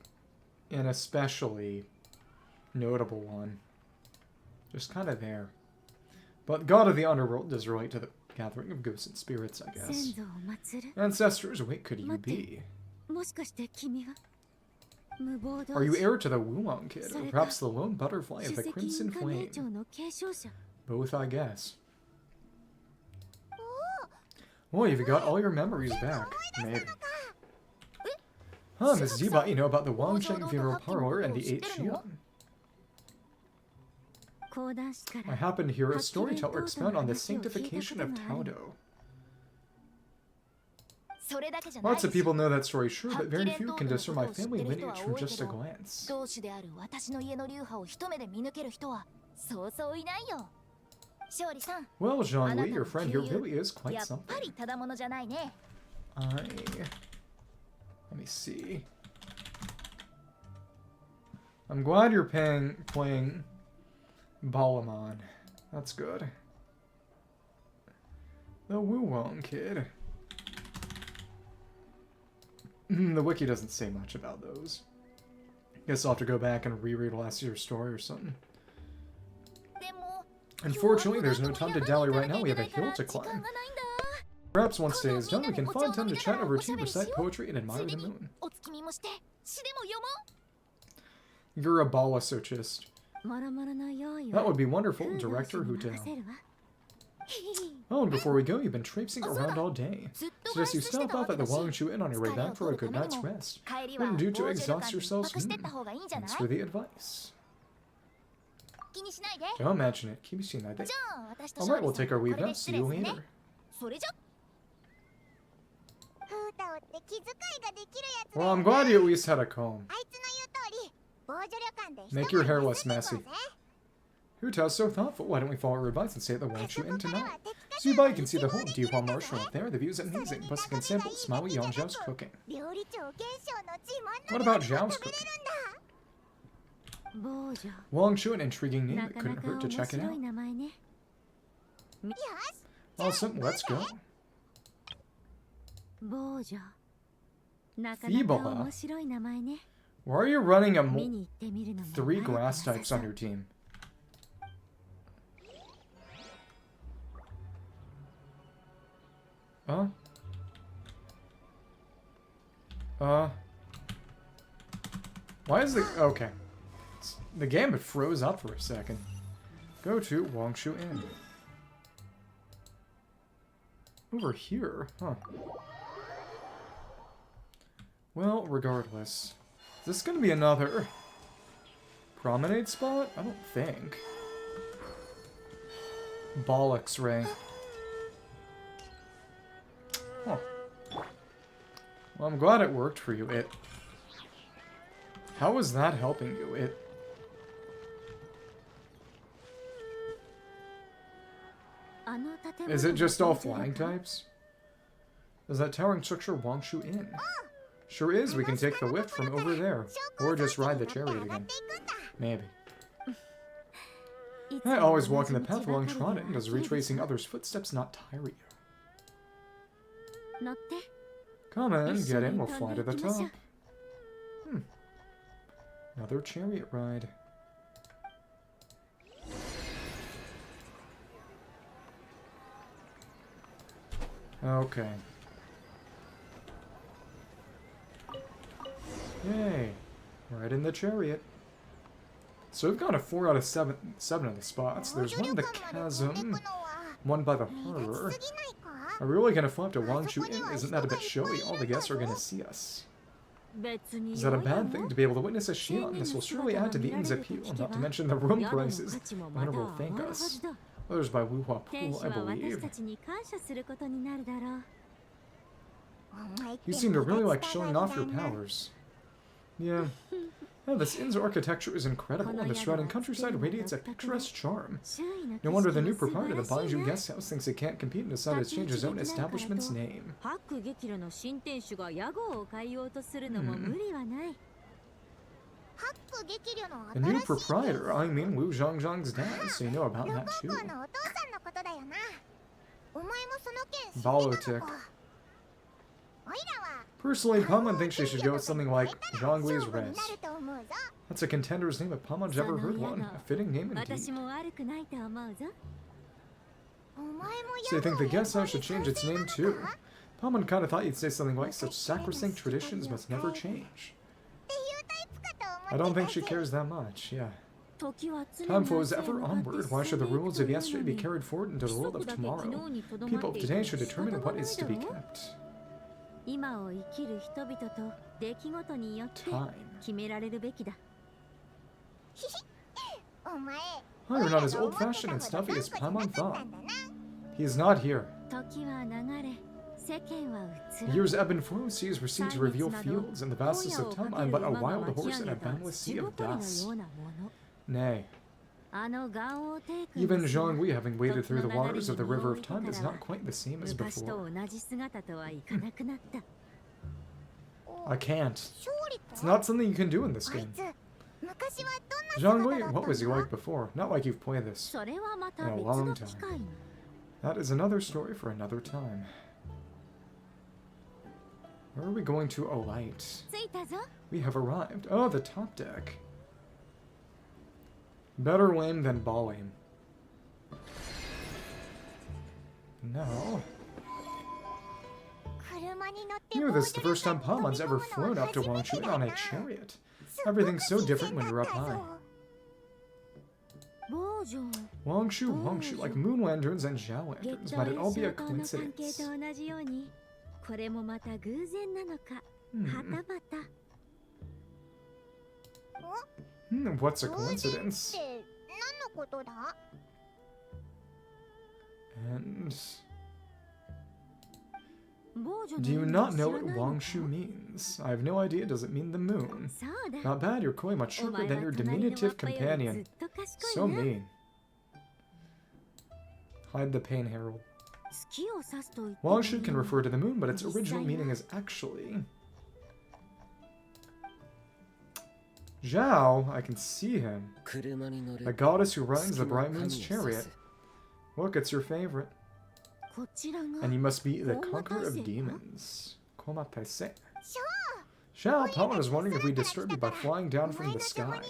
especially notable one. Just kind of there. But God of the Underworld does relate to the gathering of ghosts and spirits, I guess. Ancestors, wait, could you be? Are you heir to the Wulong Kid, or perhaps the lone butterfly of the Crimson Flame? Both, I guess. Oh, you've got all your memories back. Maybe. Huh, Miss Zibai, you know about the Wangcheng Funeral Parlor and the 8 Xian. I happened to hear a storyteller expound on the sanctification of Tao Dou. Lots of people know that story, sure, but very few can discern my family lineage from just a glance. Well, Zhongli, your friend here really is quite something. Let me see. I'm glad you're playing Balamon. That's good. The Wulong Kid. The wiki doesn't say much about those. Guess I'll have to go back and reread last year's story or something. Unfortunately, there's no time to dally right now. We have a hill to climb. Perhaps once day is done, we can find time to chat over tea, recite poetry, and admire the moon. You're a balasochist. That would be wonderful, Director Hu Tao. Oh, and before we go, you've been traipsing around all day. Suggest you stop off at the Wangshu Inn on your way back for a good night's rest. Wouldn't do to exhaust yourselves. Thanks for the advice. Don't mention it. Qingce Village. Alright, we'll take our leave now. See you later. Well, I'm glad you at least had a comb. Make your hair less messy. Tao, so thoughtful. Why don't we follow her advice and stay at the Wangshu Inn tonight? Zibai can see the whole Diwan marshal up there. The view's amazing. Plus, you can sample Smiley Yongzhao's cooking. What about Xiao's cooking? Wangshu, an intriguing name. It couldn't hurt to check it out. Awesome, let's go. Fibula? Why are you running 3 grass types on your team? Why is the... Okay. The game, it froze up for a second. Go to Wangshu Inn. Over here? Huh. Well, regardless. Is this gonna be another promenade spot? I don't think. Bollocks, Ray. Huh. Well, I'm glad it worked for you. How was that helping you? Is it just all flying types? Is that towering structure Wangshu Inn? Sure is, we can take the lift from over there. Or just ride the chariot again. Maybe. I always walk in the path along trodden. Does retracing others' footsteps not tire you? Come in, get in, we'll fly to the top. Another chariot ride. Okay. Yay. Right in the chariot. So we've got a 4 out of 7 of the spots. There's one in the chasm, one by the harbor. Are we really gonna fly up to Wangshu Inn? Isn't that a bit showy? All the guests are gonna see us. Is that a bad thing? To be able to witness a Xianyun? This will surely add to the inn's appeal, not to mention the room prices. The owner will thank us. Others by Wuhua Pool, I believe. You seem to really like showing off your powers. Yeah. Oh, this inn's architecture is incredible, and the surrounding countryside radiates a picturesque charm. No wonder the new proprietor of the Baiju guest house thinks it can't compete and decided to change his own establishment's name. The new proprietor? I mean Wu Zhangzhang's dad, so you know about that too. Balotic. Personally, Paimon thinks she should go with something like Zhongli's Res. That's a contender's name if Paimon's ever heard one. A fitting name indeed. So you think the guest house should change its name too? Paimon kinda thought you'd say something like such sacrosanct traditions must never change. I don't think she cares that much, yeah. Time flows ever onward. Why should the rules of yesterday be carried forward into the world of tomorrow? People of today should determine what is to be kept. Time. Oh, you're not as old-fashioned and stuffy as Paimon thought. He is not here. Years ebb and flow, seas recede to reveal fields. In the vastness of time, I am but a wild horse in a boundless sea of dust. Nay. Even Zhongli, having waded through the waters of the river of time, is not quite the same as before. I can't. It's not something you can do in this game. Zhongli, what was he like before? Not like you've played this in a long time. That is another story for another time. Where are we going to alight? We have arrived. Oh, the top deck. Better lame than ball aim. No. Hear this, the first time Paimon's ever flown up to Wangshu on a chariot. Everything's so different when you're up high. Wangshu, like moon lanterns and Xiao lanterns. Might it all be a coincidence? What's a coincidence? And... do you not know what Wangshu means? I have no idea. Does it mean the moon? Not bad, your koi much sharper than your diminutive companion. So mean. Hide the pain, Herald. Wangshu can refer to the moon, but its original meaning is actually... Xiao, I can see him. A goddess who rides the bright moon's chariot. Look, it's your favorite. And you must be the conqueror of demons. Komatese. Xiao, Paimon is wondering if we disturb you by flying down from the sky.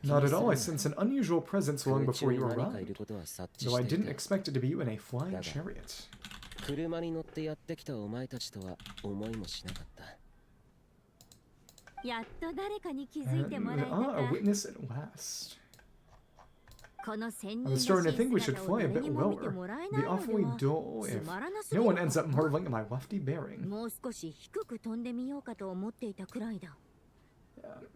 Not at all, I sense an unusual presence long before you arrived. Though I didn't expect it to be you in a flying chariot. A witness at last. I was starting to think we should fly a bit lower. Be awfully dull if no one ends up marveling at my lofty bearing.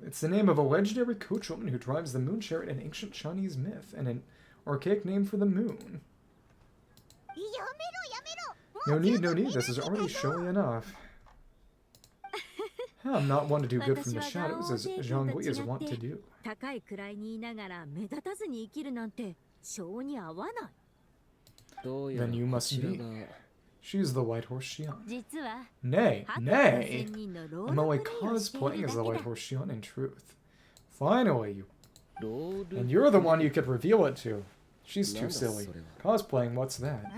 It's the name of a legendary coachwoman who drives the moon chariot in ancient Chinese myth, and an archaic name for the moon. No need, this is already showy enough. I'm not one to do good from the shadows, as Zhongli is wont to do. Then you must be. She's the White Horse Xian. Nay! I'm only cosplaying as the White Horse Xian in truth. Finally, you... And you're the one you could reveal it to. She's too silly. Cosplaying, what's that?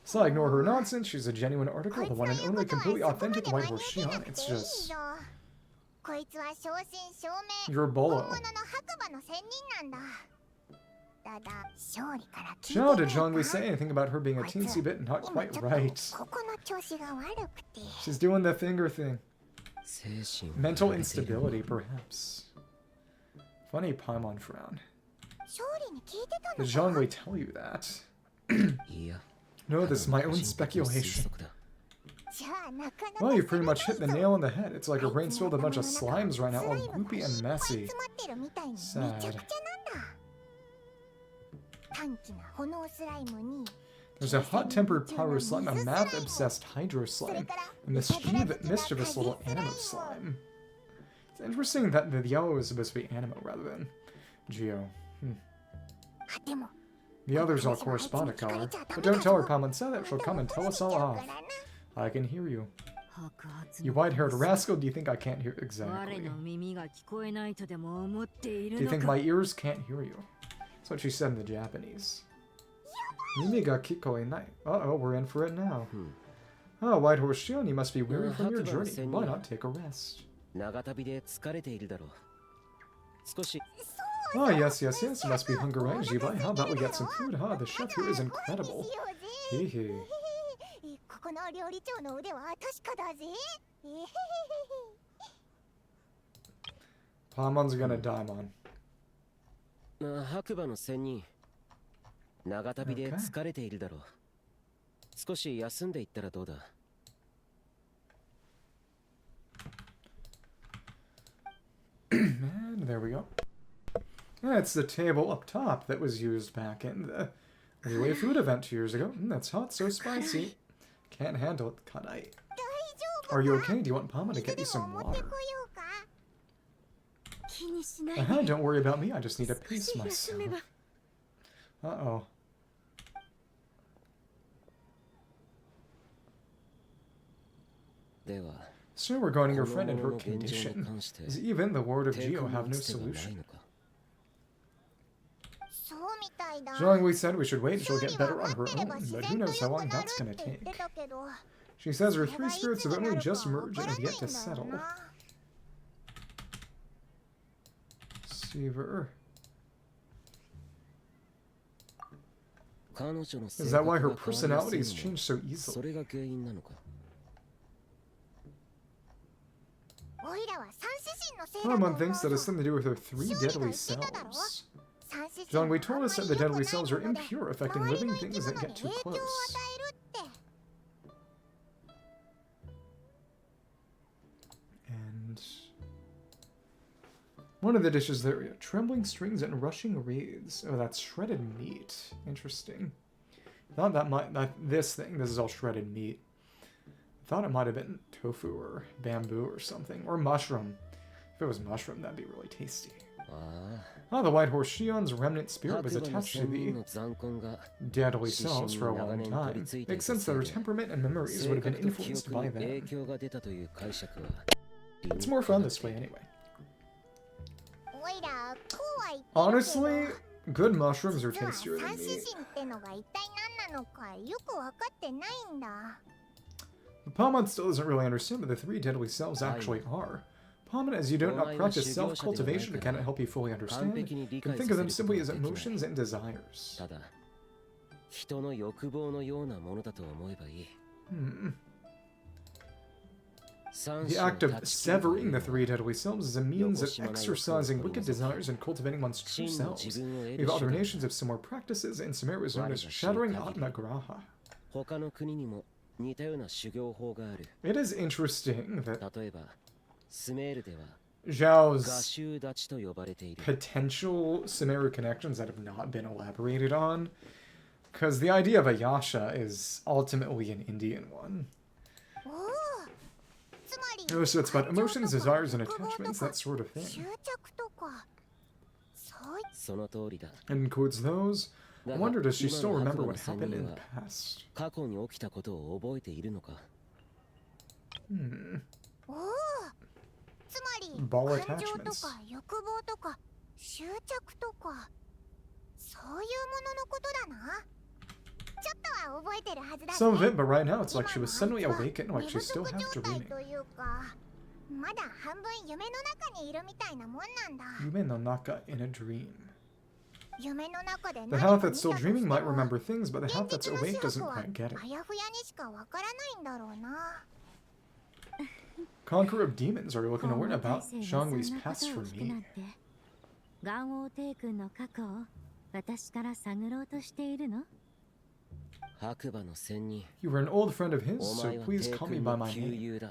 So I ignore her nonsense, she's a genuine article, the one and only completely authentic White Horse Xian. It's just... You're Bolo. Xiao, did Zhongli say anything about her being a teensy bit not quite right? She's doing the finger thing. Mental instability, perhaps. Funny Paimon frown. Did Zhongli tell you that? No, this is my own speculation. Well, you pretty much hit the nail on the head. It's like your brain's filled with a bunch of slimes right now, all goopy and messy. Sad. There's a hot-tempered pyro slime, a math-obsessed hydro slime, a mischievous little animo slime. It's interesting that the yellow is supposed to be animo rather than Geo. The others all correspond to color. But don't tell her Paimon said that, she'll come and tell us all off. I can hear you. You white-haired rascal, do you think I can't hear exactly? Do you think my ears can't hear you? That's what she said in the Japanese. Mimi ga kikoi nai. Uh-oh, we're in for it now. Oh, White Horse Xian, you must be weary from your journey. Why not take a rest? Oh, yes, you must be hungry, right, Zibai? How about we get some food, huh? The chef here is incredible. Hee. Paimon's gonna die, man. Okay. And there we go. That's the table up top that was used back in the Relay Food event 2 years ago. That's hot, so spicy. Can't handle it. Kanai. Are you okay? Do you want Paimon to get you some water? Don't worry about me. I just need to pace myself. Uh-oh. So regarding your friend and her condition, is even the word of Geo have no solution? Zhongli said we should wait until she'll get better on her own, but who knows how long that's gonna take. She says her 3 spirits have only just merged and have yet to settle. Seaver. Is that why her personality has changed so easily? Paimon thinks that has something to do with her 3 deadly selves. Zhongli told us that the deadly selves are impure, affecting living things that get too close. And one of the dishes there, trembling strings and rushing reeds. Oh, that's shredded meat. Interesting. Thought this is all shredded meat. Thought it might have been tofu or bamboo or something, or mushroom. If it was mushroom, that'd be really tasty. The white horse Xion's remnant spirit was attached to the deadly selves for a long time. Makes sense that her temperament and memories would have been influenced by them. It's more fun this way anyway. Honestly, good mushrooms are tastier than meat. But Paimon still doesn't really understand what the 3 deadly selves actually are. Paimon, as you do not practice self-cultivation, cannot help you fully understand. You can think of them simply as emotions and desires. The act of severing the 3 deadly selves is a means of exercising wicked desires and cultivating one's true selves. We have other nations of similar practices, and Sumeru is known as shattering Atma Graha. It is interesting that Xiao's potential Sumeru connections that have not been elaborated on, because the idea of a Yasha is ultimately an Indian one. So it's about emotions, desires, and attachments, that sort of thing. It includes those. I wonder, does she still remember what happened in the past? Ball attachments. Some of it, but right now it's like she was suddenly awakened, like she's still half dreaming. Yume no naka, in a dream. The half that's still dreaming might remember things, but the half that's awake doesn't quite get it. Conqueror of Demons, are you looking to learn about Zhongli's past from me? You were an old friend of his, so please call me by my name.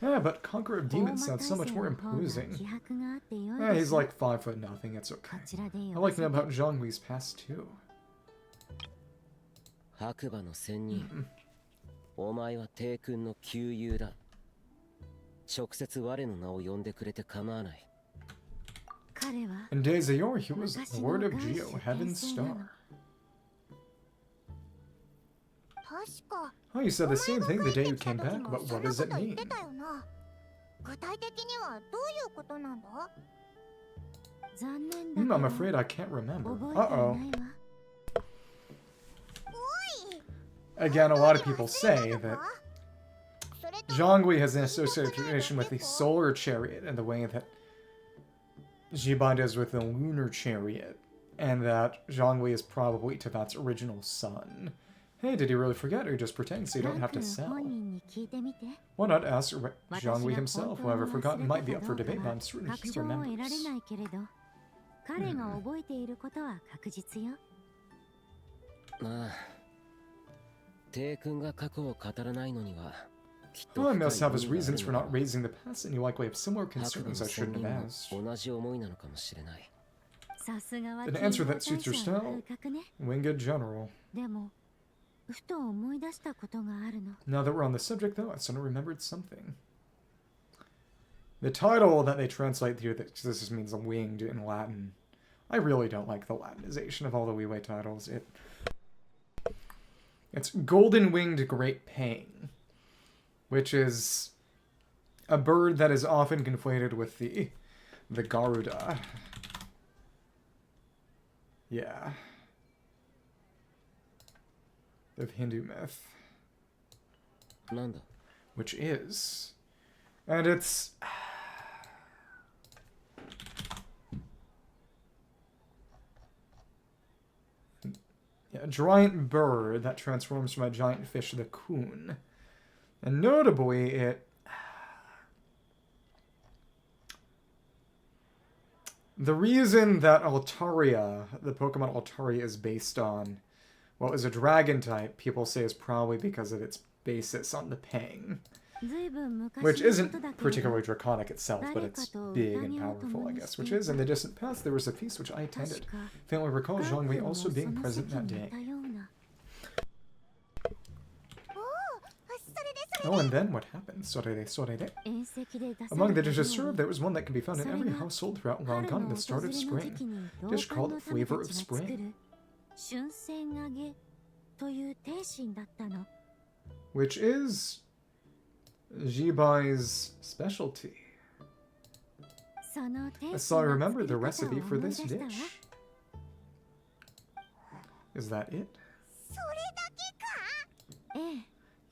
Yeah, but Conqueror of Demons sounds so much more imposing. Yeah, he's like 5'0", it's okay. I'd like to know about Zhongli's past too. In days of yore, he was the Lord of Geo, Heaven's Star. Oh, you said the same thing the day you came back, but what does it mean? I'm afraid I can't remember. Uh-oh. Again, a lot of people say that Zhongli has an association with the Solar Chariot in the way that Zibai does with the Lunar Chariot, and that Zhongli is probably Teyvat's original son. Hey, did he really forget, or just pretend so you don't have to sell? Why not ask Zhongli himself? Whoever forgotten might be up for debate, but I'm certain he remembers. Well, I must have his reasons for not raising the past, and you likely have similar concerns I shouldn't have asked. An answer that suits your style? Winged General. Now that we're on the subject, though, I suddenly remembered something. The title that they translate here, that this just means winged in Latin. I really don't like the Latinization of all the Liyue titles. It's Golden-Winged Great Pain, which is a bird that is often conflated with the Garuda. Yeah. Of Hindu myth. Which is. And it's. Yeah, a giant bird that transforms from a giant fish, the coon. And notably, it The reason that Altaria, the Pokemon Altaria, is based on, well, is a dragon type, people say is probably because of its basis on the Pang. Which isn't particularly draconic itself, but it's big and powerful, I guess. Which is, in the distant past, there was a feast which I attended. Family recalls Zhongli also being present that day. Oh, and then what happened? Sorere. Among the dishes served, there was one that can be found in every household throughout Wangan at the start of spring. A dish called Flavor of Spring. Which is Zibai's specialty. So I remembered the recipe for this dish. Is that it?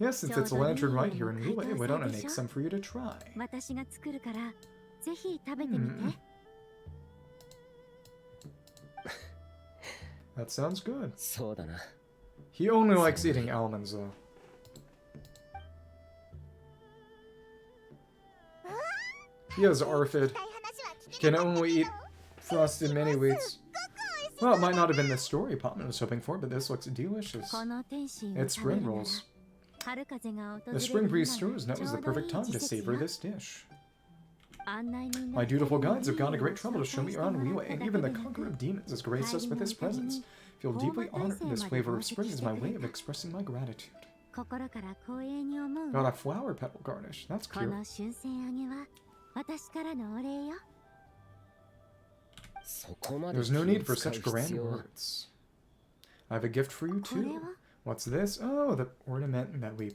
Yes, since it's a Lantern Rite here in Relay, why don't I make some for you to try? That sounds good. He only likes eating almonds, though. He has Arfid. He can only eat frosted mini wheats. Well, it might not have been the story Potman was hoping for, but this looks delicious. It's spring rolls. The spring breeze throws, and that was the perfect time to savor this dish. My dutiful guides have gone to great trouble to show me around Relay, and even the conqueror of demons has graced us with his presence. I feel deeply honored, and this flavor of spring is my way of expressing my gratitude. Got a flower petal garnish. That's cute. There's no need for such grand words. I have a gift for you too. What's this? Oh, the ornament that we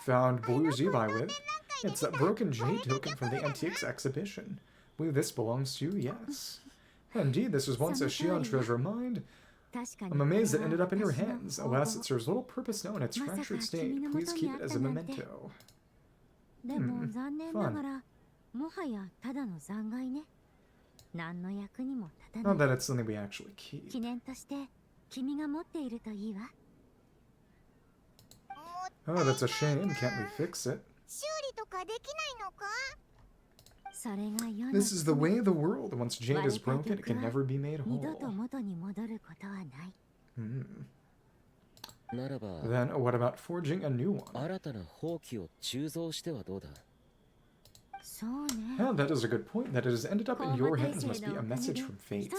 found Blue Zibai with. It's that broken jade token from the antiques exhibition. I believe this belongs to you, yes. Indeed, this was once a Xian treasure of mine. I'm amazed it ended up in your hands. Alas, it serves little purpose now in its fractured state. Please keep it as a memento. Fun. Not that it's something we actually keep. Oh, that's a shame. Can't we fix it? This is the way of the world. Once jade is broken, it can never be made whole. Then, what about forging a new one? Oh, that is a good point. That it has ended up in your hands must be a message from fate.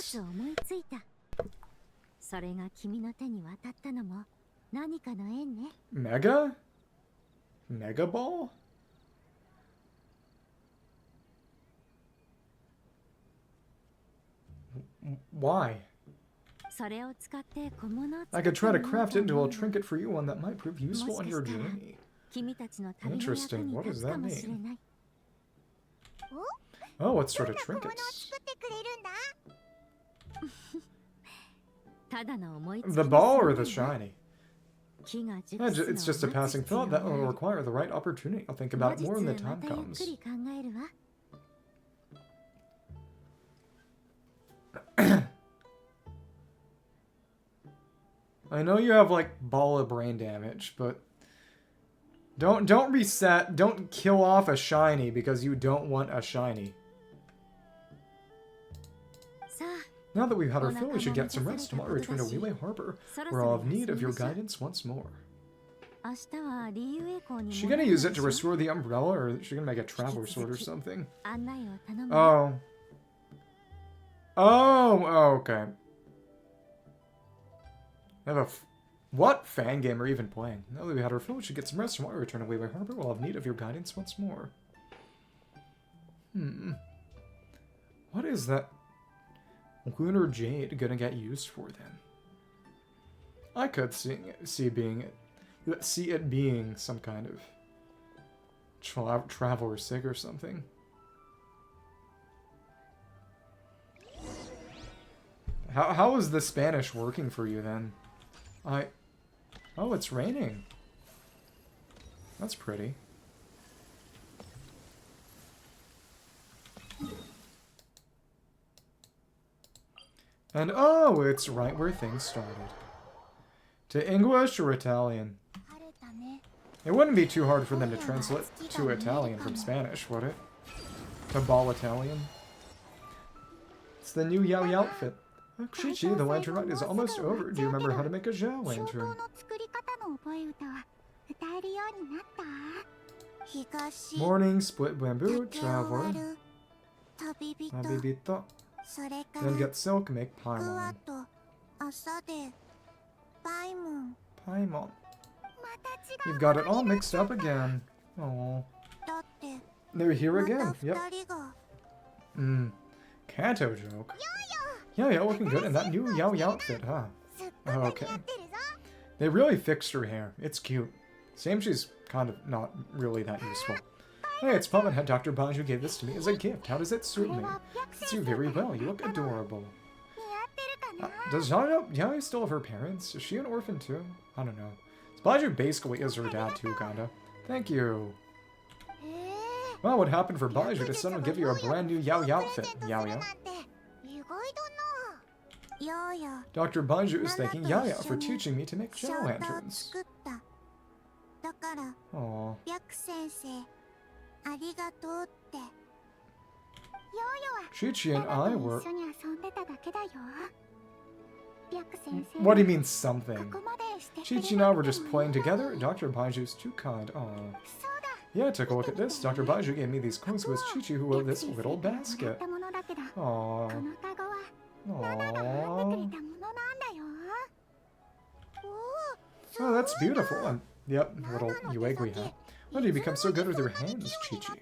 Mega? Mega Ball? Why? I could try to craft it into a trinket for you, one that might prove useful on your journey. Interesting. What does that mean? Oh, what sort of trinkets? The ball or the shiny? It's just a passing thought that will require the right opportunity. I'll think about it more when the time comes. I know you have like ball of brain damage, but don't reset. Don't kill off a shiny because you don't want a shiny. Now that we've had our fill, we should get some rest. Tomorrow return to Liyue Harbor. We're all in need of your guidance once more. Is she gonna use it to restore the umbrella, or is she gonna make a traveler sword or something? Oh. Oh, okay. I have a what fan game are you even playing? Now that we had our fill, we should get some rest. Tomorrow return to Liyue Harbor. We'll have need of your guidance once more. What is that lunar jade gonna get used for then? I could see it being some kind of traveler sig or something. How is the Spanish working for you then? Oh, it's raining. That's pretty. And oh, it's right where things started. To English or Italian? It wouldn't be too hard for them to translate to Italian from Spanish, would it? To ball Italian? It's the new Yao outfit. Oh, Qingce, the Lantern Rite is almost over. Do you remember how to make a Xiao lantern? Morning, split bamboo, traveler. Abibito. Then get silk, make paimon. Paimon. You've got it all mixed up again. Oh. They're here again. Yep. Kanto joke. Yo, looking good in that new Yao outfit, huh? Oh, okay. They really fixed her hair. It's cute. Same, she's kind of not really that useful. Hey, it's Mom and Head Dr. Banju gave this to me as a gift. How does it suit me? Fits you very well. You look adorable. Does Xiao still have her parents? Is she an orphan too? I don't know. Banju basically is her dad too, kinda. Thank you. Well, what happened for Banju to suddenly give you a brand new Yao outfit, Yao? Dr. Banju is thanking Yaya for teaching me to make Xiao lanterns. Aww. Qingce and I were... What do you mean, something? Qingce and I were just playing together. Dr. Banju's too kind. Aww. Yeah, take a look at this. Dr. Banju gave me these coins with Qingce who wrote this little basket. Aww. Aww. Oh, that's beautiful. And, yep, little Uegui hat. When did you become so good with your hands, Qingce?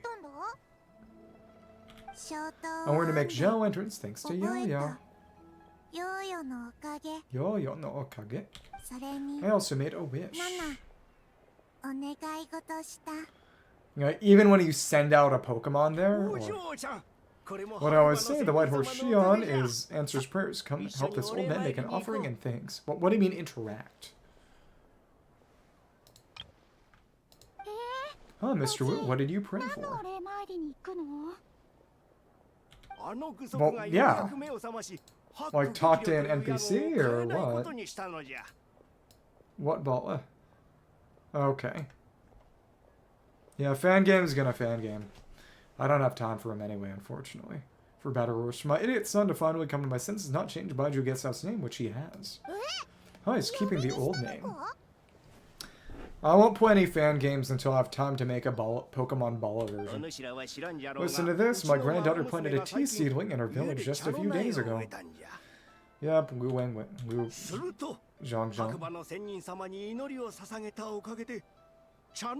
I wanted to make Xiao lanterns thanks to Yo-Yo. Yo-Yo no okage. I also made a wish. Even when you send out a Pokemon there, or... What I always say, the white horse Xianyun answers prayers. Come help this old man make an offering and thanks. What do you mean interact? Oh, Mr. Wu, what did you pray for? Well, yeah. Like talk to an NPC or what? What Bala? Okay. Yeah, fan game's gonna fan game. I don't have time for him anyway, unfortunately. For better or worse, for my idiot son to finally come to my senses, not change Banju Getsu's name, which he has. Oh, he's keeping the old name. I won't play any fan games until I have time to make a Pokemon Bala version. Listen to this, my granddaughter planted a tea seedling in her village just a few days ago. Yep, Wu Wang Wu Zhang.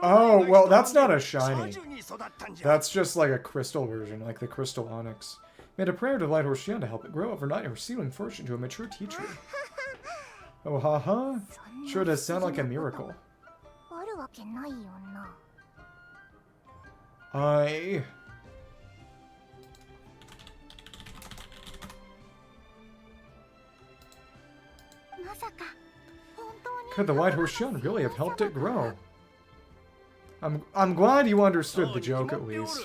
Oh, well, that's not a shiny. That's just like a crystal version, like the crystal onyx. Made a prayer to Light Horse Xian to help it grow overnight, her seedling flourished into a mature tea tree. Oh, haha. Sure does sound like a miracle. Could the White Horse Xian really have helped it grow? I'm glad you understood the joke at least.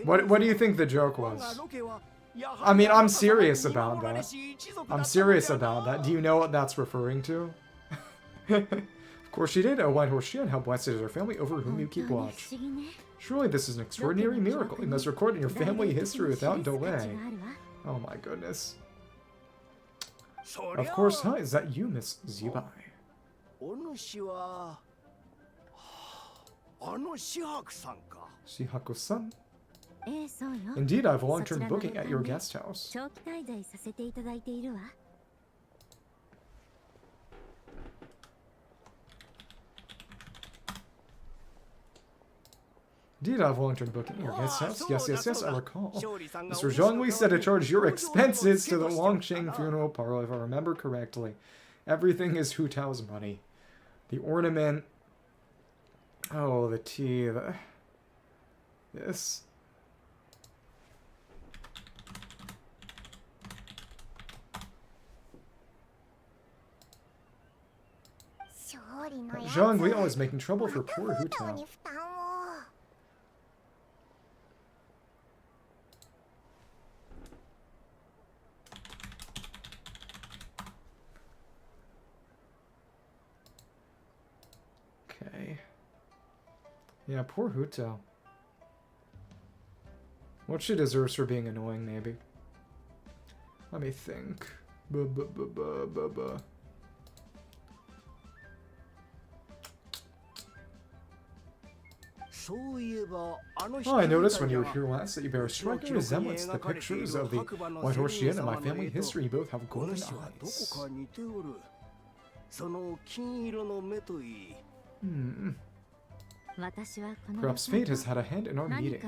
What do you think the joke was? I mean, I'm serious about that. I'm serious about that. Do you know what that's referring to? Of course she did. A White Horse Xian, how blessed is her family over whom you keep watch. Surely this is an extraordinary miracle. You must record in your family history without delay. Oh my goodness. Of course, huh? Is that you, Miss Zibai? Shihaku-san? Indeed, I have a long-term booking at your guest house. Indeed, I have a long-term booking at your guest house. Yes, I recall. Mr. Zhongli said to charge your expenses to the Longsheng funeral parlor, if I remember correctly. Everything is Hu Tao's money. The ornament... Oh, the tea, this... Zhongli always making trouble for poor Hu Tao. Okay. Yeah, poor Hu Tao. What she deserves for being annoying, maybe. Let me think. Oh, I noticed when you were here last that you bear a striking resemblance to the pictures of the White Horse Yin in my family history. You both have golden eyes. Perhaps fate has had a hand in our meeting.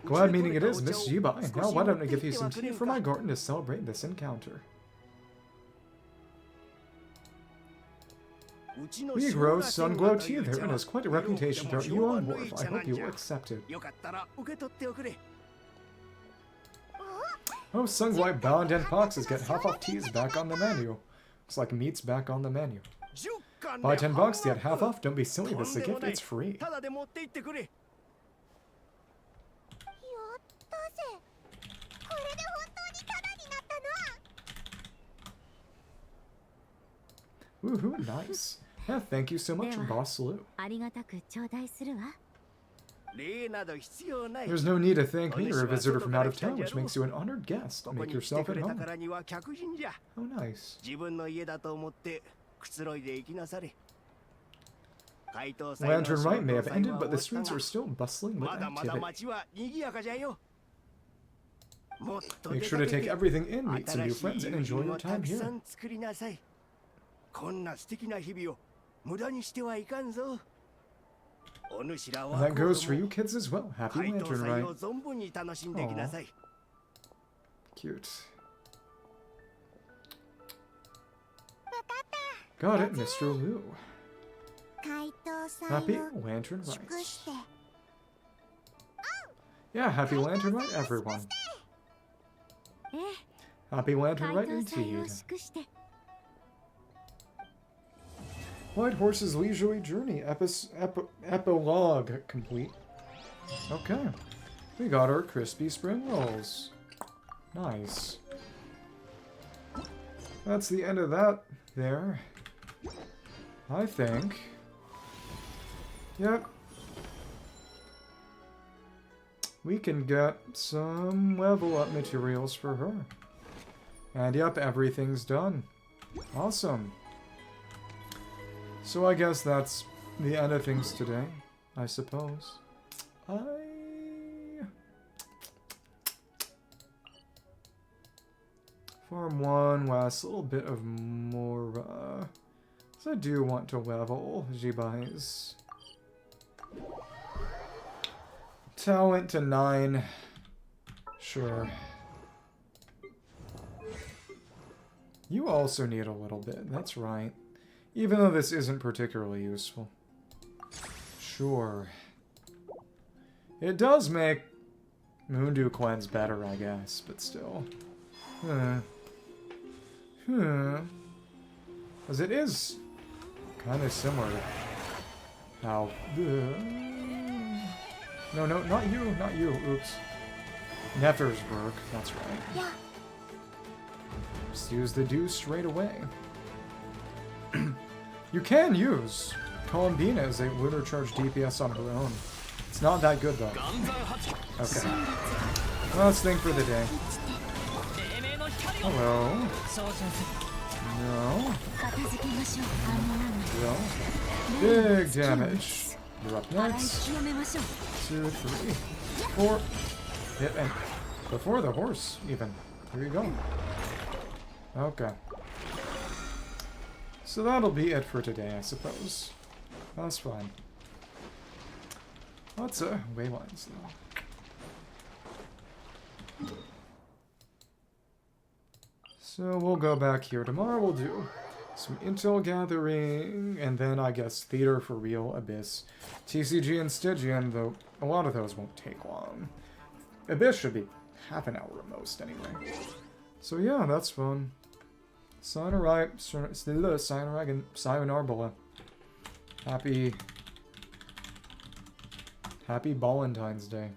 Glad meeting it is, Miss Zibai. Now why don't I give you some tea from my garden to celebrate this encounter? We grow Sunglow tea there and has quite a reputation throughout Yuan Wharf. I hope you will accept it. Oh, Sunglow bound and boxes get half-off teas back on the menu. Looks like meat's back on the menu. Buy 10 bucks to get half off. Don't be silly, this is a gift, it's free. Woohoo, nice. Yeah, thank you so much, Boss Lou. There's no need to thank me. You're a visitor from out of town, which makes you an honored guest. Make yourself at home. Oh, nice. Lantern Rite may have ended, but the streets are still bustling with activity. Make sure to take everything in, meet some new friends, and enjoy your time here. And that goes for you kids as well. Happy Lantern Rite. Aww. Cute. Got it, Mr. Liu. Happy Lantern Rite. Yeah, happy Lantern Rite, everyone. Happy Lantern Rite indeed. White Horse's leisurely journey, epilogue complete. Okay, we got our crispy spring rolls. Nice. That's the end of that there, I think. Yep. We can get some level up materials for her. And yep, everything's done. Awesome. So I guess that's the end of things today, I suppose. Farm one last little bit of Mora. So I do want to level Zibai's talent to 9. Sure. You also need a little bit, that's right. Even though this isn't particularly useful. Sure. It does make Moondew Cleanse better, I guess, but still. Because it is kind of similar to how... No, not you. Oops. Nefersburg, that's right. Yeah. Just use the Dew straight away. You can use Columbina as a lunar charge DPS on her own. It's not that good though. Okay. Last thing for the day. Hello. No. No. Big damage. You're up next. 2, 3, 4. Hit and before the horse even. Here you go. Okay. So that'll be it for today, I suppose. That's fine. Lots of waylines, though. So we'll go back here. Tomorrow we'll do some intel gathering, and then I guess Theater for Real, Abyss, TCG, and Stygian, though a lot of those won't take long. Abyss should be half an hour at most, anyway. So yeah, that's fun. Sayonara, Sayonara. Happy Valentine's Day.